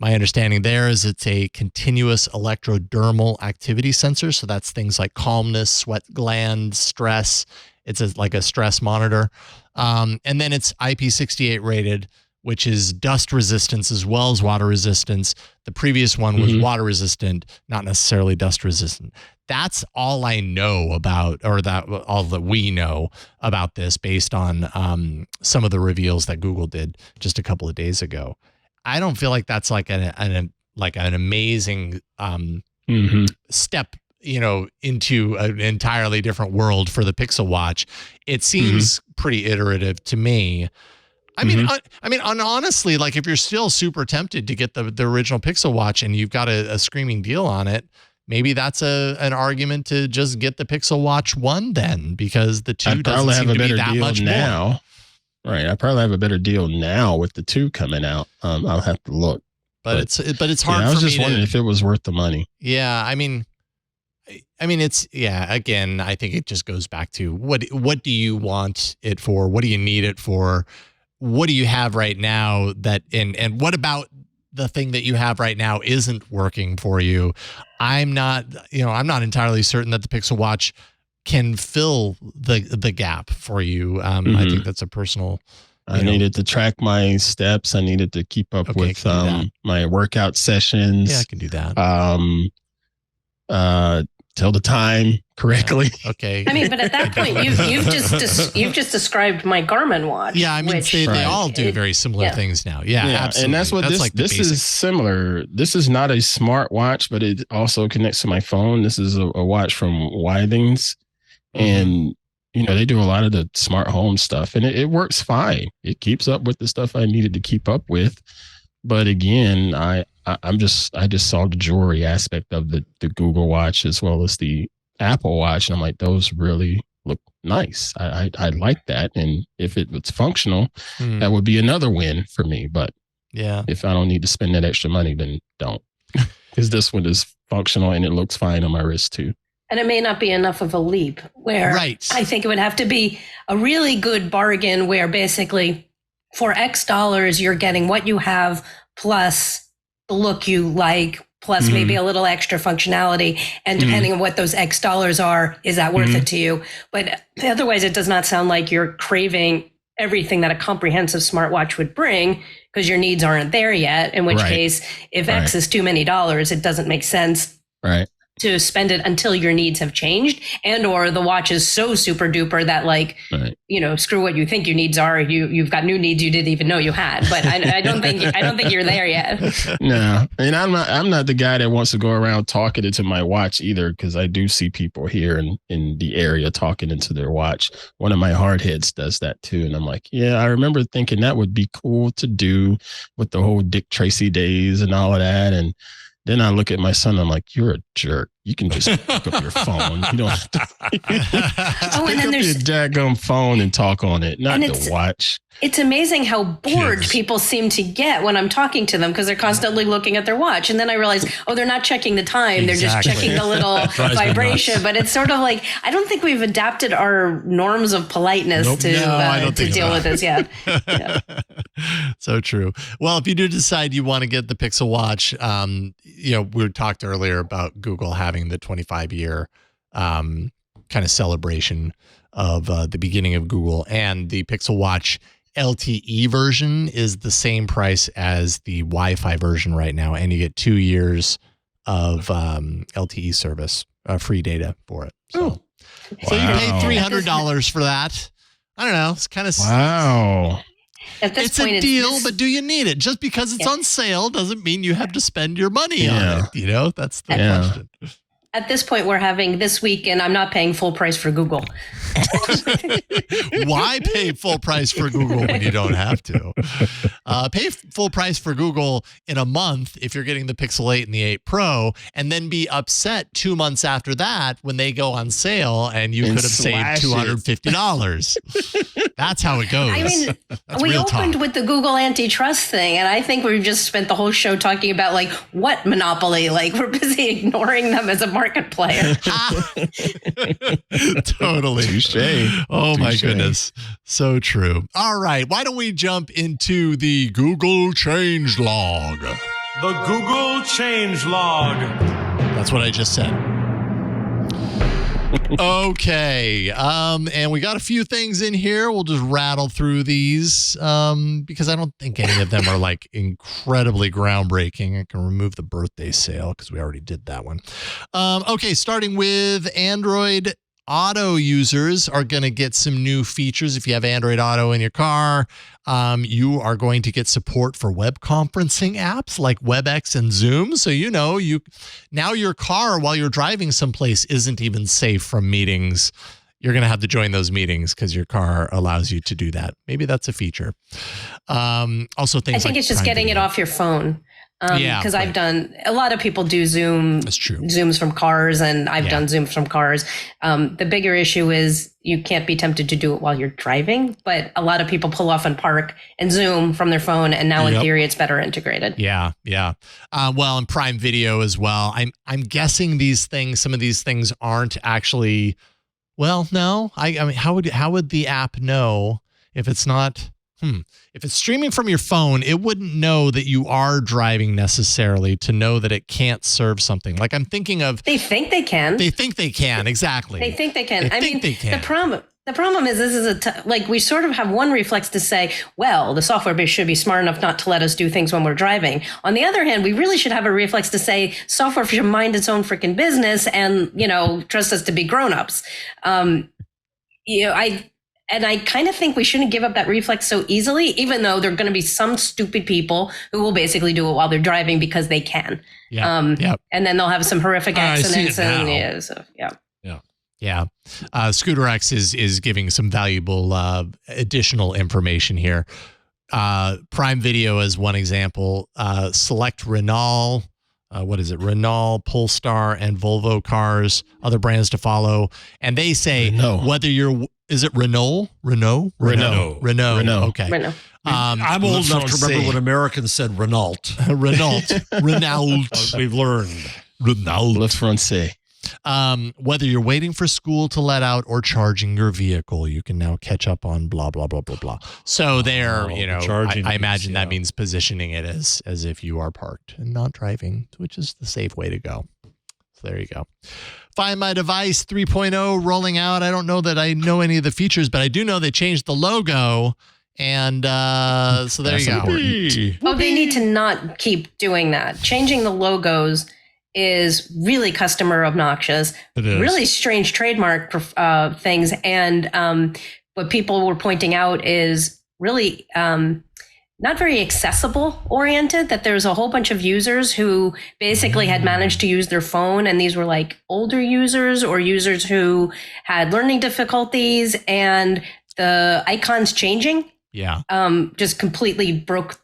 My understanding there is it's a continuous electrodermal activity sensor. So that's things like calmness, sweat gland, stress. It's like a stress monitor. And then it's IP68 rated, which is dust resistance as well as water resistance. The previous one was water resistant, not necessarily dust resistant. That's all I know about, or all that we know about this based on some of the reveals that Google did just a couple of days ago. I don't feel like that's like an amazing step, into an entirely different world for the Pixel Watch. It seems pretty iterative to me. I mean, honestly, like if you're still super tempted to get the original Pixel Watch and you've got a screaming deal on it, maybe that's an argument to just get the Pixel Watch 1 then, because the 2 doesn't seem to be that much now. more. Right, I probably have a better deal now with the 2 coming out. I'll have to look, but it's hard. I was just wondering if it was worth the money. Yeah, I mean, it's Again, I think it just goes back to what do you want it for? What do you need it for? What do you have right now that and what about the thing that you have right now isn't working for you? I'm not entirely certain that the Pixel Watch can fill the gap for you. I think that's a personal. I needed to track my steps. I needed to keep up with my workout sessions. Yeah, I can do that. Tell the time correctly. Yeah, okay. I mean, but at that point, you've just described my Garmin watch. Yeah, I mean, they all do very similar things now. Yeah, absolutely. And that's what this is similar. This is not a smart watch, but it also connects to my phone. This is a watch from Withings. And they do a lot of the smart home stuff, and it works fine. It keeps up with the stuff I needed to keep up with. But again, I just saw the jewelry aspect of the Google Watch as well as the Apple Watch, and I'm like, those really look nice. I like that, and if it was functional, that would be another win for me. But if I don't need to spend that extra money, then don't, because this one is functional and it looks fine on my wrist too. And it may not be enough of a leap where I think it would have to be a really good bargain where basically for X dollars, you're getting what you have plus the look you like, plus maybe a little extra functionality. And depending on what those X dollars are, is that worth it to you? But otherwise, it does not sound like you're craving everything that a comprehensive smartwatch would bring because your needs aren't there yet. In which case, if X is too many dollars, it doesn't make sense to spend it until your needs have changed, and or the watch is so super duper that screw what you think your needs are. You've got new needs you didn't even know you had. But I don't think you're there yet. No, and I'm not the guy that wants to go around talking into my watch either, because I do see people here in the area talking into their watch. One of my hardheads does that too, and I'm like, yeah, I remember thinking that would be cool to do with the whole Dick Tracy days and all of that, and then I look at my son, I'm like, you're a jerk. You can just pick up your phone. You don't have to pick up your daggum phone and talk on it, not the watch. It's amazing how bored people seem to get when I'm talking to them because they're constantly looking at their watch. And then I realize, they're not checking the time. They're just checking the little vibration. But it's sort of like, I don't think we've adapted our norms of politeness to deal with this yet. So true. Well, if you do decide you want to get the Pixel Watch, we talked earlier about Google having the 25-year kind of celebration of the beginning of Google, and the Pixel Watch LTE version is the same price as the Wi-Fi version right now, and you get 2 years of LTE service, free data for it. So you pay $300 for that. I don't know. It's kind of wow. It's a deal, but do you need it? Just because it's on sale doesn't mean you have to spend your money on it. That's the question. At this point, we're having this week, and I'm not paying full price for Google. Why pay full price for Google when you don't have to? Pay full price for Google in a month if you're getting the Pixel 8 and the 8 Pro, and then be upset 2 months after that when they go on sale and you could have saved $250. That's how it goes. I mean, we opened with the Google Antitrust thing, and I think we've just spent the whole show talking about what monopoly. We're busy ignoring them as a market player. Totally. Touché. Oh my goodness. So true. All right. Why don't we jump into the Google change log? The Google change log. That's what I just said. Okay. And we got a few things in here. We'll just rattle through these because I don't think any of them are incredibly groundbreaking. I can remove the birthday sale because we already did that one. Okay, starting with Android Auto users are going to get some new features. If you have Android Auto in your car, you are going to get support for web conferencing apps like WebEx and Zoom. So now your car while you're driving someplace isn't even safe from meetings. You're going to have to join those meetings because your car allows you to do that. Maybe that's a feature. Also, things I think it's just getting it off your phone. Because I've done, a lot of people do Zoom. That's true. Zooms from cars, and I've done Zooms from cars. The bigger issue is you can't be tempted to do it while you're driving, but a lot of people pull off and park and Zoom from their phone, and now in theory it's better integrated. Yeah. Well, and Prime Video as well. I'm guessing some of these things aren't actually. Well, no. I mean, how would the app know if it's not? If it's streaming from your phone, it wouldn't know that you are driving necessarily to know that it can't serve something. I'm thinking of. They think they can. They think they can. Exactly. They think they can. They can. The problem is this is we sort of have one reflex to say, well, the software base should be smart enough not to let us do things when we're driving. On the other hand, we really should have a reflex to say software should mind its own freaking business and, trust us to be grown-ups. I kind of think we shouldn't give up that reflex so easily, even though there are going to be some stupid people who will basically do it while they're driving because they can. And then they'll have some horrific accidents. Yeah. ScooterX is giving some valuable additional information here. Prime Video is one example. Select Renault. What is it? Renault, Polestar, and Volvo cars, other brands to follow. And they say whether you're, is it Renault? Renault. Okay. Renault. I'm old enough to remember when Americans said Renault. Renault. We've learned. Renault. Le Français. Whether you're waiting for school to let out or charging your vehicle, you can now catch up on blah, blah, blah, blah, blah. So there, I imagine that means positioning it as if you are parked and not driving, which is the safe way to go. So there you go. Find My Device 3.0 rolling out. I don't know that I know any of the features, but I do know they changed the logo. And so there you go. Oh, they need to not keep doing that. Changing the logos is really customer obnoxious. It is. Really strange trademark things. And what people were pointing out is really not very accessible oriented, that there's a whole bunch of users who basically had managed to use their phone. And these were like older users or users who had learning difficulties, and the icons changing just completely broke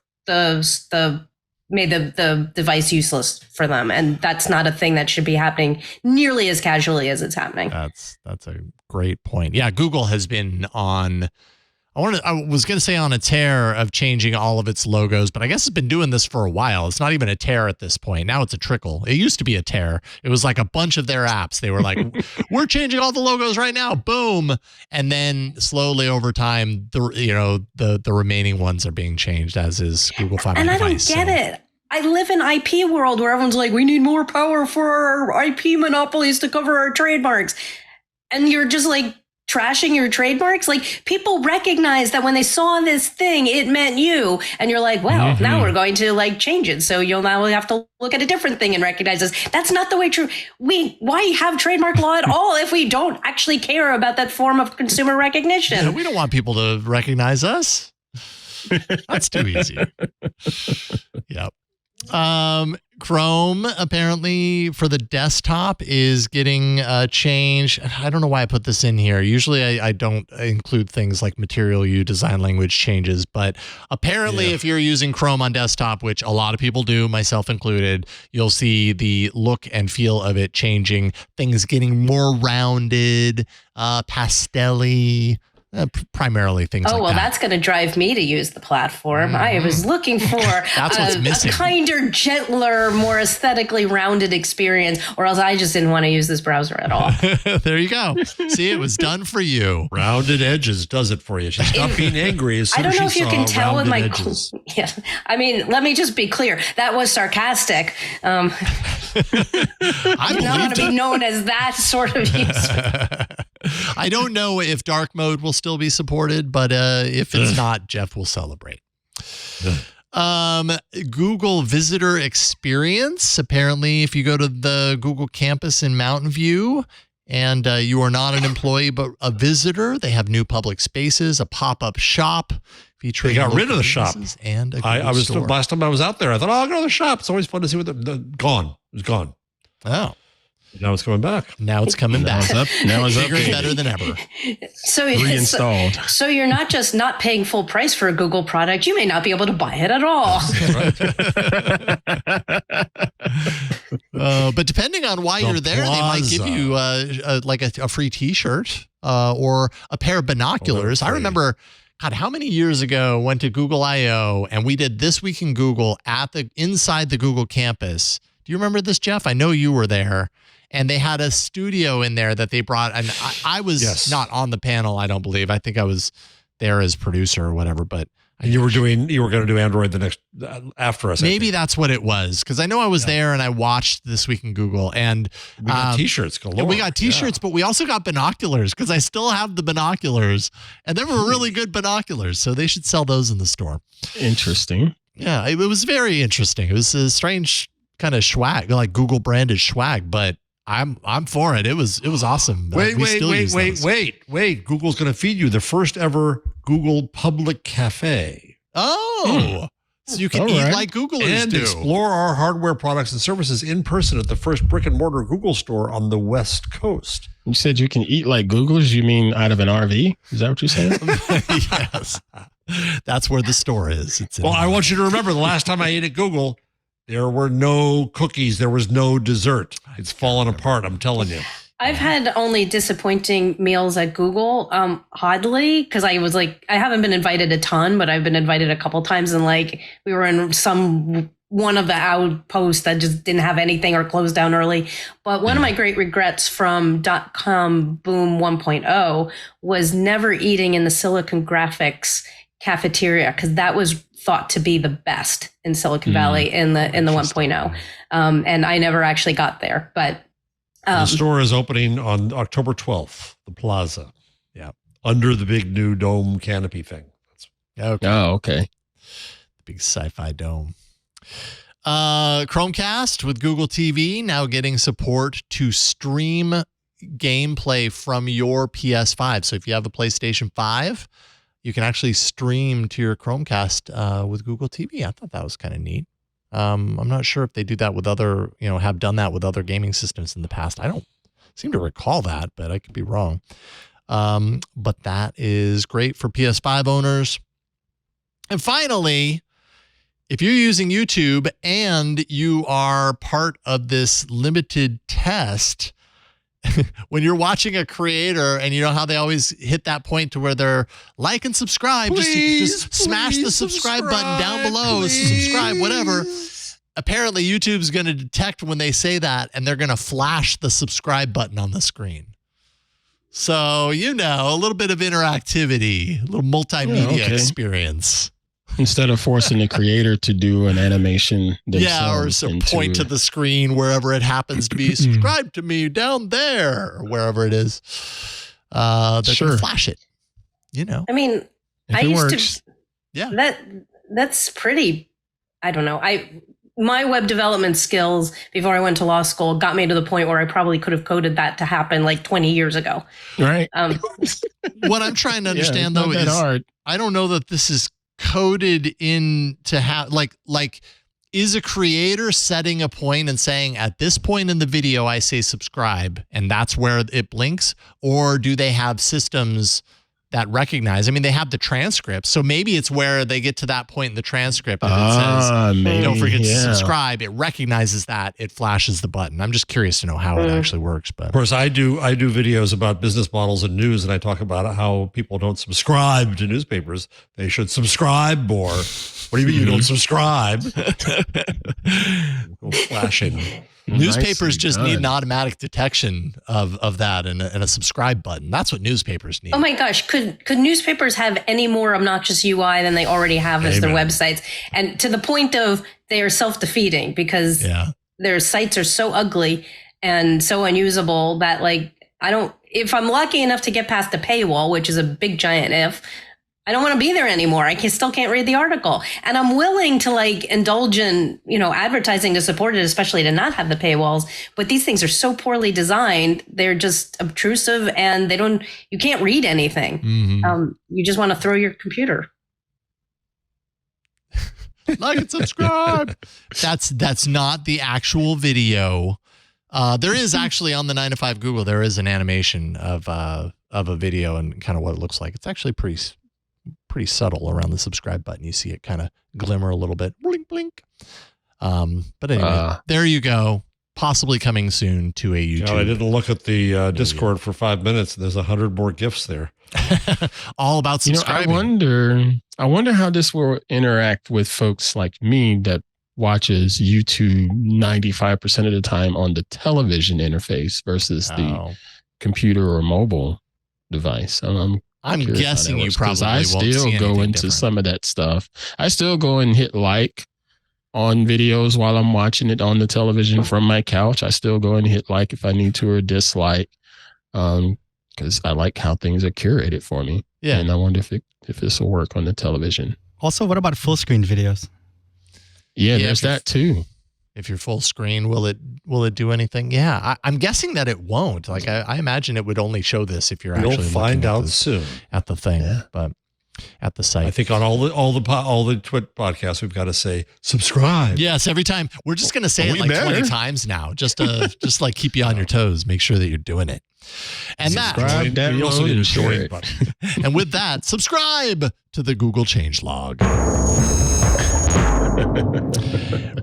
made the device useless for them. And that's not a thing that should be happening nearly as casually as it's happening. That's a great point. Yeah, Google has been on, I was going to say on a tear of changing all of its logos, but I guess it's been doing this for a while. It's not even a tear at this point. Now it's a trickle. It used to be a tear. It was like a bunch of their apps. They were like, we're changing all the logos right now. Boom. And then slowly over time, the remaining ones are being changed, as is Google Find My Device. And I don't get it. I live in IP world where everyone's like, we need more power for our IP monopolies to cover our trademarks. And you're just like trashing your trademarks. Like, people recognize that when they saw this thing, it meant you. And you're like, well, now we're going to like change it. So you'll now have to look at a different thing and recognize this. That's not the way why have trademark law at all if we don't actually care about that form of consumer recognition? Yeah, we don't want people to recognize us. That's too easy. Yep. Chrome apparently for the desktop is getting a change. I don't know why I put this in here. Usually I don't include things like material you design language changes, but apparently if you're using Chrome on desktop, which a lot of people do, myself included, you'll see the look and feel of it changing, things getting more rounded, pastel-y. Primarily things like that. Oh, well, that's going to drive me to use the platform. I was looking for a kinder, gentler, more aesthetically rounded experience, or else I just didn't want to use this browser at all. There you go. See, it was done for you. Rounded edges does it for you. She stopped being angry as soon as she saw rounded edges. I don't know if you can tell with my edges. Yeah, I mean, let me just be clear. That was sarcastic. I don't want to be known as that sort of user. I don't know if dark mode will still be supported, but if it's not, Jeff will celebrate. Google Visitor Experience. Apparently, if you go to the Google campus in Mountain View and you are not an employee but a visitor, they have new public spaces, a pop-up shop featuring. They got rid of the shop. And store. Last time I was out there, I thought, I'll go to the shop. It's always fun to see what gone. It was gone. Oh. Now it's coming back. Now it's coming back. Now it's bigger and better than ever. So reinstalled. So you're not just not paying full price for a Google product. You may not be able to buy it at all. But depending on why you're there, they might give you like a free T-shirt or a pair of binoculars. I remember, God, how many years ago went to Google I/O and we did This Week in Google inside the Google campus. Do you remember this, Jeff? I know you were there. And they had a studio in there that they brought. And I was not on the panel, I don't believe. I think I was there as producer or whatever. But you were going to do Android the next after us. Maybe that's what it was, because I know I was there and I watched This Week in Google. And we got T-shirts galore. We got T-shirts, but we also got binoculars, because I still have the binoculars, and they were really good binoculars. So they should sell those in the store. Interesting. Yeah, it was very interesting. It was a strange kind of swag, like Google branded swag, but I'm for it. It was awesome. Wait. Google's going to feed you the first ever Google public cafe. Oh, so you can eat like Googlers and do. Explore our hardware products and services in person at the first brick and mortar Google store on the West Coast. You said you can eat like Googlers. You mean out of an RV? Is that what you're saying? Yes. That's where the store is. Well, I want you to remember the last time I ate at Google, there were no cookies. There was no dessert. It's fallen apart. I'm telling you. I've had only disappointing meals at Google, oddly, because I haven't been invited a ton, but I've been invited a couple times, and like we were in one of the outposts that just didn't have anything or closed down early. But one of my great regrets from .com boom 1.0 was never eating in the Silicon Graphics cafeteria, because that was thought to be the best in Silicon Valley in the 1.0. And I never actually got there, but the store is opening on October 12th, the plaza. Yeah. Under the big new dome canopy thing. Okay. Oh, okay. Big sci-fi dome. Chromecast with Google TV now getting support to stream gameplay from your PS5. So if you have a PlayStation 5, you can actually stream to your Chromecast with Google TV. I thought that was kind of neat. I'm not sure if they do that with other, have done that with other gaming systems in the past. I don't seem to recall that, but I could be wrong. But that is great for PS5 owners. And finally, if you're using YouTube and you are part of this limited test, when you're watching a creator and you know how they always hit that point to where they're like and subscribe, just smash the subscribe button down below, subscribe, whatever. Apparently YouTube's going to detect when they say that, and they're going to flash the subscribe button on the screen. So, a little bit of interactivity, a little multimedia experience. Instead of forcing the creator to do an animation themselves. Or point to the screen wherever it happens to be. Subscribe to me down there, or wherever it is. They're going to flash it. I mean, I used to. Yeah. That's pretty. I don't know. My web development skills before I went to law school got me to the point where I probably could have coded that to happen like 20 years ago. Right. What I'm trying to understand though is hard. I don't know that this is coded in to have like is a creator setting a point and saying at this point in the video I say subscribe and that's where it blinks, or do they have systems that recognize? I mean, they have the transcript, so maybe it's where they get to that point in the transcript and it says don't forget to subscribe. It recognizes that, it flashes the button. I'm just curious to know how it actually works. But of course, I do videos about business models and news, and I talk about how people don't subscribe to newspapers. They should subscribe more. What do you mean you don't subscribe? Go flashing. Newspapers just need an automatic detection of that and a subscribe button. That's what newspapers need. Oh my gosh. Could newspapers have any more obnoxious UI than they already have as their websites? And to the point of they are self-defeating because their sites are so ugly and so unusable that if I'm lucky enough to get past the paywall, which is a big giant if, I don't want to be there anymore. I still can't read the article. And I'm willing to indulge in, advertising to support it, especially to not have the paywalls. But these things are so poorly designed. They're just obtrusive and you can't read anything. Mm-hmm. You just want to throw your computer. Like and subscribe. That's not the actual video. There is actually on the 9 to 5 Google, there is an animation of a video and kind of what it looks like. It's actually pretty subtle around the subscribe button. You see it kind of glimmer a little bit, blink, blink. But anyway, there you go. Possibly coming soon to a YouTube. I didn't look at the Discord for 5 minutes. There's 100 more GIFs there. All about subscribing. I wonder how this will interact with folks like me that watches YouTube 95% of the time on the television interface versus the computer or mobile device. I'm guessing you probably I still go into different. some of that stuff. I still go and hit like on videos while I'm watching it on the television from my couch. I still go and hit like if I need to or dislike, because I like how things are curated for me. Yeah, and I wonder if this will work on the television. Also, what about full screen videos? Yeah, there's that too. If you're full screen, will it do anything? Yeah, I'm guessing that it won't. I imagine it would only show this if you're actually find out soon at the thing. Yeah. But at the site. I think on all the Twit podcasts, we've got to say subscribe. Yes, every time. We're just going to say it We like better. 20 times now, just to like keep you on your toes. Make sure that you're doing it. And Subscribe, that, We also download, need a and share join it. button. and with that, subscribe to the Google Changelog.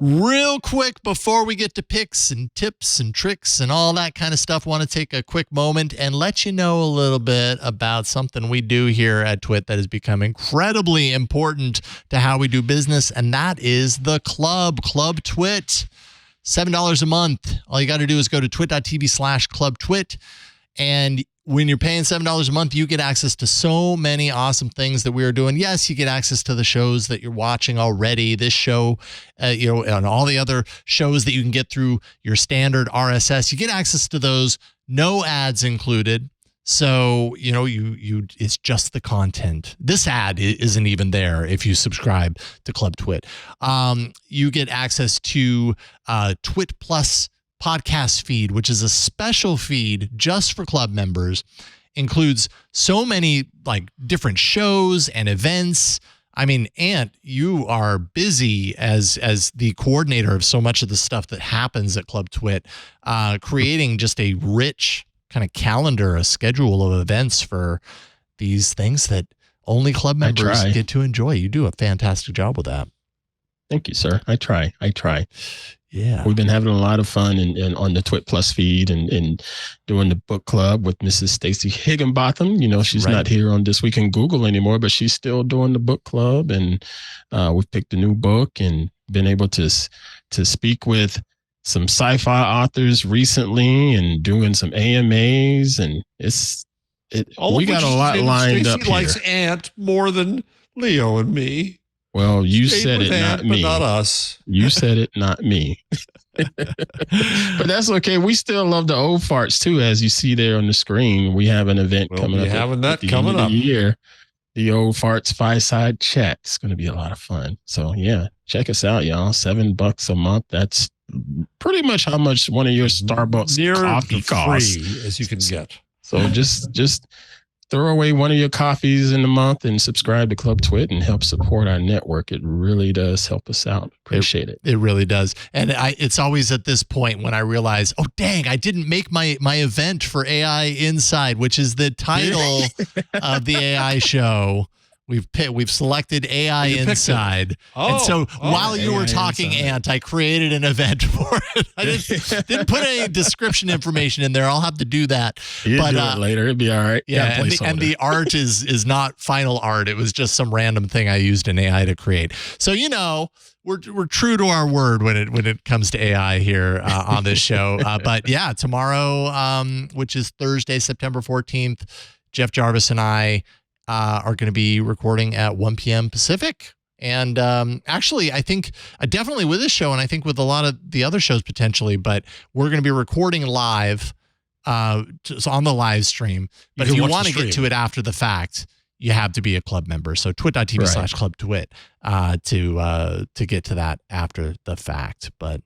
Real quick before we get to picks and tips and tricks and all that kind of stuff, want to take a quick moment and let you know a little bit about something we do here at TWiT that has become incredibly important to how we do business, and that is the Club TWiT. $7 a month. All you got to do is go to twit.tv/clubtwit, and when you're paying $7 a month, you get access to so many awesome things that we are doing. Yes, you get access to the shows that you're watching already. This show, and all the other shows that you can get through your standard RSS. You get access to those, no ads included. So, it's just the content. This ad isn't even there if you subscribe to Club TWiT. You get access to TWiT Plus podcast feed, which is a special feed just for club members. Includes so many like different shows and events. I mean, Ant, you are busy as the coordinator of so much of the stuff that happens at Club TWiT, creating just a rich kind of calendar, a schedule of events for these things that only club members get to enjoy. You do a fantastic job with that. Thank you, sir. I try. Yeah. We've been having a lot of fun and on the TWiT Plus feed and doing the book club with Mrs. Stacy Higginbotham. She's Right. not here on This Week in Google anymore, but she's still doing the book club. And we've picked a new book and been able to speak with some sci-fi authors recently and doing some AMAs. And we got a lot lined Stacey up here. likes Ant more than Leo and me. Well, you Stayed said with it, Ant, not me. but not us. You said it, not me. But that's okay. We still love the old farts too, as you see there on the screen. We have an event coming up. Having at that the coming end of up. the year. The old farts fireside chat. It's going to be a lot of fun. So yeah, check us out, y'all. $7 a month. That's pretty much how much one of your Starbucks Near coffee free costs. as you can get. So just throw away one of your coffees in the month and subscribe to Club TWiT and help support our network. It really does help us out. Appreciate it. It really does. And it's always at this point when I realize, oh, dang, I didn't make my event for AI Inside, which is the title of the AI show. We've selected AI Inside. And so while you were talking, Inside. Ant, I created an event for it. I didn't put any description information in there. I'll have to do that. You do it later. It'll be all right. Yeah, and the art is not final art. It was just some random thing I used in AI to create. So we're true to our word when it comes to AI here on this show. But yeah, tomorrow, which is Thursday, September 14th, Jeff Jarvis and I are going to be recording at 1 p.m. Pacific. And actually, I think definitely with this show, and I think with a lot of the other shows potentially, but we're going to be recording live so on the live stream. But if you want to get to it after the fact, you have to be a club member. So twit.tv/clubtwit to get to that after the fact. But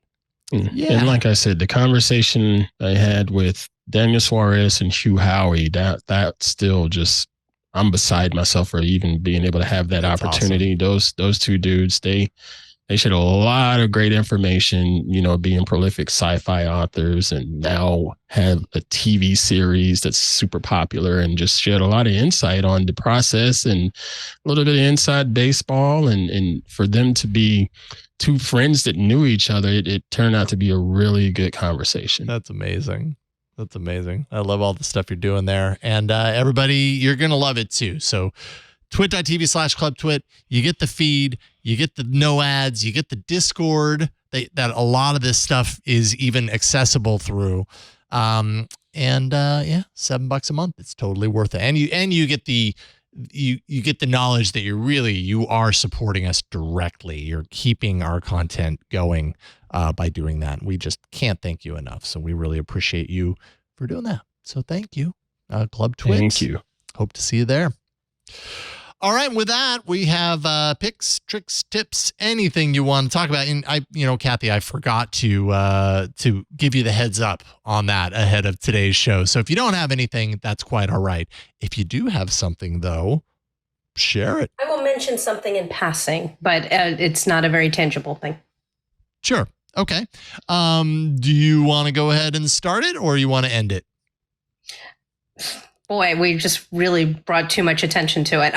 yeah. And like I said, the conversation I had with Daniel Suarez and Hugh Howey, that still just, I'm beside myself for even being able to have that That's opportunity. Awesome. Those two dudes, they shared a lot of great information, being prolific sci-fi authors, and now have a TV series that's super popular, and just shared a lot of insight on the process and a little bit of inside baseball. And for them to be two friends that knew each other, it turned out to be a really good conversation. That's amazing. That's amazing. I love all the stuff you're doing there. And everybody, you're going to love it too. So twit.tv/clubtwit, you get the feed, you get the no ads, you get the Discord that a lot of this stuff is even accessible through. Yeah, $7 a month. It's totally worth it. And you get the you get the knowledge that you are supporting us directly. You're keeping our content going by doing that. We just can't thank you enough. So we really appreciate you for doing that. So thank you, Club TWiT. Thank you. Hope to see you there. All right. With that, we have picks, tricks, tips, anything you want to talk about. And Cathy, I forgot to give you the heads up on that ahead of today's show. So if you don't have anything, that's quite all right. If you do have something, though, share it. I will mention something in passing, but it's not a very tangible thing. Sure. Okay. Do you want to go ahead and start it, or you want to end it? Boy, we just really brought too much attention to it.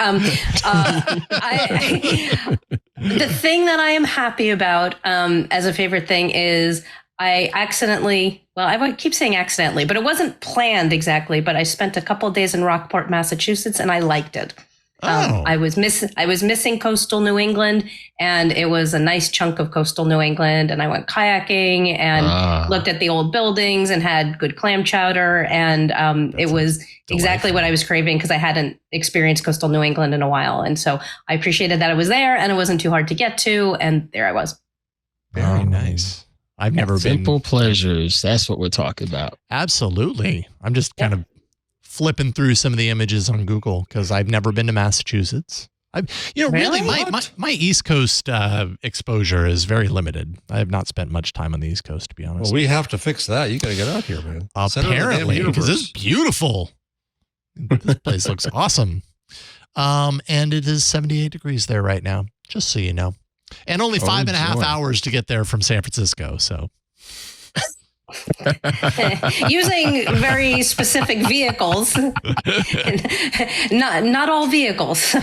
The thing that I am happy about as a favorite thing is I accidentally, well, I keep saying accidentally, but it wasn't planned exactly, but I spent a couple of days in Rockport, Massachusetts, and I liked it. I was missing coastal New England, and it was a nice chunk of coastal New England. And I went kayaking and looked at the old buildings and had good clam chowder. And it was exactly what I was craving because I hadn't experienced coastal New England in a while. And so I appreciated that it was there and it wasn't too hard to get to. And there I was. Very nice. I've never been. Simple pleasures. That's what we're talking about. Absolutely. I'm just kind of flipping through some of the images on Google because I've never been to Massachusetts. Really, my East Coast exposure is very limited. I have not spent much time on the East Coast, to be honest. Well, we have to fix that. You got to get out here, man. Apparently, because it's beautiful. This place looks awesome. And it is 78 degrees there right now, just so you know. And only 5.5 hours to get there from San Francisco. So. Using very specific vehicles, not all vehicles.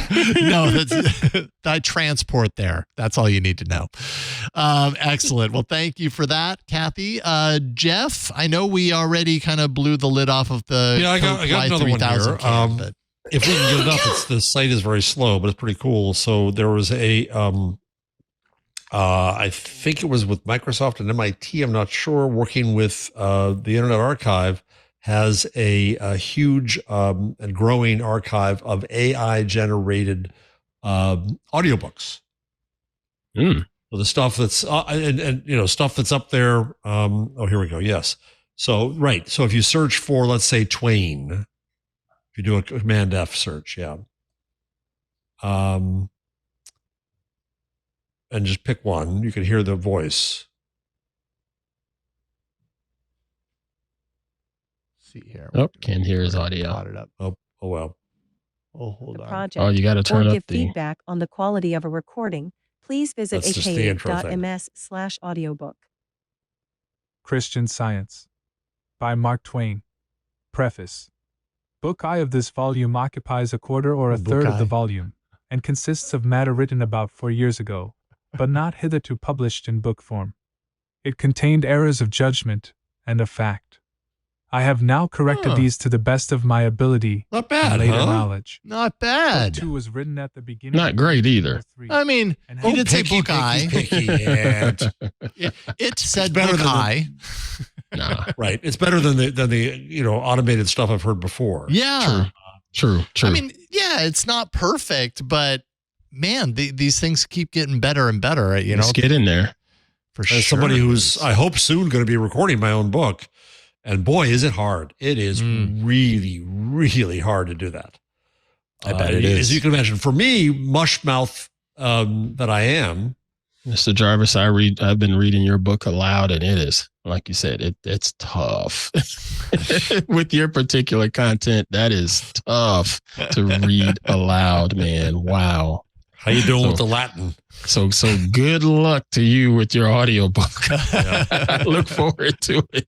No, I transport there. That's all you need to know. Excellent. Well, thank you for that, Cathy. Jeff, I know we already kind of blew the lid off of the I got another one here. But if we can get it up, the site is very slow, but it's pretty cool. So there was a I think it was with Microsoft and MIT, I'm not sure, working with the Internet Archive, has a huge and growing archive of AI-generated audiobooks. So the stuff that's and stuff that's up there. Here we go. Yes. So right. So if you search for, let's say, Twain, if you do a Command F search, and just pick one, you can hear the voice. See here. Oh, can't hear his audio. It up. Oh well. Oh, hold on. Project, oh, you got to turn or up give feedback on the quality of a recording, please visit That's just the intro thing. apay.ms/audiobook. Christian Science by Mark Twain. Preface. Book I of this volume occupies a quarter or a third of the volume, and consists of matter written about 4 years ago, but not hitherto published in book form. It contained errors of judgment and of fact. I have now corrected these to the best of my ability Not bad, and later huh? knowledge. Not bad. Book 2 was written at the beginning. Not great either. I mean, he did say book I. It said book I. Nah. Right. It's better than the automated stuff I've heard before. Yeah. True. I mean, yeah, it's not perfect, but man, these things keep getting better and better. Let's get in there. For sure. As somebody who's, I hope, soon going to be recording my own book, and boy, is it hard. It is really, really hard to do that. I bet it is. As you can imagine, for me, mush mouth that I am. Mr. Jarvis, I've been reading your book aloud, and it is, like you said, it's tough. With your particular content, that is tough to read aloud, man. Wow. How you doing with the Latin? So good luck to you with your audiobook. I look forward to it.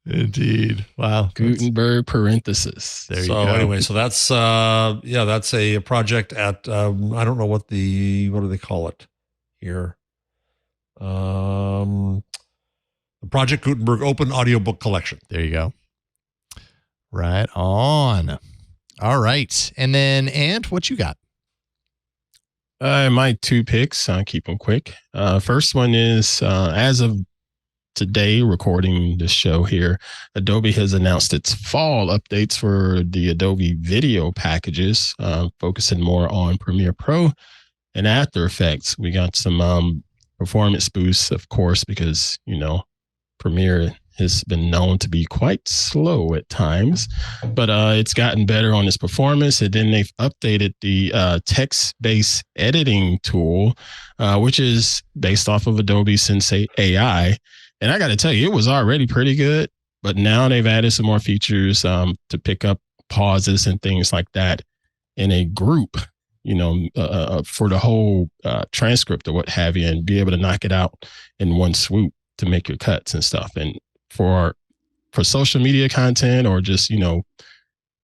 Indeed. Wow. Gutenberg parenthesis. There you go. Anyway, so that's that's a project at I don't know what do they call it here? The Project Gutenberg Open Audiobook Collection. There you go. Right on. All right. And then Ant, what you got? My 2 picks, I'll keep them quick. First one is, as of today, recording this show here, Adobe has announced its fall updates for the Adobe video packages, focusing more on Premiere Pro and After Effects. We got some performance boosts, of course, because, Premiere has been known to be quite slow at times, but it's gotten better on its performance. And then they've updated the text-based editing tool, which is based off of Adobe Sensei AI. And I got to tell you, it was already pretty good, but now they've added some more features to pick up pauses and things like that. in a group, for the whole transcript or what have you, and be able to knock it out in one swoop to make your cuts and stuff. And for social media content or just,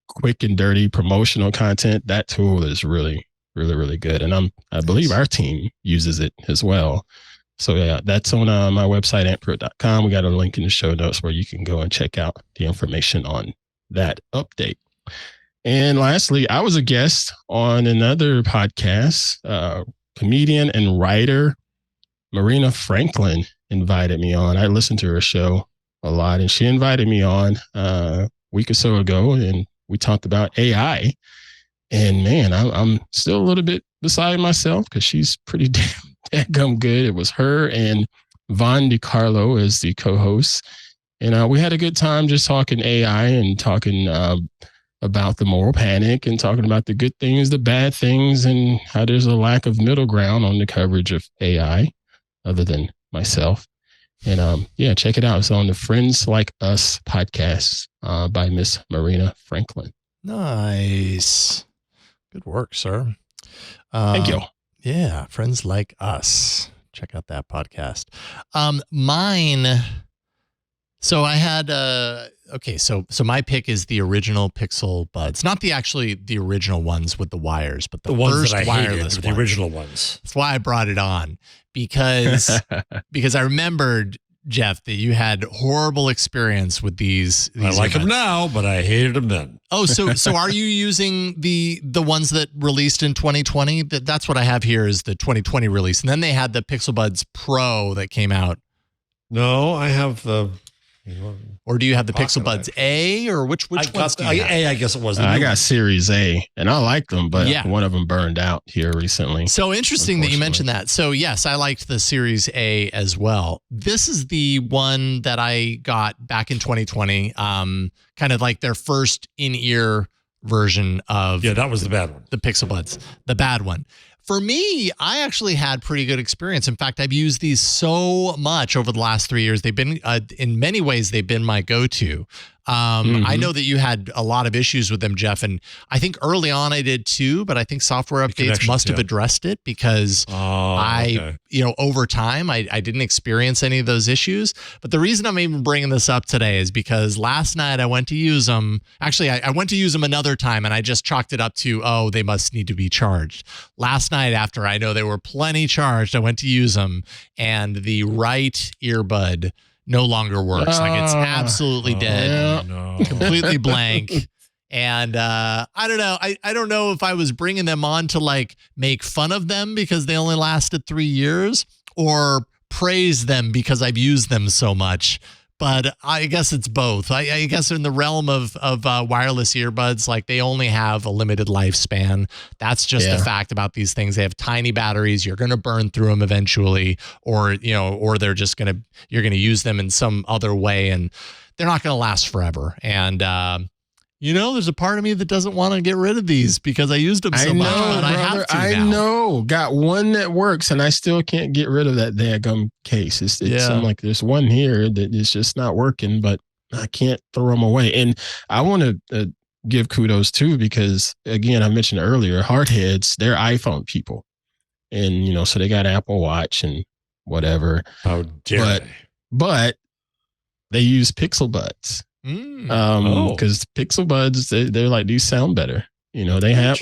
quick and dirty promotional content, that tool is really, really, really good. And I believe our team uses it as well. So yeah, that's on my website, antpro.com. We got a link in the show notes where you can go and check out the information on that update. And lastly, I was a guest on another podcast. Comedian and writer Marina Franklin invited me on. I listened to her show a lot, and she invited me on a week or so ago, and we talked about AI. And man, I'm still a little bit beside myself because she's pretty damn good. It was her and Von DiCarlo as the co-host. And we had a good time just talking AI and talking about the moral panic and talking about the good things, the bad things, and how there's a lack of middle ground on the coverage of AI other than myself. And yeah, check it out. It's on the Friends Like Us podcast by Miss Marina Franklin. Nice. Good work, sir. Thank you. Yeah, Friends Like Us. Check out that podcast. Mine. So I had so my pick is the original Pixel Buds, not the original ones with the wires, but the ones first that I wireless hated, the original ones. That's why I brought it on, because I remembered, Jeff, that you had horrible experience with these I like them now, but I hated them then. Oh, so are you using the ones that released in 2020? That's what I have here is the 2020 release, and then they had the Pixel Buds Pro that came out. No, I have the. Or do you have the Pixel Buds A, or which ones do you have? A, I guess it was. I got Series A, and I liked them, but one of them burned out here recently. So interesting that you mentioned that. So yes, I liked the Series A as well. This is the one that I got back in 2020, kind of like their first in-ear version of. Yeah, that was the bad one. The Pixel Buds, the bad one. For me, I actually had pretty good experience. In fact, I've used these so much over the last 3 years. They've been, in many ways, they've been my go-to. I know that you had a lot of issues with them, Jeff, and I think early on I did too, but I think software updates must have addressed it because over time, I didn't experience any of those issues. But the reason I'm even bringing this up today is because last night I went to use them. Actually, I went to use them another time and I just chalked it up to, they must need to be charged. Last night, after I know they were plenty charged, I went to use them and the right earbud no longer works. Like it's absolutely dead, completely blank. And I don't know. I don't know if I was bringing them on to like make fun of them because they only lasted 3 years, or praise them because I've used them so much. But I guess it's both. I guess in the realm of wireless earbuds, like they only have a limited lifespan. That's just the fact about these things. They have tiny batteries. You're going to burn through them eventually, or they're just you're going to use them in some other way, and they're not going to last forever. And there's a part of me that doesn't want to get rid of these because I used them so much, but I have to now. I know. Got one that works, and I still can't get rid of that daggum case. It's like there's one here that is just not working, but I can't throw them away. And I want to give kudos too, because again, I mentioned earlier, hardheads, they're iPhone people, and so they got Apple Watch and whatever. How dare they? But they use Pixel Buds. Because Pixel Buds, they're like, these sound better. They have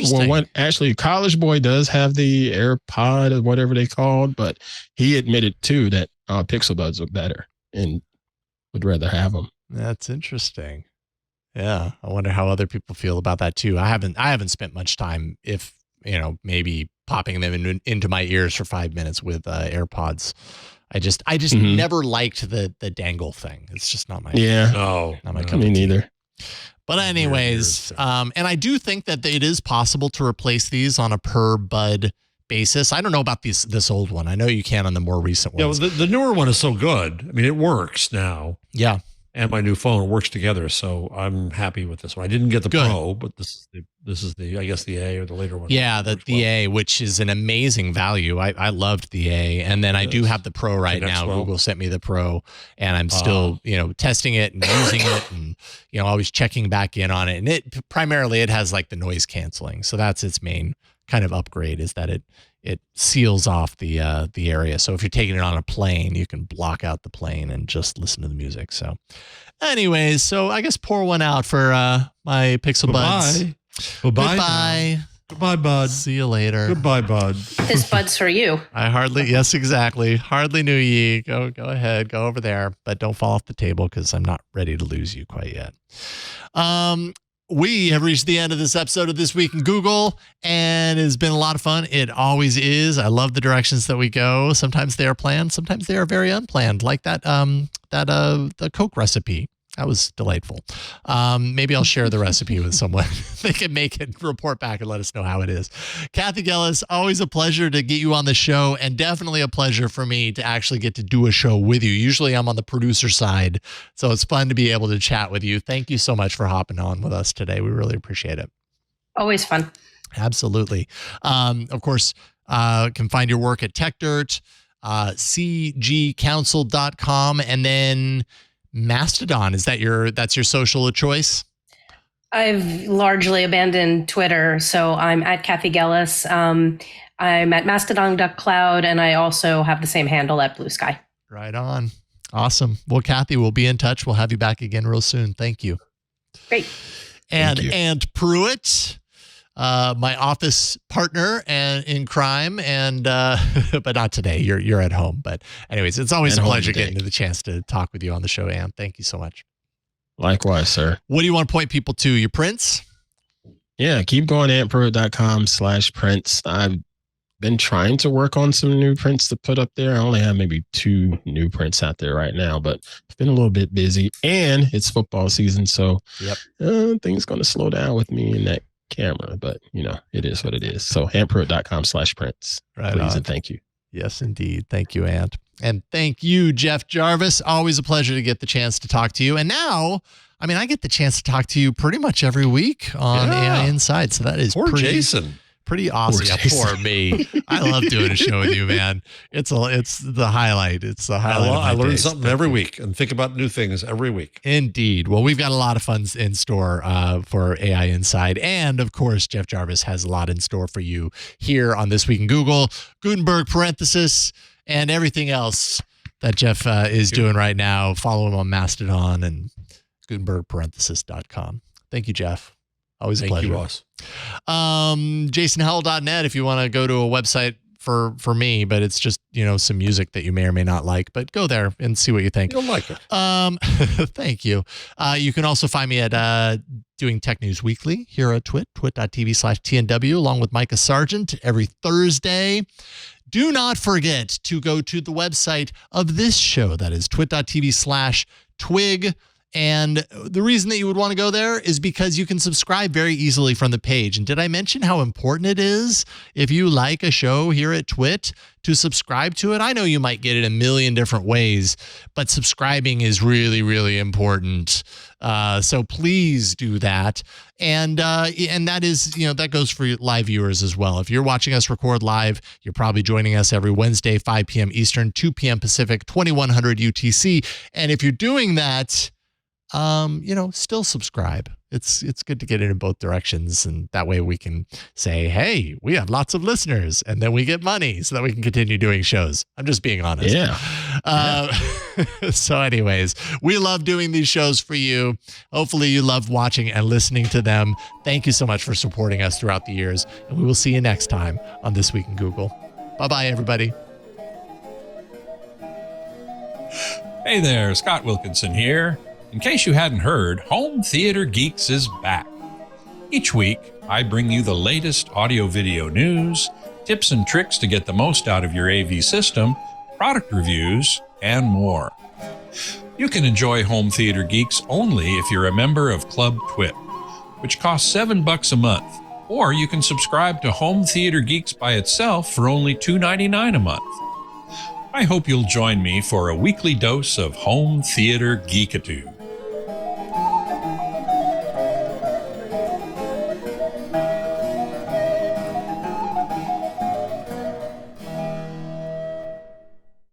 actually College Boy does have the AirPod or whatever they called, but he admitted too that Pixel Buds look better and would rather have them. That's interesting. Yeah, I wonder how other people feel about that too. I haven't spent much time, if maybe popping them into my ears for 5 minutes with AirPods. I just never liked the dangle thing. It's just not my not my cup of tea. Me neither. But anyways, and I do think that it is possible to replace these on a per bud basis. I don't know about this old one. I know you can on the more recent ones. Yeah, the newer one is so good. I mean, it works now. Yeah. and my new phone works together. So I'm happy with this one. I didn't get the Pro, but this is the I guess the A or the later one. Yeah, the A, which is an amazing value. I loved the A, and then I do have the Pro right now. Google sent me the Pro, and I'm still testing it and using it, and always checking back in on it. And it primarily has like the noise canceling, so that's its main kind of upgrade, is that it seals off the area. So if you're taking it on a plane, you can block out the plane and just listen to the music. So anyways, so I guess pour one out for my Pixel Buds. Goodbye. Goodbye, bud. See you later. Goodbye, bud. This bud's for you. Yes, exactly. Hardly knew ye. Go ahead. Go over there. But don't fall off the table, because I'm not ready to lose you quite yet. We have reached the end of this episode of This Week in Google, and it's been a lot of fun. It always is. I love the directions that we go. Sometimes they are planned. Sometimes they are very unplanned, like the Coke recipe. That was delightful. Maybe I'll share the recipe with someone. They can make it, report back, and let us know how it is. Cathy Gellis, always a pleasure to get you on the show, and definitely a pleasure for me to actually get to do a show with you. Usually I'm on the producer side, so it's fun to be able to chat with you. Thank you so much for hopping on with us today. We really appreciate it. Always fun. Absolutely. Of course, can find your work at TechDirt, cgcouncil.com, and then Mastodon. That's your social of choice? I've largely abandoned Twitter, so I'm at Cathy Gellis. I'm at mastodon.cloud, and I also have the same handle at Blue Sky. Right on. Awesome. Well, Cathy, we'll be in touch. We'll have you back again real soon. Thank you. Great. And Pruitt, my office partner in crime, and but not today. You're at home. But anyways, it's always a pleasure getting the chance to talk with you on the show, Ann. Thank you so much. Likewise, sir. What do you want to point people to? Your prints? Yeah, keep going. antpro.com/prints. I've been trying to work on some new prints to put up there. I only have maybe 2 new prints out there right now, but it's been a little bit busy, and it's football season, so things going to slow down with me in that camera, but it is what it is. So antpro.com/prints. Right. Please and thank you. Yes, indeed. Thank you, Ant. And thank you, Jeff Jarvis. Always a pleasure to get the chance to talk to you. And now, I get the chance to talk to you pretty much every week on AI Inside. So that is Jason. Pretty awesome. Poor me. I love doing a show with you, man. It's the highlight. It's the highlight. I learn something every week and think about new things every week. Indeed. Well, we've got a lot of fun in store for AI Inside. And of course, Jeff Jarvis has a lot in store for you here on This Week in Google, Gutenberg parenthesis, and everything else that Jeff is doing right now. Follow him on Mastodon and gutenbergparenthesis.com. Thank you, Jeff. Always a pleasure. Thank you, Ross. JasonHowell.net if you want to go to a website for me, but it's just, some music that you may or may not like, but go there and see what you think. You'll like it. Thank you. You can also find me at doing Tech News Weekly here at twit.tv/TNW, along with Micah Sargent every Thursday. Do not forget to go to the website of this show. That is twit.tv/twig. And the reason that you would want to go there is because you can subscribe very easily from the page. And did I mention how important it is if you like a show here at TWiT to subscribe to it? I know you might get it a million different ways, but subscribing is really, really important. So please do that. And that is, that goes for live viewers as well. If you're watching us record live, you're probably joining us every Wednesday, 5 p.m. Eastern, 2 p.m. Pacific, 2100 UTC. And if you're doing that, still subscribe. It's good to get it in both directions. And that way we can say, hey, we have lots of listeners, and then we get money so that we can continue doing shows. I'm just being honest. Yeah. So anyways, we love doing these shows for you. Hopefully you love watching and listening to them. Thank you so much for supporting us throughout the years. And we will see you next time on This Week in Google. Bye-bye, everybody. Hey there, Scott Wilkinson here. In case you hadn't heard, Home Theater Geeks is back. Each week, I bring you the latest audio-video news, tips and tricks to get the most out of your AV system, product reviews, and more. You can enjoy Home Theater Geeks only if you're a member of Club TWiT, which costs $7 a month, or you can subscribe to Home Theater Geeks by itself for only $2.99 a month. I hope you'll join me for a weekly dose of home theater geekitude.